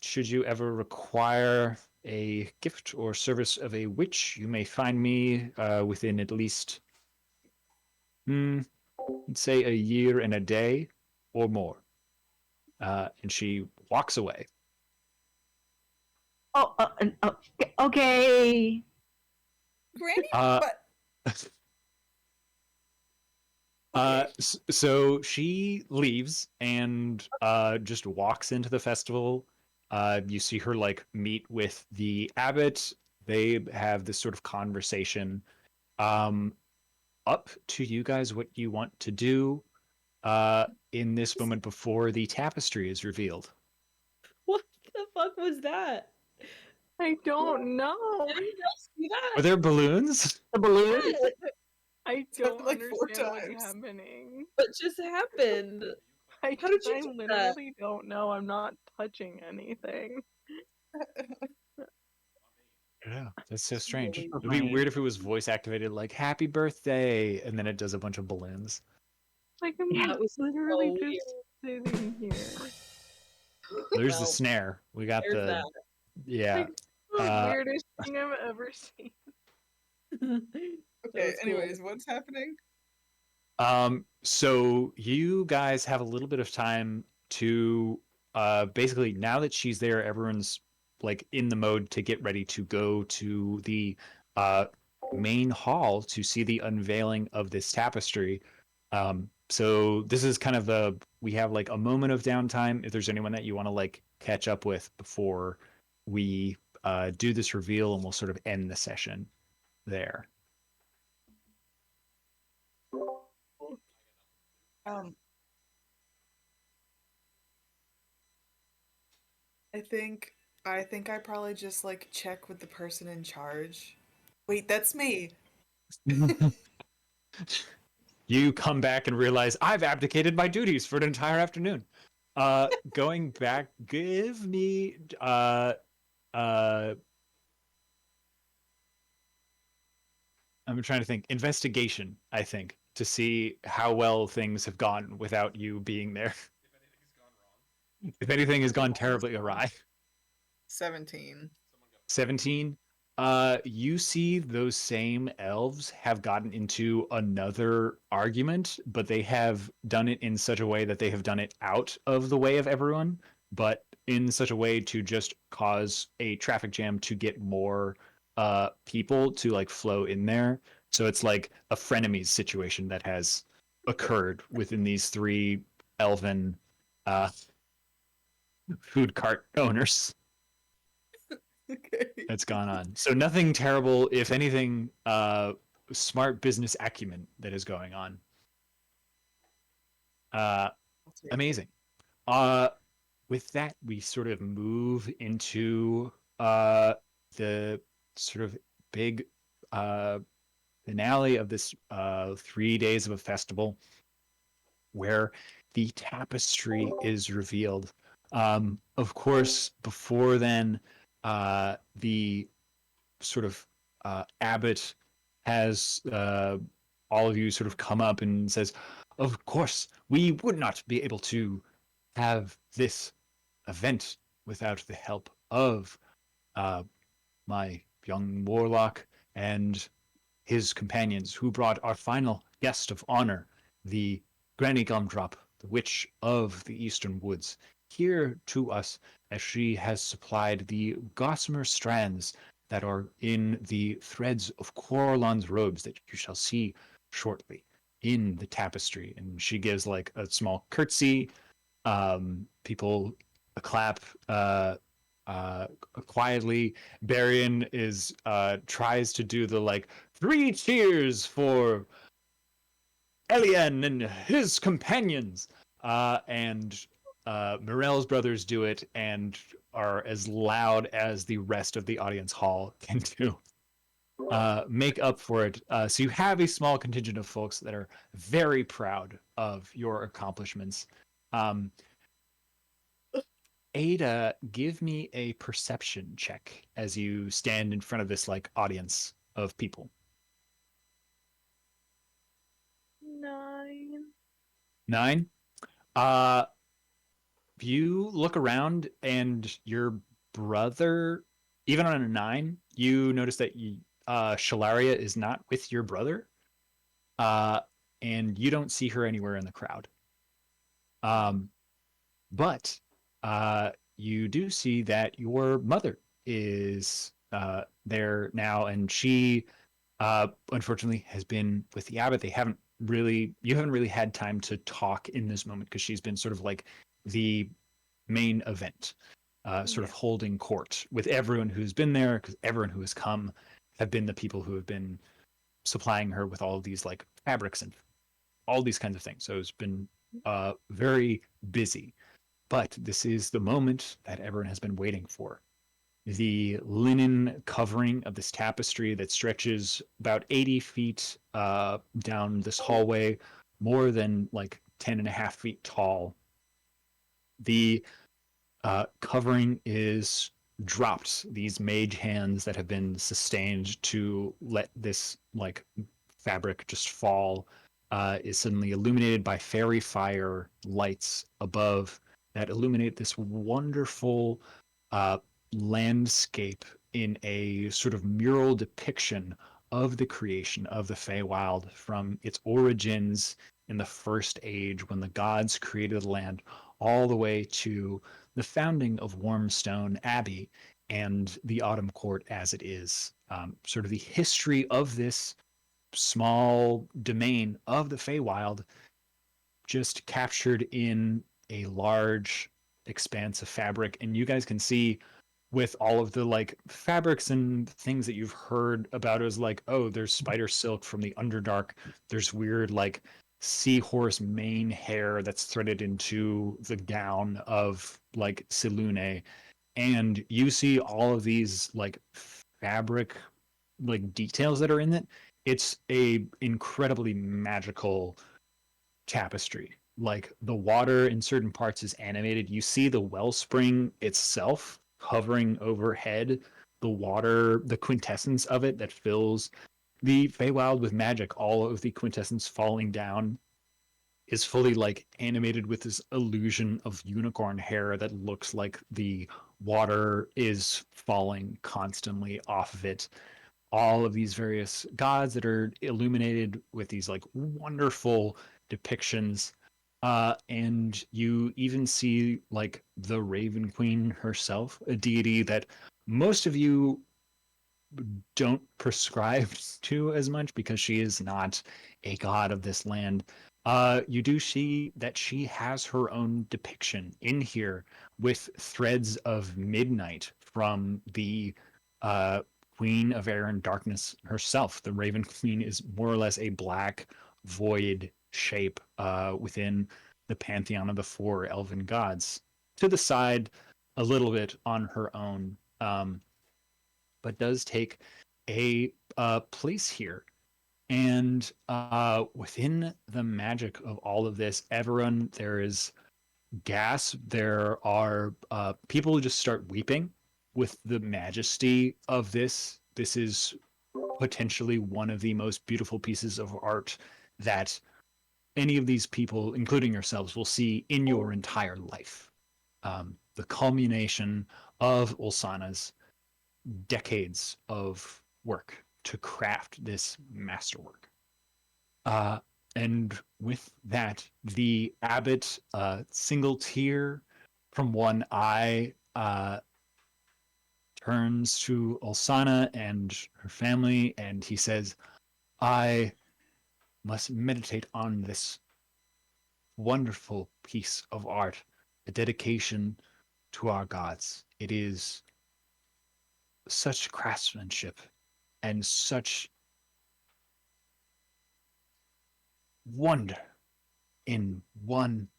Should you ever require a gift or service of a witch, you may find me within at least, say, a year and a day or more." And she walks away. Oh, okay. Granny, Uh, but so she leaves and just walks into the festival. You see her like meet with the abbot. They have this sort of conversation. Up to you guys what you want to do in this moment before the tapestry is revealed. What the fuck was that? I don't know. Did anyone else see that? Were there balloons? The balloons. I happened don't like 4 understand what's times. happening. What just happened? I, How did you I do that? literally don't know. I'm not touching anything. Yeah, that's so strange. Really It'd be funny. weird if it was voice activated, like "Happy Birthday," and then it does a bunch of balloons. Like I'm Yeah. That was literally so just sitting here. There's the Well, snare. We got there's the that. yeah. Like the Uh, weirdest thing I've ever seen. That okay. was cool. Anyways, what's happening? So you guys have a little bit of time to basically now that she's there, everyone's like in the mode to get ready to go to the uh main hall to see the unveiling of this tapestry. So this is kind of we have like a moment of downtime. If there's anyone that you want to like catch up with before we do this reveal, and we'll sort of end the session there. Um, I think I probably just like check with the person in charge. Wait, that's me. You come back and realize I've abdicated my duties for an entire afternoon. Going back, give me I'm trying to think. Investigation, I think, to see how well things have gone without you being there. If anything has gone terribly awry. 17. 17. You see those same elves have gotten into another argument, but they have done it in such a way that they have done it out of the way of everyone, but in such a way to just cause a traffic jam to get more people to like flow in there. So it's like a frenemies situation that has occurred within these three elven uh, food cart owners. Okay. That's gone on. So nothing terrible, if anything, smart business acumen that is going on. Amazing. With that, we sort of move into the sort of big finale of this 3 days of a festival where the tapestry is revealed. Of course, before then, the sort of abbot has all of you sort of come up and says, "Of course, we would not be able to have this event without the help of my young warlock and his companions, who brought our final guest of honor, the Granny Gumdrop, the Witch of the Eastern Woods, here to us, as she has supplied the gossamer strands that are in the threads of Coralon's robes that you shall see shortly in the tapestry." And she gives like a small curtsy. People clap quietly. Barian is tries to do the like 3 cheers for Elian and his companions. And Morel's brothers do it and are as loud as the rest of the audience hall can do. Make up for it. So you have a small contingent of folks that are very proud of your accomplishments. Ada, give me a perception check as you stand in front of this like audience of people. 9. 9. You look around and your brother, even on a 9, you notice that Shalaria is not with your brother, and you don't see her anywhere in the crowd. But you do see that your mother is there now, and she unfortunately has been with the abbot. You haven't really had time to talk in this moment because she's been sort of like the main event, sort of holding court with everyone who's been there, because everyone who has come have been the people who have been supplying her with all of these like fabrics and all these kinds of things. So it's been very busy. But this is the moment that everyone has been waiting for. The linen covering of this tapestry that stretches about 80 feet down this hallway, more than like 10 and a half feet tall. The covering is dropped. These mage hands that have been sustained to let this like fabric just fall is suddenly illuminated by fairy fire lights above that illuminate this wonderful landscape in a sort of mural depiction of the creation of the Feywild from its origins in the first age when the gods created the land all the way to the founding of Wormstone Abbey and the Autumn Court as it is. Sort of the history of this small domain of the Feywild just captured in a large expanse of fabric. And you guys can see with all of the like fabrics and things that you've heard about as like, oh, there's spider silk from the Underdark. There's weird like seahorse mane hair that's threaded into the gown of like Silune. And you see all of these like fabric like details that are in it. It's a incredibly magical tapestry. Like the water in certain parts is animated. You see the wellspring itself hovering overhead, the water, the quintessence of it that fills the Feywild with magic, all of the quintessence falling down is fully like animated with this illusion of unicorn hair that looks like the water is falling constantly off of it. All of these various gods that are illuminated with these like wonderful depictions. And you even see like the Raven Queen herself, a deity that most of you don't prescribe to as much because she is not a god of this land. You do see that she has her own depiction in here with threads of midnight from the Queen of Air and Darkness herself. The Raven Queen is more or less a black void shape within the pantheon of the four elven gods. To the side, a little bit on her own, but does take a place here. And within the magic of all of this, everyone, there is gasp. There are people who just start weeping with the majesty of this. This is potentially one of the most beautiful pieces of art that any of these people, including yourselves, will see in your entire life. The culmination of Ulsana's decades of work to craft this masterwork. And with that, the abbot, single tear from one eye, turns to Ulsana and her family, and he says, I must meditate on this wonderful piece of art, a dedication to our gods. It is such craftsmanship and such wonder in one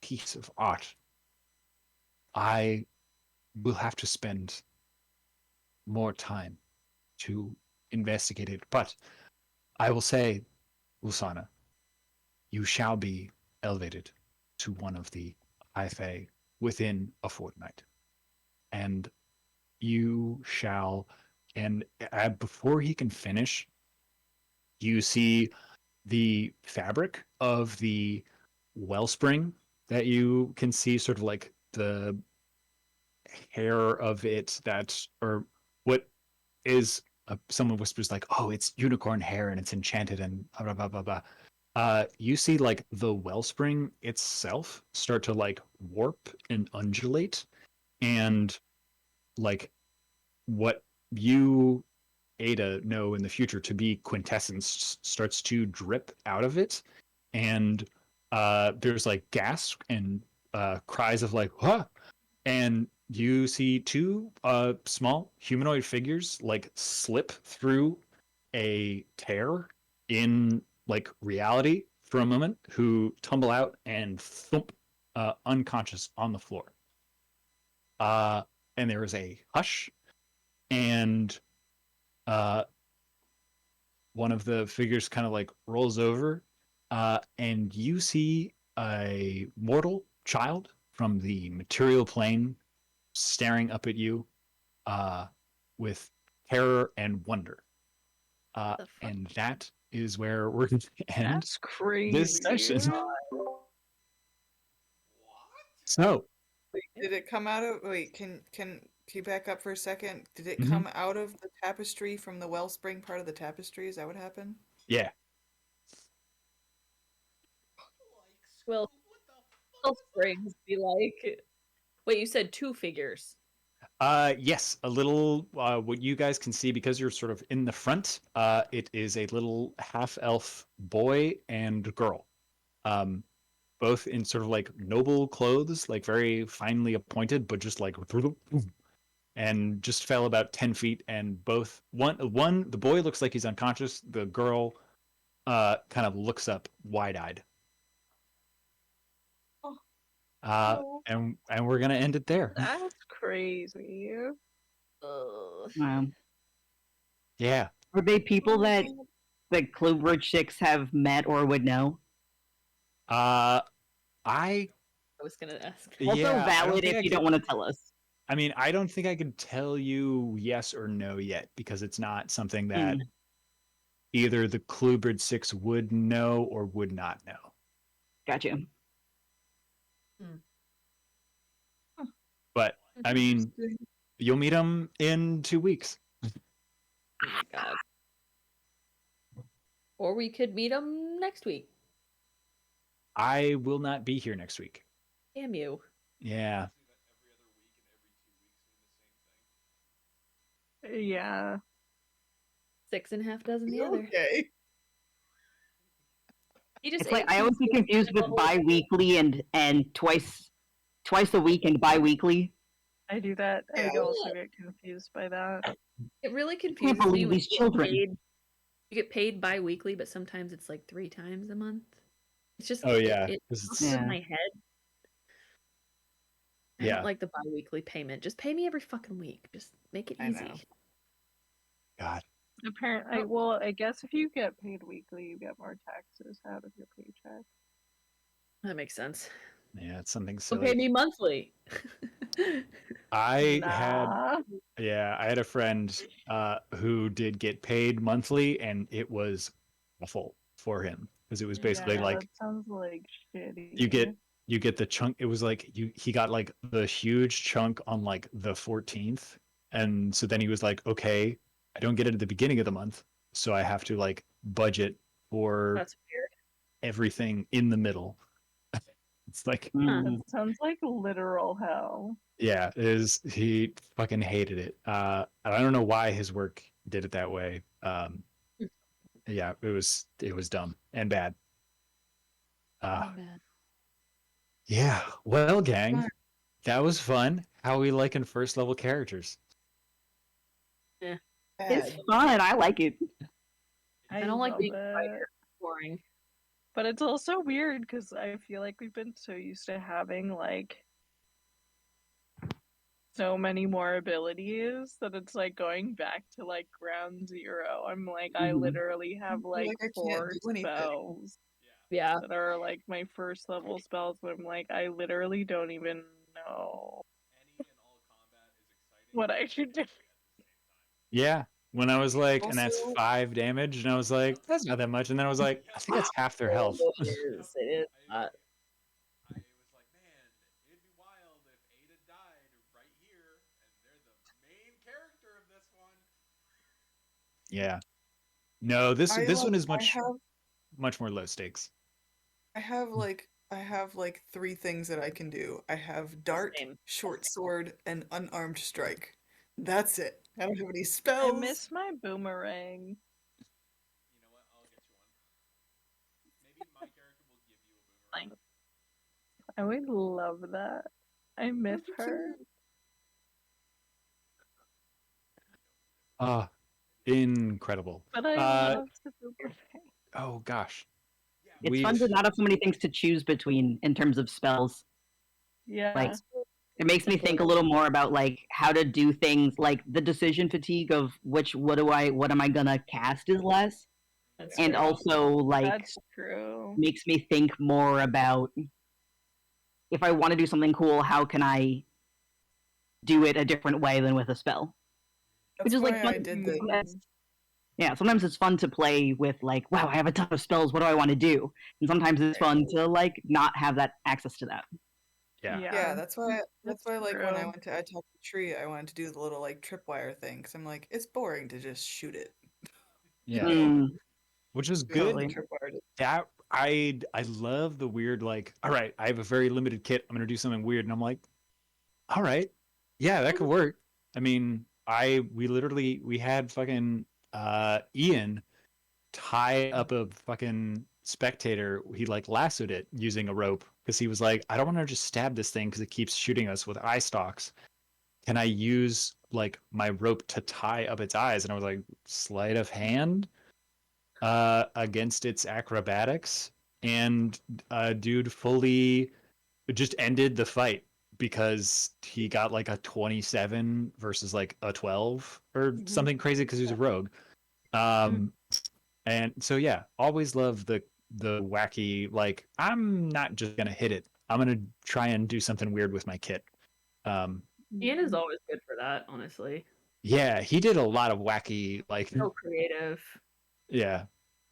piece of art. I will have to spend more time to investigate it. But I will say, Lusana, you shall be elevated to one of the High Fae within a fortnight. And you shall, and before he can finish, you see the fabric of the wellspring that you can see sort of like the hair of it that, or what is, someone whispers like, oh, it's unicorn hair and it's enchanted and blah, blah, blah, blah. You see like the wellspring itself start to like warp and undulate, and like what you, Ada, know in the future to be quintessence starts to drip out of it, and there's like gasps and cries of like, huh, and you see two small humanoid figures like slip through a tear in like reality for a moment, who tumble out and thump unconscious on the floor. And there is a hush, and uh, one of the figures kind of like rolls over, and you see a mortal child from the material plane staring up at you uh, with terror and wonder. And that is where we're going to end That's crazy. this session. So, Wait, did it come out of? Wait, can you back up for a second? Did it Mhm. come out of the tapestry from the wellspring part of the tapestry? Is that what happened? yeah. Well, springs be like. Wait, you said two figures. Yes, a little. What you guys can see, because you're sort of in the front, it is a little half elf boy and girl, um, both in sort of like noble clothes, like very finely appointed, but just like, and just fell about 10 feet. And both the boy looks like he's unconscious. The girl, kind of looks up wide eyed. Oh, And we're gonna end it there. that's crazy. Wow. Yeah. Are they people that the Cluebridge Six have met or would know? I I was gonna ask. Also yeah. I don't valid think if I you could. don't want to tell us. I mean, I don't think I could tell you yes or no yet, because it's not something that Mm, either the Cluebridge Six would know or would not know. gotcha. But I mean, Interesting. you'll meet them in 2 weeks. Oh my god. Or we could meet them next week. I will not be here next week. Damn you. Yeah. Yeah. 6.5 dozen the other. Okay. He just It's like ate I two always get steaks confused in with a whole- bi-weekly and twice a week and bi-weekly. I do that. I Yeah. also get confused by that. It really I can't confuses me believe when these you get children. paid. You get paid bi-weekly, but sometimes it's like 3 times a month. It's just Oh yeah. it 'Cause messes it's- with Yeah. my head. I Yeah. don't like the bi-weekly payment. Just pay me every fucking week. Just make it I easy. know. God. Apparently, well, I guess if you get paid weekly, you get more taxes out of your paycheck. That makes sense. Yeah, it's something So silly. pay me monthly. I Nah. had a friend who did get paid monthly, and it was awful for him, because it was basically Yeah, like that sounds like shitty. you get the chunk. It was like he got like the huge chunk on like the 14th, and so then he was like, okay, I don't get it at the beginning of the month, so I have to like budget for That's weird. everything in the middle. It's like, Mm. That sounds like literal hell. yeah, he fucking hated it. I don't know why his work did it that way. Yeah, it was dumb and bad. Bad. Yeah. Well, gang, that was fun. How we liking first level characters? Yeah. It's Bad. fun. I like it. I don't like love being it. fighter. Boring. But it's also weird because I feel like we've been so used to having like so many more abilities that it's like going back to like ground zero. I'm like, I Mhm. literally have feel like like I can't 4 do anything. spells Yeah. Yeah. that are like my first level spells, but I'm like, I literally don't even know Any and all combat is exciting what I and should do. scary at the same time. Yeah. When I was like, and that's Also, 5 damage, and I was like, that's not that much. And then I was like, I think that's half their health. It is. It is not. I was like, man, it'd be wild if Ada died right here, and they're the main character of this one. Yeah. No, this one is I much more low stakes. have like 3 things that I can do. I have dart, Same. short sword, and unarmed strike. That's it. I don't have any I spells. miss my boomerang. You know what? I'll get you one. Maybe my character will give you a boomerang. I would love that. I miss That'd be her. cute. Ah, incredible. But I Uh, love the boomerang. oh gosh, Yeah, It's we fun to we've not have so many things to choose between in terms of spells. Like Yeah. it makes me think a little more about like how to do things, like the decision fatigue of what am I gonna cast is less. That's And true. also like That's true. makes me think more about if I want to do something cool, how can I do it a different way than with a spell? Which That's is like why fun. I did the Yeah, sometimes it's fun to play with like, wow, I have a ton of spells. What do I want to do? And sometimes it's fun to like not have that access to that. yeah. Yeah, that's That's why like when I true. went to attack the tree, I wanted to do the little like tripwire thing because I'm like, it's boring to just shoot it. You Yeah. know, Mm, Which is do all the good. tripwire. That I love the weird like, all right, I have a very limited kit. I'm gonna do something weird, and I'm like, all right, yeah, that could work. I mean, we had fucking Ian tie up a fucking spectator. He like lassoed it using a rope because he was like, I don't want to just stab this thing because it keeps shooting us with eye stalks. Can I use like my rope to tie up its eyes? And I was like, sleight of hand against its acrobatics, and dude fully just ended the fight because he got like a 27 versus like a 12 or something crazy because he was a rogue. Um, and so yeah, always love the wacky like I'm not just gonna hit it. I'm gonna try and do something weird with my kit. Um, Ian is always good for that, honestly. yeah, he did a lot of wacky like So creative. yeah.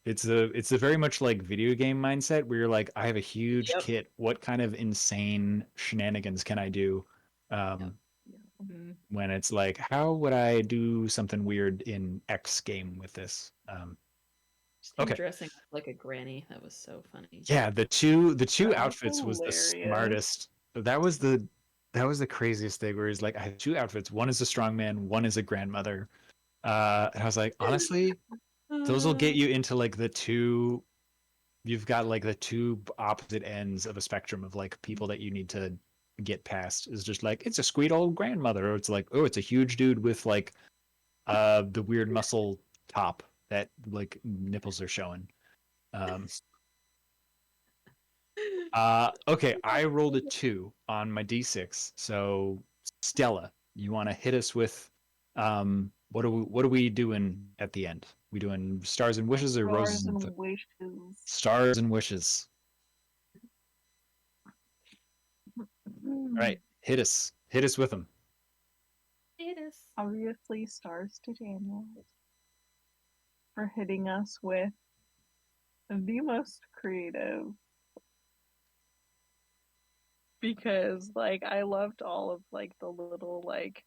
It's a very much like video game mindset where you're like, I have a huge Yep. kit. What kind of insane shenanigans can I do? Yep. When it's like, how would I do something weird in X game with this? Just him Okay. dressing up like a granny. That was so funny. Yeah, the two That was outfits was the hilarious. smartest. That was the craziest thing where he's like, I have 2 outfits. One is a strongman, one is a grandmother. And I was like, honestly, those will get you into like the two you've got like the two opposite ends of a spectrum of like people that you need to get past is just like it's a sweet old grandmother or it's like oh it's a huge dude with like the weird muscle top that like nipples are showing. um okay, I rolled a 2 on my d6, so Stella, you want to hit us with what are we doing at the end? We doing stars and wishes or roses Stars and and wishes. stars and wishes? All right, hit us with them. It is. Obviously, stars to Daniel for hitting us with the most creative. Because like I loved all of like the little like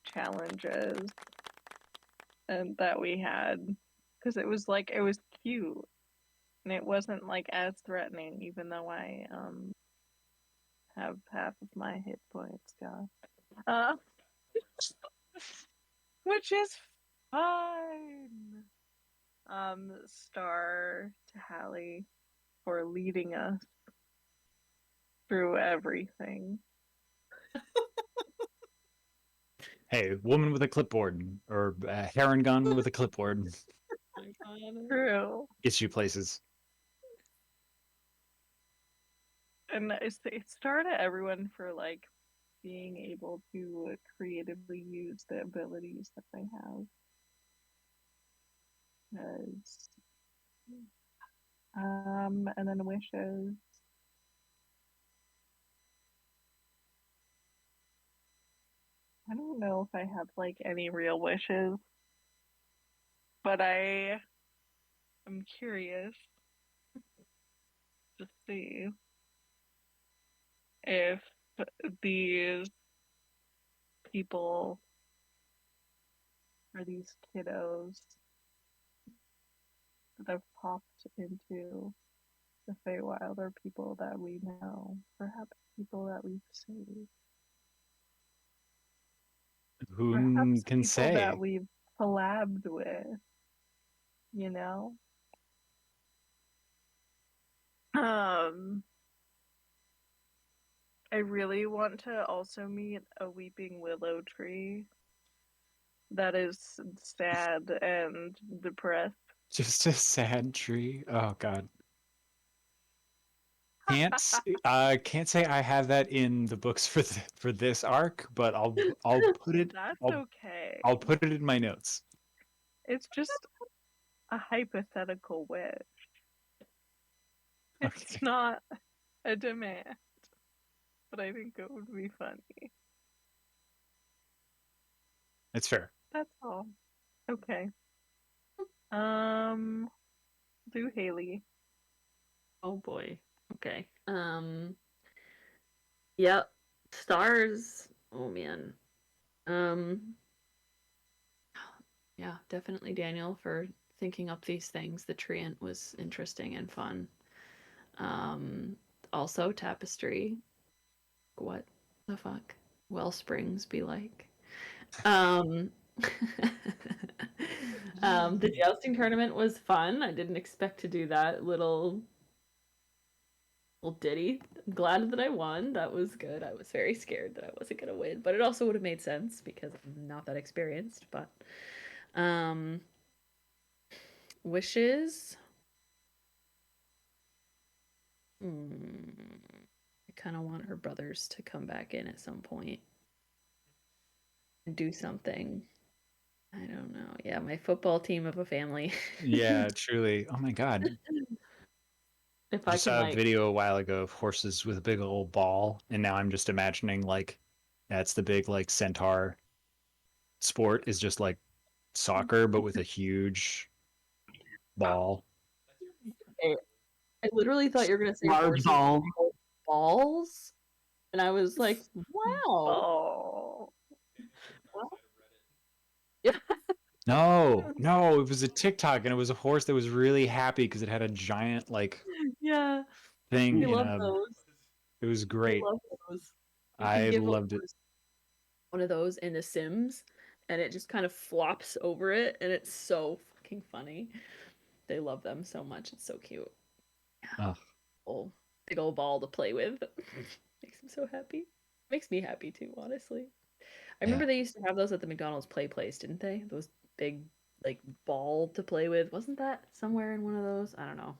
challenges and that we had because it was like it was cute and it wasn't like as threatening even though I have half of my hit points gone. Uh which is fine. Star to Hallie for leading us through everything. Hey, woman with a clipboard or a heron gun with a clipboard True. gets you places. And it's star to everyone for like being able to creatively use the abilities that I have. Because, and then wishes. I don't know if I have like any real wishes, but I am curious to see if these people or these kiddos that have popped into the Feywild are people that we know, perhaps people that we've saved, Who perhaps can people that say? we've collabed with, you know? Um, I really want to also meet a weeping willow tree that is sad and depressed. Just a sad tree. Oh God. Can't say I have that in the books for this arc, but I'll put it That's I'll okay. I'll put it in my notes. It's just a hypothetical wish. It's Okay. not a demand, but I think it would be funny. It's fair. That's all. Okay. Do Haley. Oh boy. Okay. Yep. Stars. Oh man. Um, yeah, definitely Daniel for thinking up these things. The treant was interesting and fun. Um, Also tapestry. What the fuck? Wellsprings be like. Um, the jousting tournament was fun. I didn't expect to do that. Little ditty. I'm glad that I won. That was good. I was very scared that I wasn't gonna win, but it also would have made sense because I'm not that experienced. But um, wishes. I kind of want her brothers to come back in at some point and do something. I don't know. Yeah, my football team of a family. Yeah, truly. Oh my God. If I I just can saw a like, video a while ago of horses with a big old ball, and now I'm just imagining like that's the big like centaur sport is just like soccer, but with a huge ball. That's your peak, I Haley. I literally thought you were gonna say Large horses with ball. big old balls, and I was like, wow. Oh. Daniel's on the dark side of Reddit. Yeah, No, no, it was a TikTok, and it was a horse that was really happy because it had a giant like yeah. thing We in love a. those. It was We great. love those. You can I give a loved it. horse one of those in The Sims, and it just kind of flops over it, and it's so fucking funny. They love them so much. It's so cute. Oh, Oh, big old ball to play with. Makes him so happy. Makes me happy too, honestly. I yeah. remember they used to have those at the McDonald's play place, didn't they? Those big like ball to play with. Wasn't that somewhere in one of those? I don't know.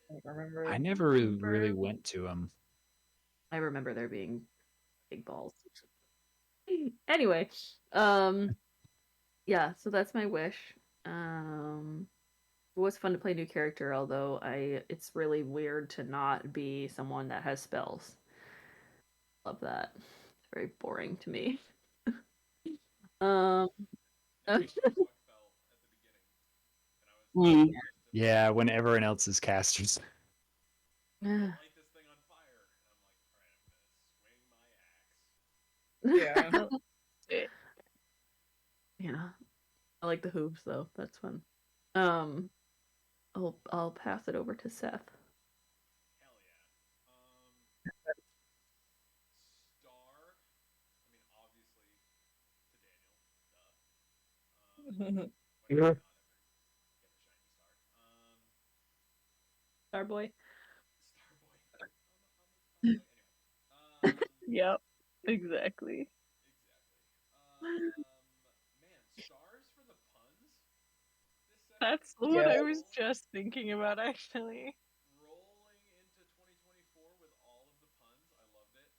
I don't I remember. never really Remember? went to them. I remember there being big balls. Anyway, um, yeah, so that's my wish. It was fun to play a new character, although it's really weird to not be someone that has spells. Love that. It's very boring to me. Um, That's how I felt at the beginning, and I was like, Mm. just Yeah, when everyone else is casters. I'm gonna light this thing on fire, and I'm like, all right, I'm gonna swing my axe. Yeah. yeah, I like the hooves though. That's fun. Um, I'll pass it over to Seth. Hell yeah. Star. I mean, obviously to Daniel, duh. When does he not ever get a shiny star? Starboy. Starboy. I'm a Starboy. Anyway. Yep. Exactly. Exactly. Man, stars for the puns this session. That's what I was just thinking about actually. Rolling into 2024 with all of the puns. I loved it.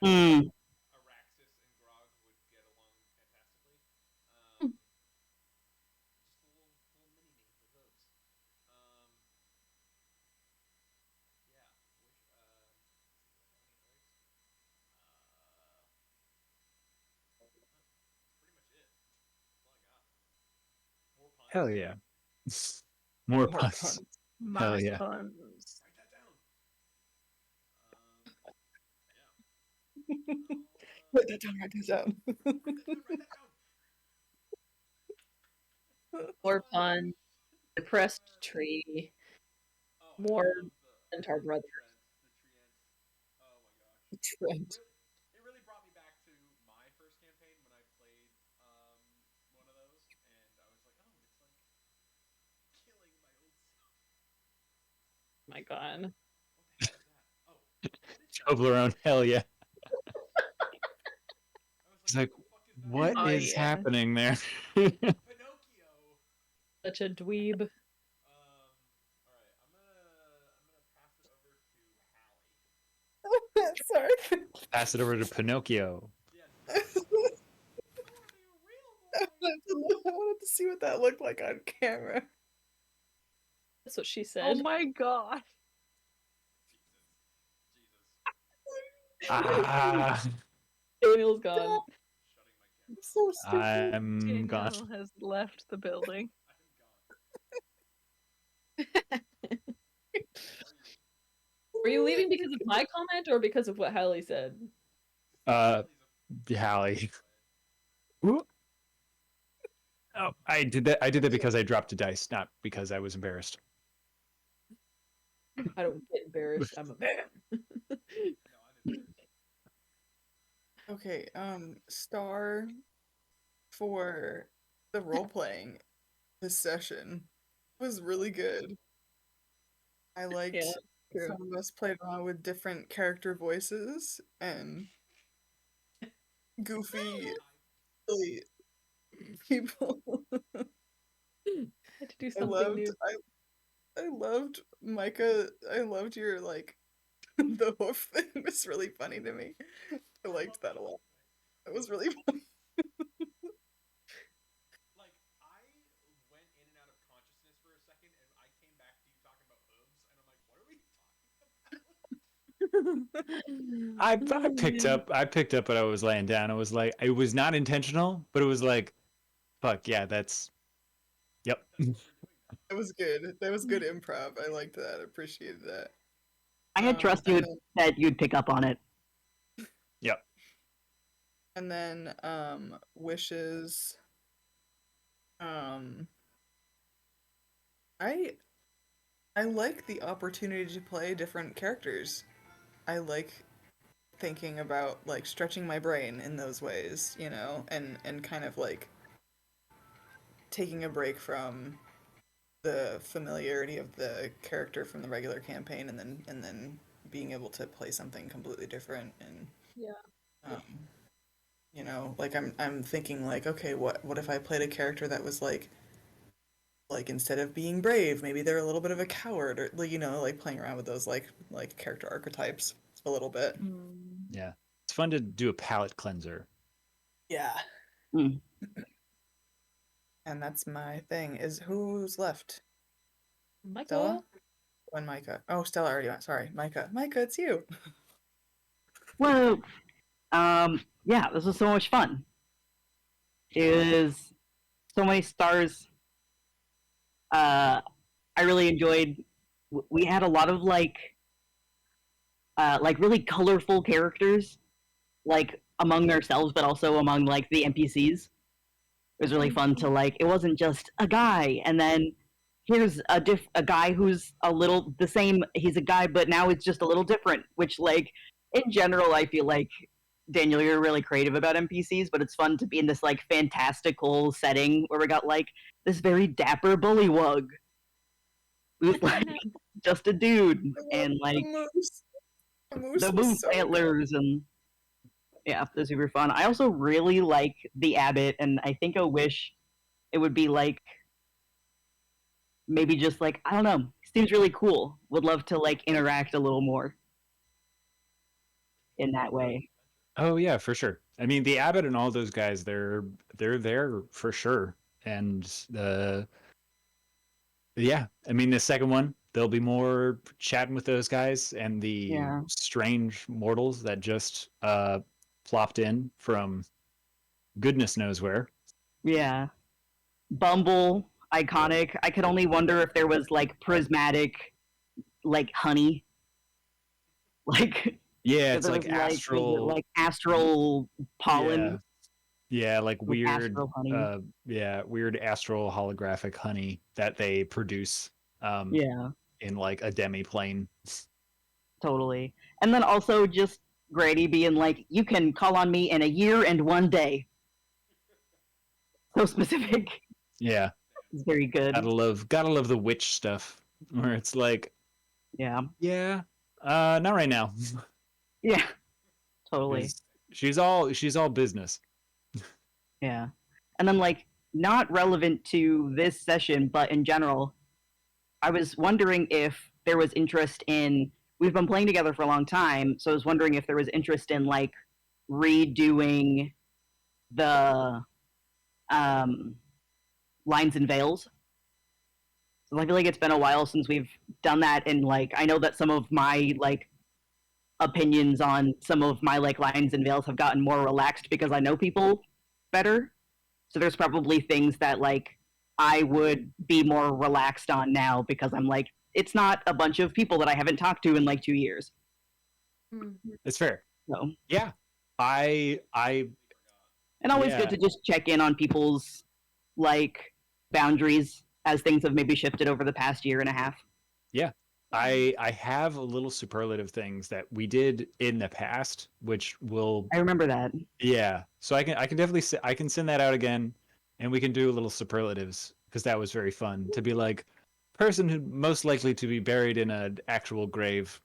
Mm. Araxis and Grog would get along fantastically. Just a little mini me with hooves. Um, yeah. Pretty much it. That's all I got. More puns. Hell yeah. More More puns. puns. Hell My yeah. puns. Write that down. Yeah. Write that down. Write that down. Write that down. More fun. Depressed tree. Oh, More I love Centaur brothers. The Treants. Oh my gosh. Trent. It really brought me back to my first campaign when I played one of those, and I was like, oh, it's like killing my old self. My God. What the hell is that? Oh, what is that? Toblerone, hell yeah. I was It's like, like, what the fuck is that? what Oh, is yeah. happening there? Pinocchio. Such a dweeb. All right, I'm gonna pass it over to Hallie. Sorry. Pass it over to Pinocchio. Yes. I wanted to see what that looked like on camera. That's what she said. Oh my god. Jesus. Ah, Daniel's gone. Shutting my camera. So stupid. I'm gone. Danielle has left the building. I am gone. Were you leaving because of my comment or because of what Hallie said? Hallie. Ooh. Oh, I did that. I did that because I dropped a dice, not because I was embarrassed. I don't get embarrassed. I'm a man. No, I'm embarrassed. Okay, star for the role playing this session was really good. I liked Yeah, true. some of us played around with different character voices and goofy silly people. Had to do I something loved new. I loved Micah. I loved your like the hoof thing was really funny to me. I liked that a lot. It was really funny. Like, I went in and out of consciousness for a second, and I came back to you talking about hooves, and I'm like, what are we talking about? I picked up what I was laying down. It was like it was not intentional, but it was like, fuck yeah, that's yep. That was good. That was good improv. I liked that. I appreciated that. I had trust and you then- that you'd pick up on it. Yep. And then wishes. I like the opportunity to play different characters. I like thinking about like stretching my brain in those ways, you know, and kind of like taking a break from the familiarity of the character from the regular campaign and then being able to play something completely different and Yeah. you know, like I'm thinking like, okay, what if I played a character that was like instead of being brave, maybe they're a little bit of a coward or like, you know, like playing around with those like character archetypes a little bit. Yeah. It's fun to do a palate cleanser. Yeah. Mm. And that's my thing. Is who's left? Michael? Stella? And Micah. Oh, Stella already went. Sorry, Micah. Micah, it's you. Whoa. Yeah, this was so much fun. It was so many stars. I really enjoyed. We had a lot of like really colorful characters, like among ourselves, but also among like the NPCs. It was really fun to like. It wasn't just a guy, and then here's a guy who's a little the same. He's a guy, but now it's just a little different. Which like in general, I feel like Daniel, you're really creative about NPCs, but it's fun to be in this like fantastical setting where we got like this very dapper bullywug who's like just a dude and like the moose so antlers and yeah, they're super fun. I also really like the abbot, and I think I wish it would be like maybe just like I don't know. Seems really cool. Would love to like interact a little more in that way. Oh yeah, for sure. I mean, the Abbott and all those guys, they're there for sure. And yeah, I mean, the second one, there'll be more chatting with those guys and the Yeah. strange mortals that just plopped in from goodness knows where. Yeah. Bumble, iconic. I could only wonder if there was like prismatic, like honey, like Yeah, if it's there like was it astral. like astral Yeah, pollen, yeah, like like weird, astral honey. yeah, weird astral holographic honey that they produce um Yeah, in like a demi plane. totally. And then also just Grady being like, "You can call on me in a year and 1 day." So specific. Yeah, It's very good. gotta love the witch stuff where it's like, Yeah, yeah, not right now. yeah, totally. Is she's all business. Yeah. And then like not relevant to this session, but in general, I was wondering if there was interest in we've been playing together for a long time, so I was wondering if there was interest in like redoing the um lines and veils. So I feel like it's been a while since we've done that, and like I know that some of my like opinions on some of my like lines and veils have gotten more relaxed because I know people better. So there's probably things that like I would be more relaxed on now because I'm like, it's not a bunch of people that I haven't talked to in like 2 years. It's fair. So Yeah, I and always good yeah to just check in on people's like boundaries as things have maybe shifted over the past year and a half. yeah. I have a little superlative things that we did in the past, which will I remember that. yeah. So I can definitely I can send that out again, and we can do a little superlatives because that was very fun to be like person who most likely to be buried in an actual grave,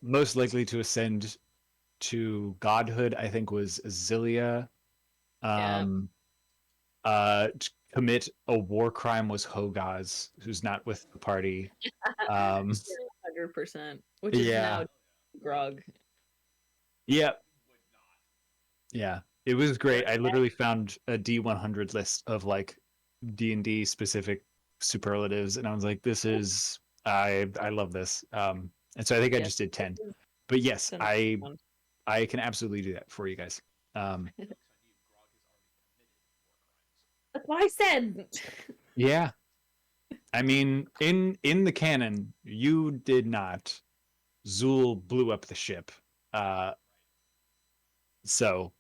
most likely to ascend to godhood. I think was Zilia. Yeah. Um, to commit a war crime was Hogaz, who's not with the party. Um, 100%. Which is yeah, now Grog. yeah, yeah. It was great. Or I literally found a D100 list of like D&D specific superlatives, and I was like, "This is I love this." And so I think I yeah, just did this 10. is But yes, gonna be fun. I can absolutely do that for you guys. Um, That's what I said. yeah, I mean, in the canon, you did not. Zool blew up the ship. Uh, so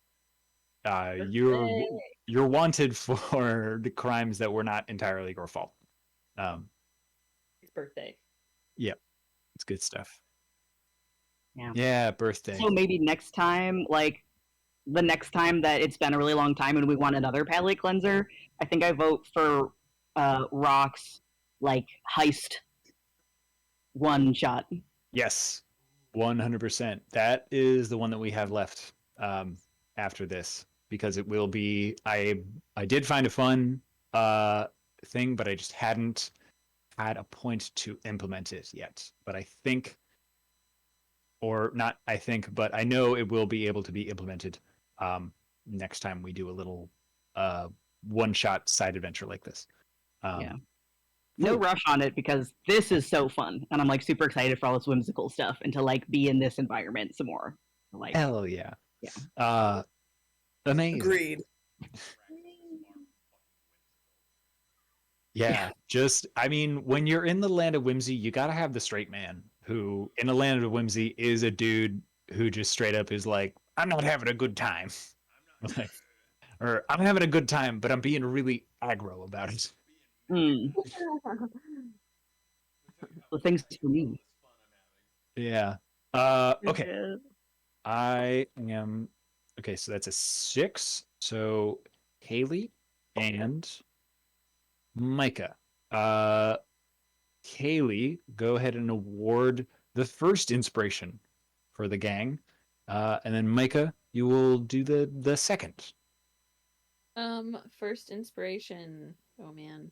you're Birthday. you're wanted for the crimes that were not entirely your fault. Um, His birthday. yeah, it's good stuff. Yeah. Yeah, birthday. So maybe next time, like the next time that it's been a really long time and we want another palate cleanser, I think I vote for Rock's like heist one shot. Yes, 100%. That is the one that we have left after this because it will be. I did find a fun thing, but I just hadn't had a point to implement it yet. But I think, or not, I think, but I know it will be able to be implemented next time we do a little one shot side adventure like this. Yeah. Um, No cool. rush on it because this is so fun and I'm like super excited for all this whimsical stuff and to like be in this environment some more. Like Hell yeah. yeah. Amazing. Agreed. Yeah, just I mean, when you're in the land of whimsy, you gotta have the straight man who, in the land of whimsy, is a dude who just straight up is like, "I'm not having a good time," like, or "I'm having a good time, but I'm being really aggro about it." Mm, the things for me. Yeah. Okay. Yeah. I am okay. So that's a 6. So Haley and Micah. Uh, Haley, go ahead and award the first inspiration for the gang. And then Micah, you will do the second. First inspiration. Oh man.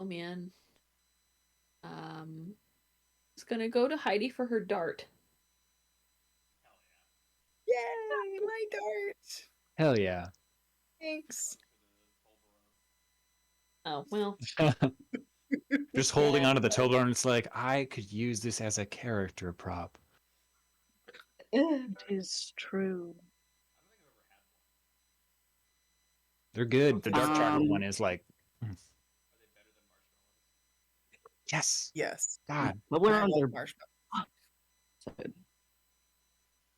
Oh man. It's gonna go to Heidi for her dart. me my dart. Hell yeah. Thanks. Oh, well. Just holding onto the Toblerone, it's like, I could use this as a character prop. It is true. They're good. The dark chocolate one Um, is like, yes. Yes. God. I Toblerones love are marshmallows. so good.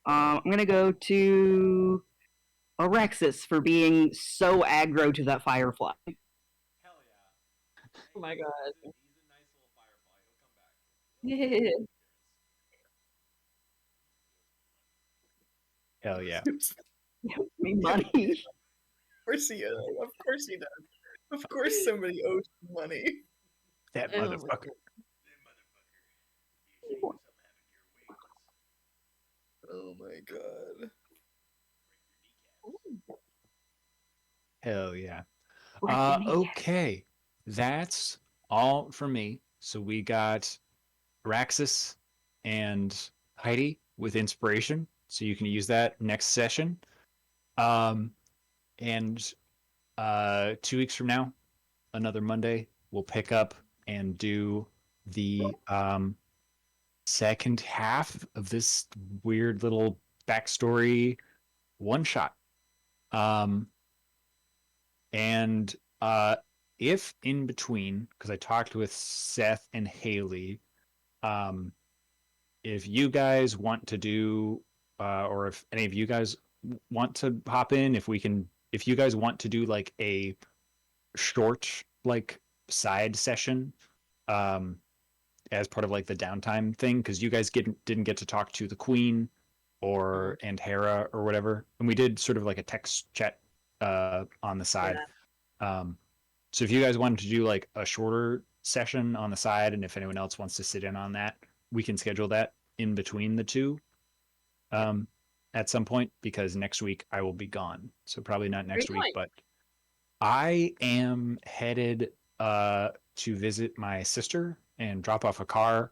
I'm gonna go to Alexis for being so aggro to that firefly. Hell yeah. Oh my god. He's a nice little firefly. He'll come back. Hell yeah. Me money. Of course he is. Of course he does. Of course somebody owes him money. That Oh my motherfucker. That motherfucker. Be ashamed of something happened to your wings. Oh my god. Hell yeah. Break your kneecap. Okay. That's all for me. So we got Raxus and Heidi with inspiration. So you can use that next session. And 2 weeks from now, another Monday, we'll pick up and do the second half of this weird little backstory one shot. And if in between, because I talked with Seth and Haley, if you guys want to do, or if any of you guys want to hop in, if you guys want to do like a short, like side session, as part of like the downtime thing, because you guys didn't get to talk to the Queen or and Hera or whatever, and we did sort of like a text chat on the side. So if you guys wanted to do like a shorter session on the side, and if anyone else wants to sit in on that, we can schedule that in between the two at some point, because next week I will be gone. So probably not next week, but I am headed to visit my sister and drop off a car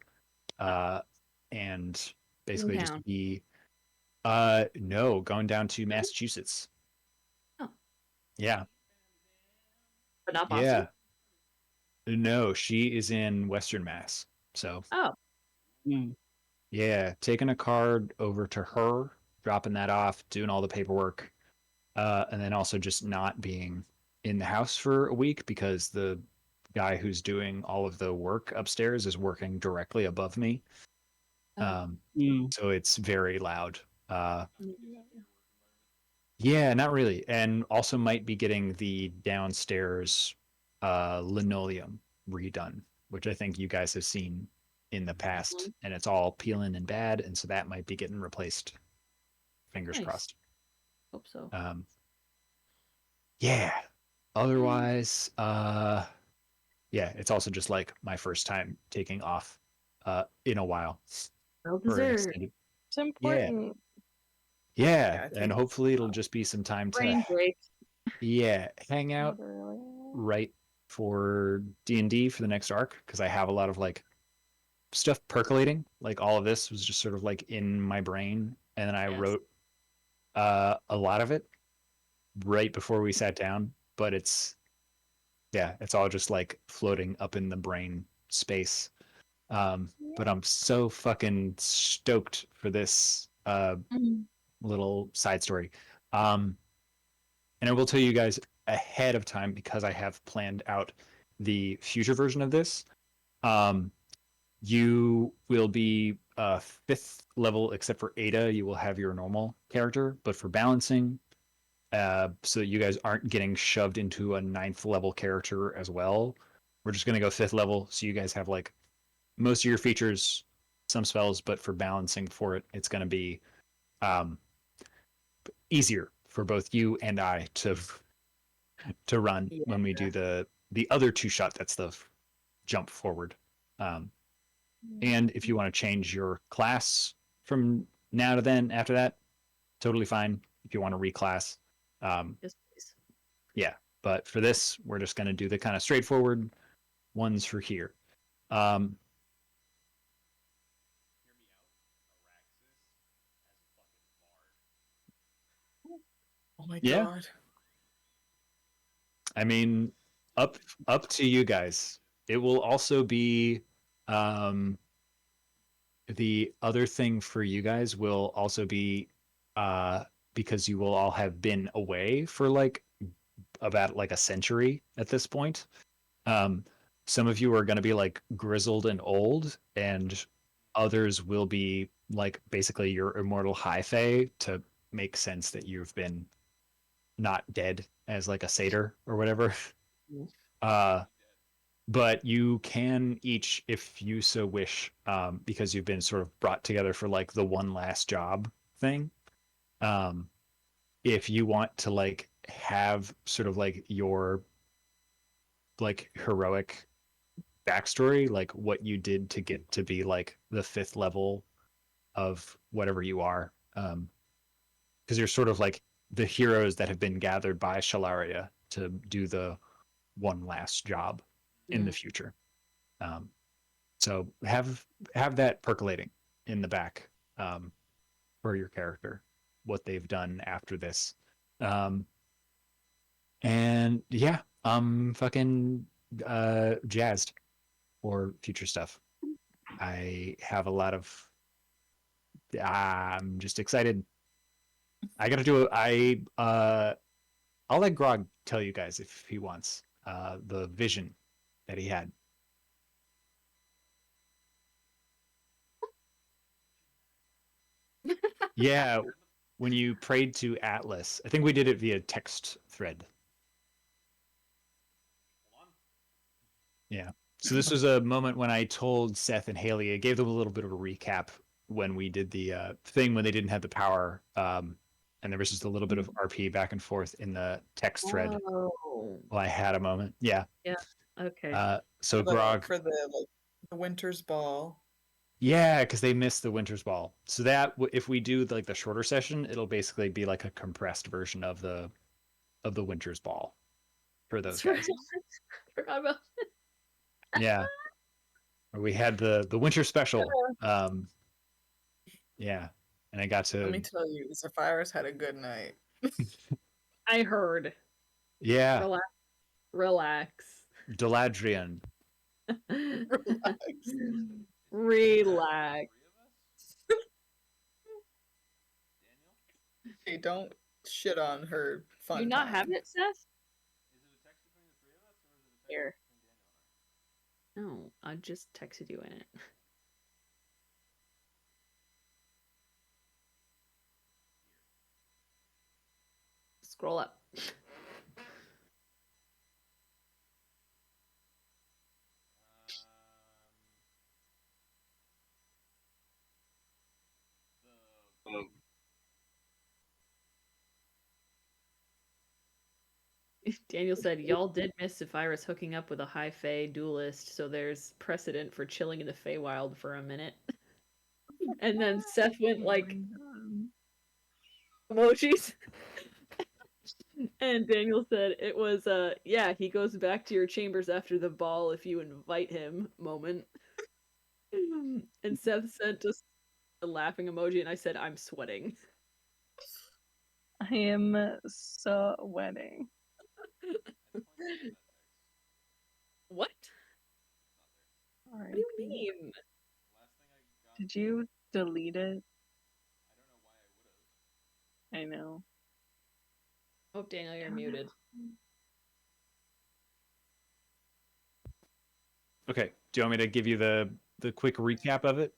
and basically just town. be no, going down to Massachusetts. Oh. Yeah. But not Yeah. Boston? No, she is in Western Mass. So Oh. yeah, taking a card over to her, dropping that off, doing all the paperwork, and then also just not being in the house for a week because the guy who's doing all of the work upstairs is working directly above me. So it's very loud. Yeah, not really. And also might be getting the downstairs linoleum redone, which I think you guys have seen in the past, and it's all peeling and bad, and so that might be getting replaced. Fingers crossed. Hope so. Yeah. Otherwise, yeah, it's also just like my first time taking off in a while. Well For an deserved. extended. It's important. Yeah, Yeah, and hopefully it'll just be some time to Brain break. hang out right for D&D for the next arc, because I have a lot of like stuff percolating. Like all of this was just sort of like in my brain, and then I wrote a lot of it right before we sat down, but it's all just like floating up in the brain space. But I'm so fucking stoked for this little side story. And I will tell you guys ahead of time, because I have planned out the future version of this. You will be 5th level, except for Ada. You will have your normal character, but for balancing, so that you guys aren't getting shoved into a 9th level character as well, we're just gonna go 5th level, so you guys have like most of your features, some spells, but for balancing for it, it's gonna be easier for both you and I to run when we do the other 2-shot. That's the jump forward. And if you want to change your class from now to then after that, totally fine. If you want to reclass, Yes, please. yeah. But for this, we're just going to do the kind of straightforward ones for here. Oh my Yeah. god. I mean, up to you guys. It will also be the other thing for you guys will also be uh because you will all have been away for like about like a century at this point. Um some of you are going to be like grizzled and old, and others will be like basically your immortal high fae to make sense that you've been not dead as like a satyr or whatever. Uh but you can each, if you so wish, because you've been sort of brought together for like the one last job thing. Um, if you want to like have sort of like your like heroic backstory, like what you did to get to be like the fifth level of whatever you are, because you're sort of like the heroes that have been gathered by Shalaria to do the one last job in the future. Um, So have that percolating in the back, for your character, what they've done after this. Um, and yeah, I'm fucking jazzed for future stuff. I have a lot of. I'm just excited. I gotta do. I'll let Grog tell you guys if he wants. The vision that he had. Yeah, when you prayed to Atlas, I think we did it via text thread. Yeah. So this was a moment when I told Seth and Haley, I gave them a little bit of a recap when we did the thing when they didn't have the power. And there was just a little bit of RP back and forth in the text thread Oh. while I had a moment. Yeah. Yeah. Okay. So For Grog, the like the winter's ball. yeah, because they missed the Winter's Ball. So that if we do like the shorter session, it'll basically be like a compressed version of the Winter's Ball for those guys. Forgot about. Yeah. We had the winter special. Yeah. And I got Let me to tell you, Zephyrus had a good night. I heard. yeah, Relax. Relax. Deladrian. Relax. Relax. Hey, don't shit on her fun You not time. have it, Seth? Here. No, I just texted you in it. Scroll up. Daniel said, y'all did miss Zephyrus hooking up with a high fae duelist, so there's precedent for chilling in the Feywild for a minute. And then Seth went like emojis. And Daniel said it was yeah, he goes back to your chambers after the ball if you invite him moment. And Seth sent us a laughing emoji and I said I'm sweating. I am sweating. What? All right. What do you mean? Did you delete it? I know. Oh, Daniel, you're muted. Okay. Do you want me to give you the quick recap of it?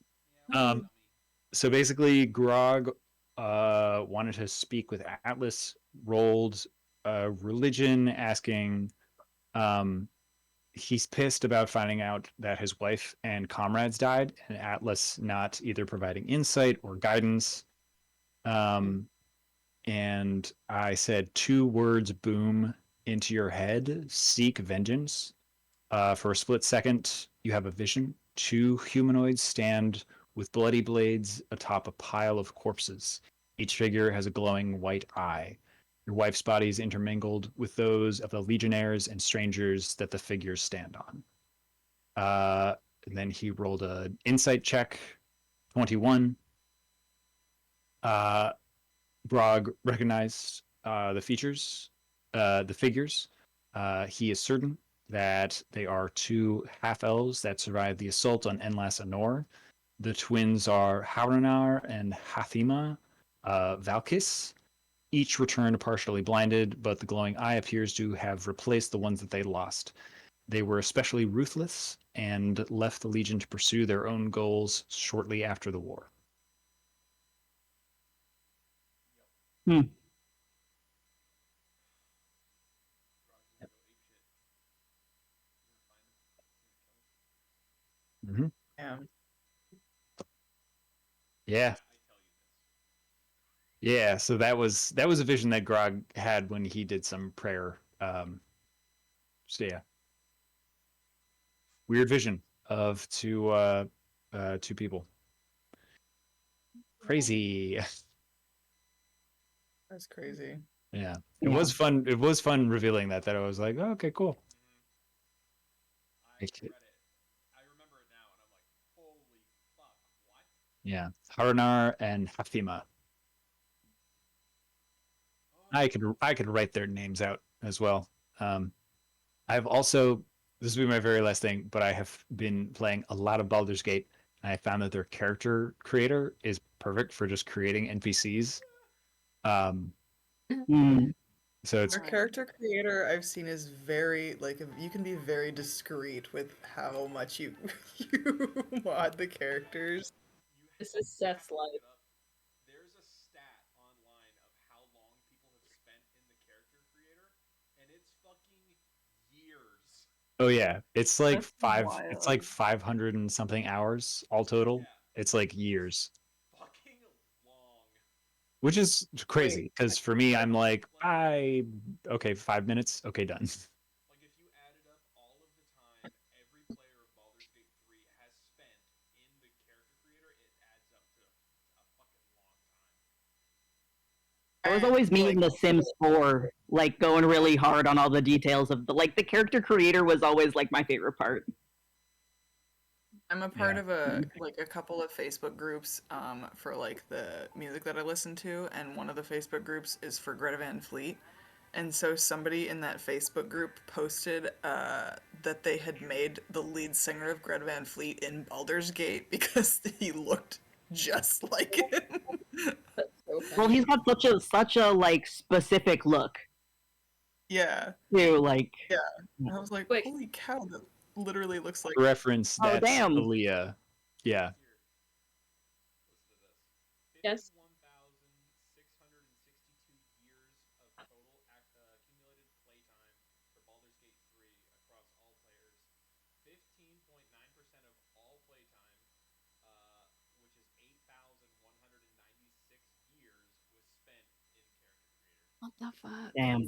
So basically Grog wanted to speak with Atlas, rolled religion asking he's pissed about finding out that his wife and comrades died, and Atlas not either providing insight or guidance. And I said two words boom into your head: seek vengeance. For a split second, you have a vision. Two humanoids stand with bloody blades atop a pile of corpses. Each figure has a glowing white eye. Your wife's body is intermingled with those of the legionnaires and strangers that the figures stand on. And then he rolled an insight check, 21. Brog recognized the figures, he is certain that they are two half elves that survived the assault on Enlas Anor. The twins are Haranar and Hathima Valkis. Each returned partially blinded, but the glowing eye appears to have replaced the ones that they lost. They were especially ruthless and left the Legion to pursue their own goals shortly after the war. Hmm. Mm-hmm. Yeah. Yeah. Yeah, so that was a vision that Grog had when he did some prayer. So yeah, weird vision of two people. Crazy. That's crazy. Yeah, it Yeah. was fun. It was fun revealing that. That I was like, oh, okay, cool. I read it. I remember it now, and I'm like, holy fuck, what? Yeah, Haranar and Hafima. I could write their names out as well. I've also, this will be my very last thing, but I have been playing a lot of Baldur's Gate, and I found that their character creator is perfect for just creating NPCs. Mm. So it's Our character creator I've seen is very like you can be very discreet with how much you you mod the characters. This is Seth's life. There's a stat online of how long people have spent in the character creator, and it's fucking years. oh yeah, it's like That's it's like wild. 500 and something hours all total. Yeah, It's like years, fucking long. which is crazy Wait, because for me, I'm like, okay, 5 minutes, okay, done. Like if you added up all of the time every player of Baldur's Gate 3 has spent in the character creator, it adds up to a fucking long time. It was always me like in The Sims 4, like going really hard on all the details of the character creator was always like my favorite part. I'm a part Yeah. of a couple of Facebook groups for like the music that I listen to, and one of the Facebook groups is for Greta Van Fleet. And so somebody in that Facebook group posted that they had made the lead singer of Greta Van Fleet in Baldur's Gate because he looked just like him. That's so Well, funny. he's got such a like specific look Yeah, too. Like, yeah. I was like, Quick, holy cow, that literally looks like For reference, oh that's damn, Aaliyah. Yeah. Listen to this. yes. 51,662 years of total accumulated playtime for Baldur's Gate 3 across all players. 15.9% of all playtime, which is 8,196 years, was spent in character creator. What the fuck? damn.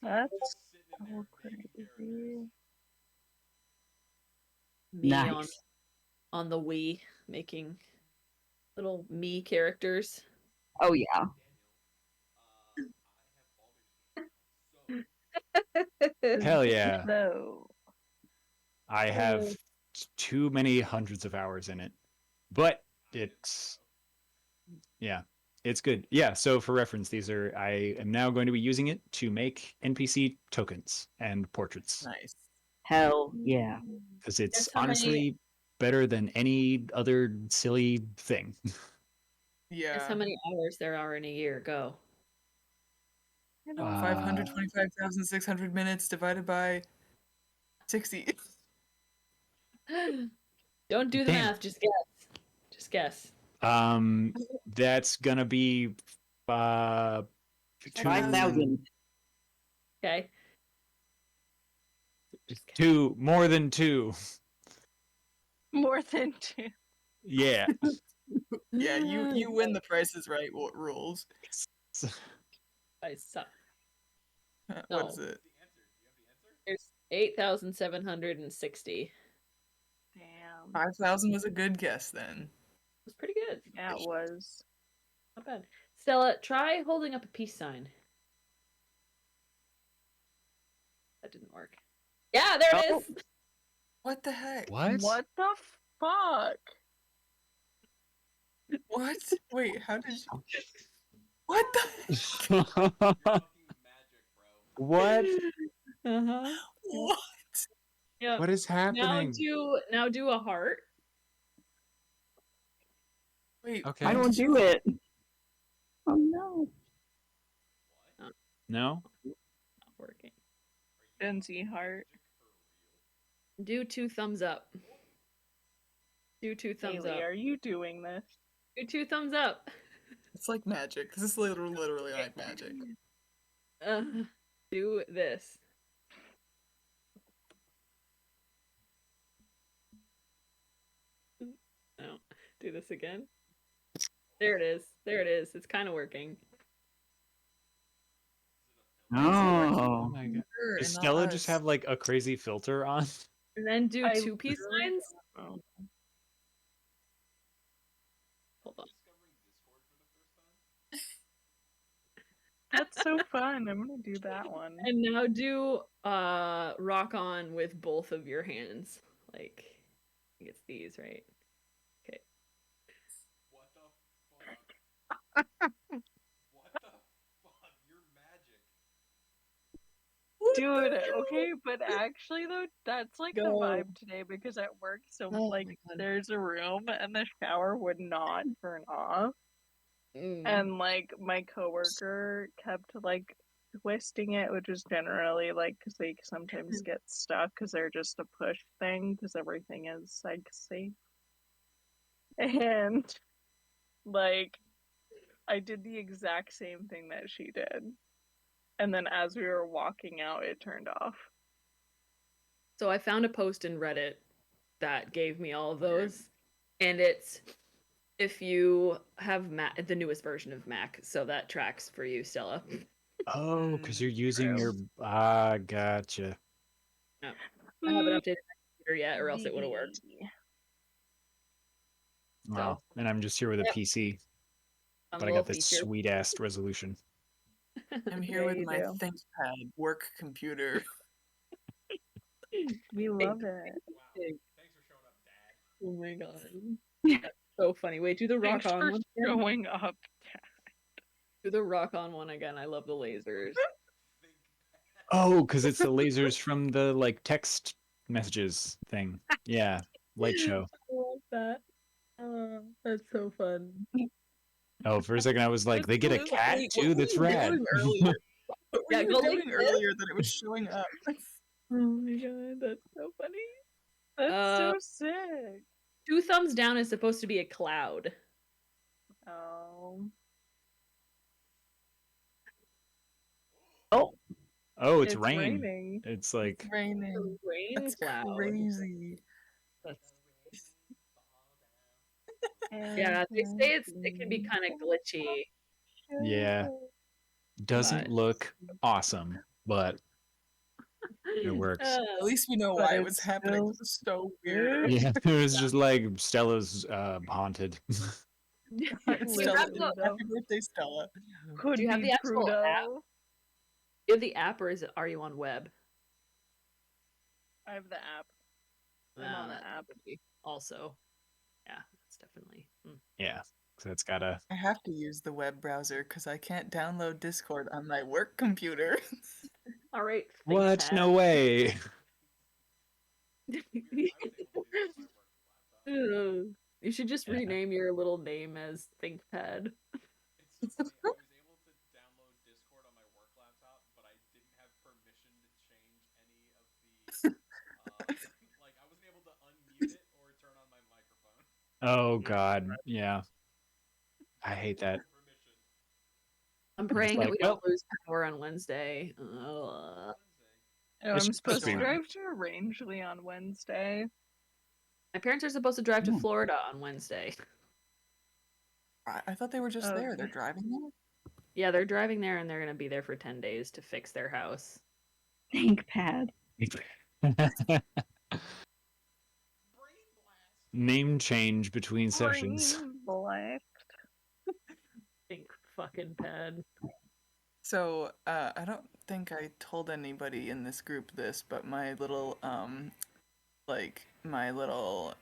That's Just sitting in so there making crazy. characters. Me Nice. on the Wii making little me characters. Oh yeah. Hell yeah. So, I have too many hundreds of hours in it, but it's yeah, it's good. Yeah. So for reference, I am now going to be using it to make NPC tokens and portraits nice. Hell yeah. because it's Guess how many honestly better than any other silly thing. guess Yeah. how many hours there are in a year? Go. 525,600 minutes divided by 60. Don't do the Damn. math, just guess. Just guess. That's gonna be uh 5,000. Okay. two more than two. more than two. Yeah. Yeah, you win the Price is Right rules. I suck. What is No. it? There's 8,760. Damn. 5,000 was a good guess then. It was pretty good. Yeah, it was. Not bad. Stella, try holding up a peace sign. That didn't work. Yeah, there it is. What the heck? What? What the fuck? What? Wait, how did you... What the Fucking magic, bro. What? Uh-huh. What? Yep. What is happening? Now do a heart. Wait. Okay. I when don't did do you- it. Oh no. No? Not working. Didn't see heart. Do 2 thumbs up. Do 2 thumbs Haley, up. are you doing this? Do 2 thumbs up. It's like magic. This is literally like magic. Do this. No. Do this again. There it is. There it is. It's kind of working. Oh Oh. my god. Her Does and not Stella just us. have like a crazy filter on? And then do I 2 peace literally signs. don't know. Hold on. That's so fun. I'm gonna do that one. And now do rock on with both of your hands. Like I think it's these, right? Okay. What the fuck? What the fuck? You're magic. Dude, okay, but actually though, that's like the Go. vibe today because at work, so Oh like my God. there's a room and the shower would not turn off. And like my coworker kept like twisting it, which is generally like because they sometimes get stuck because they're just a push thing because everything is like safe. And like I did the exact same thing that she did. And then as we were walking out, it turned off. So I found a post in Reddit that gave me all of those, and it's if you have Mac, the newest version of Mac, so that tracks for you, Stella. Oh, because you're using True. your gotcha. No, I haven't updated my computer yet, or else it would have worked. Wow. And I'm just here with a Yep. PC, Fun but I little got this feature. sweet ass resolution. I'm here Yeah, with you my do. ThinkPad work computer. We love it. Big. Thanks for showing up, Dad. Oh my god. That's so funny. Wait, do the rock Thanks on for one again. showing up. Do the rock on one again. I love the lasers. Oh, because it's the lasers from the like text messages thing. Yeah. Light show. I love that. That's so fun. Oh, for a second I was like, they get a cat Wait, too? That's rad. earlier? What were Yeah, you go like doing this. earlier that it was showing up? Oh my god, that's so funny. That's so sick. 2 thumbs down is supposed to be a cloud. Oh. Oh, it's It's rain. raining. It's like Raining. Rain That's cloud. crazy. That's, And yeah, they say it can be kind of glitchy. yeah. Doesn't But- look awesome, but it works. At least we know But why it was it's happening. still It was so weird. Yeah, it was just like Stella's haunted. Literally, though. Happy birthday, Stella. Could Do you have be the actual Trudeau. app? Do you have the app, or are you on web? I have the app. I'm on the That app. would be also, yeah, that's definitely. Yeah, so it's got a. I have to use the web browser because I can't download Discord on my work computer. All right. What? No way. You should just Yeah. rename your little name as ThinkPad. It's so funny. I was able to download Discord on my work laptop, but I didn't have permission to change any of the like I wasn't able to unmute it or turn on my microphone. Oh God, yeah. I hate that. Permission. I'm praying that like, we don't lose power on Wednesday. Oh, It's I'm supposed supposed to to be- Drive to Rangeley on Wednesday. My parents are supposed to drive to Hmm. Florida on Wednesday. I thought they were just there. Okay. They're driving there. Yeah, they're driving there and they're going to be there for 10 days to fix their house. ThinkPad. Name change between sessions. Brain blast. Think fucking pad. So I don't think I told anybody in this group this, but my little my little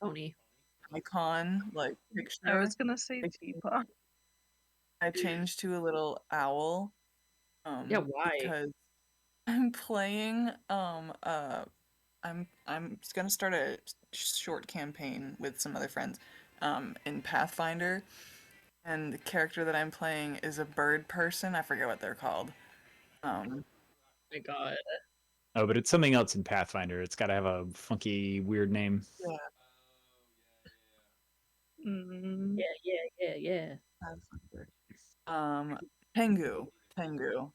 Pony. icon like picture. I was gonna say teapot. I changed to a little owl. Yeah, why? Because I'm playing I'm just gonna start a short campaign with some other friends in Pathfinder, and the character that I'm playing is a bird person. I forget what they're called. My God. Oh, but it's something else in Pathfinder. It's got to have a funky, weird name. Yeah. Mm. Yeah. Pathfinder. Tengu.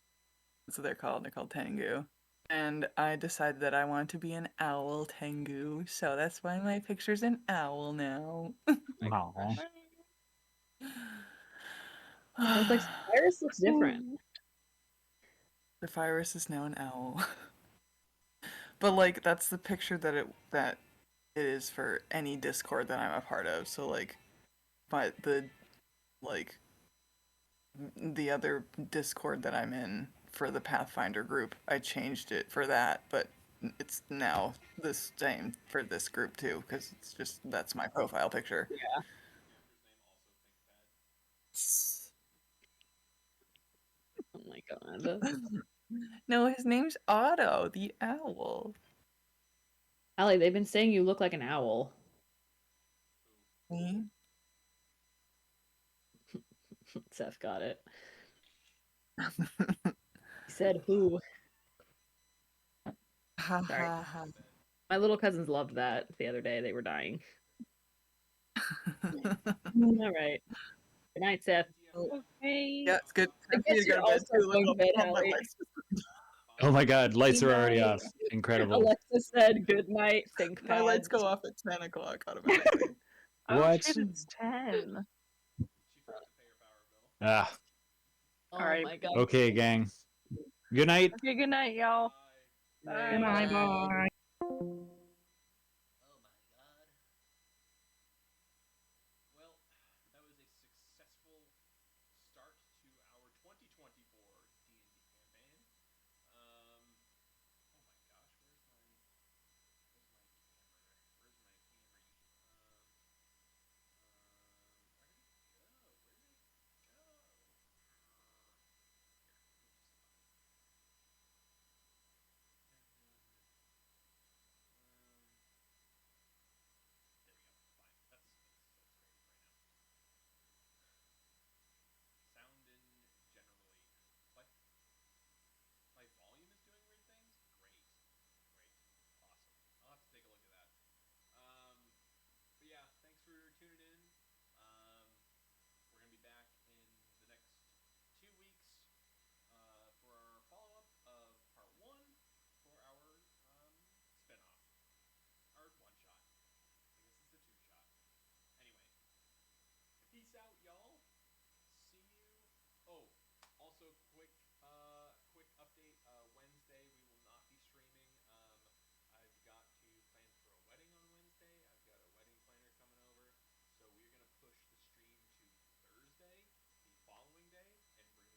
That's what they're called. They're called Tengu. And I decided that I wanted to be an owl Tengu, so that's why my picture's an owl now. Aw. I was like, Cyrus looks different. The virus is now an owl. But like that's the picture that it is for any Discord that I'm a part of. So like like the other Discord that I'm in for the Pathfinder group, I changed it for that, but it's now the same for this group too, because it's just that's my profile picture. Yeah. Oh my God. No, his name's Otto, the owl. Allie, they've been saying you look like an owl. Me? Seth got it. He said who? Ha Sorry. ha ha. My little cousins loved that the other day. They were dying. All right. Good night, Seth. Okay. Yeah, it's good. I Time for you guess to go you're to bed also too. going to bed, My Allie. lights. Oh my God, lights Good are already night. off. Incredible. Alexa said good night, think My lights pads. go off at 10 o'clock automatically. Oh What? shit, it's 10. Ah, Oh All right. my God. okay, gang. Good night. Okay, good night, y'all. Bye. Bye bye.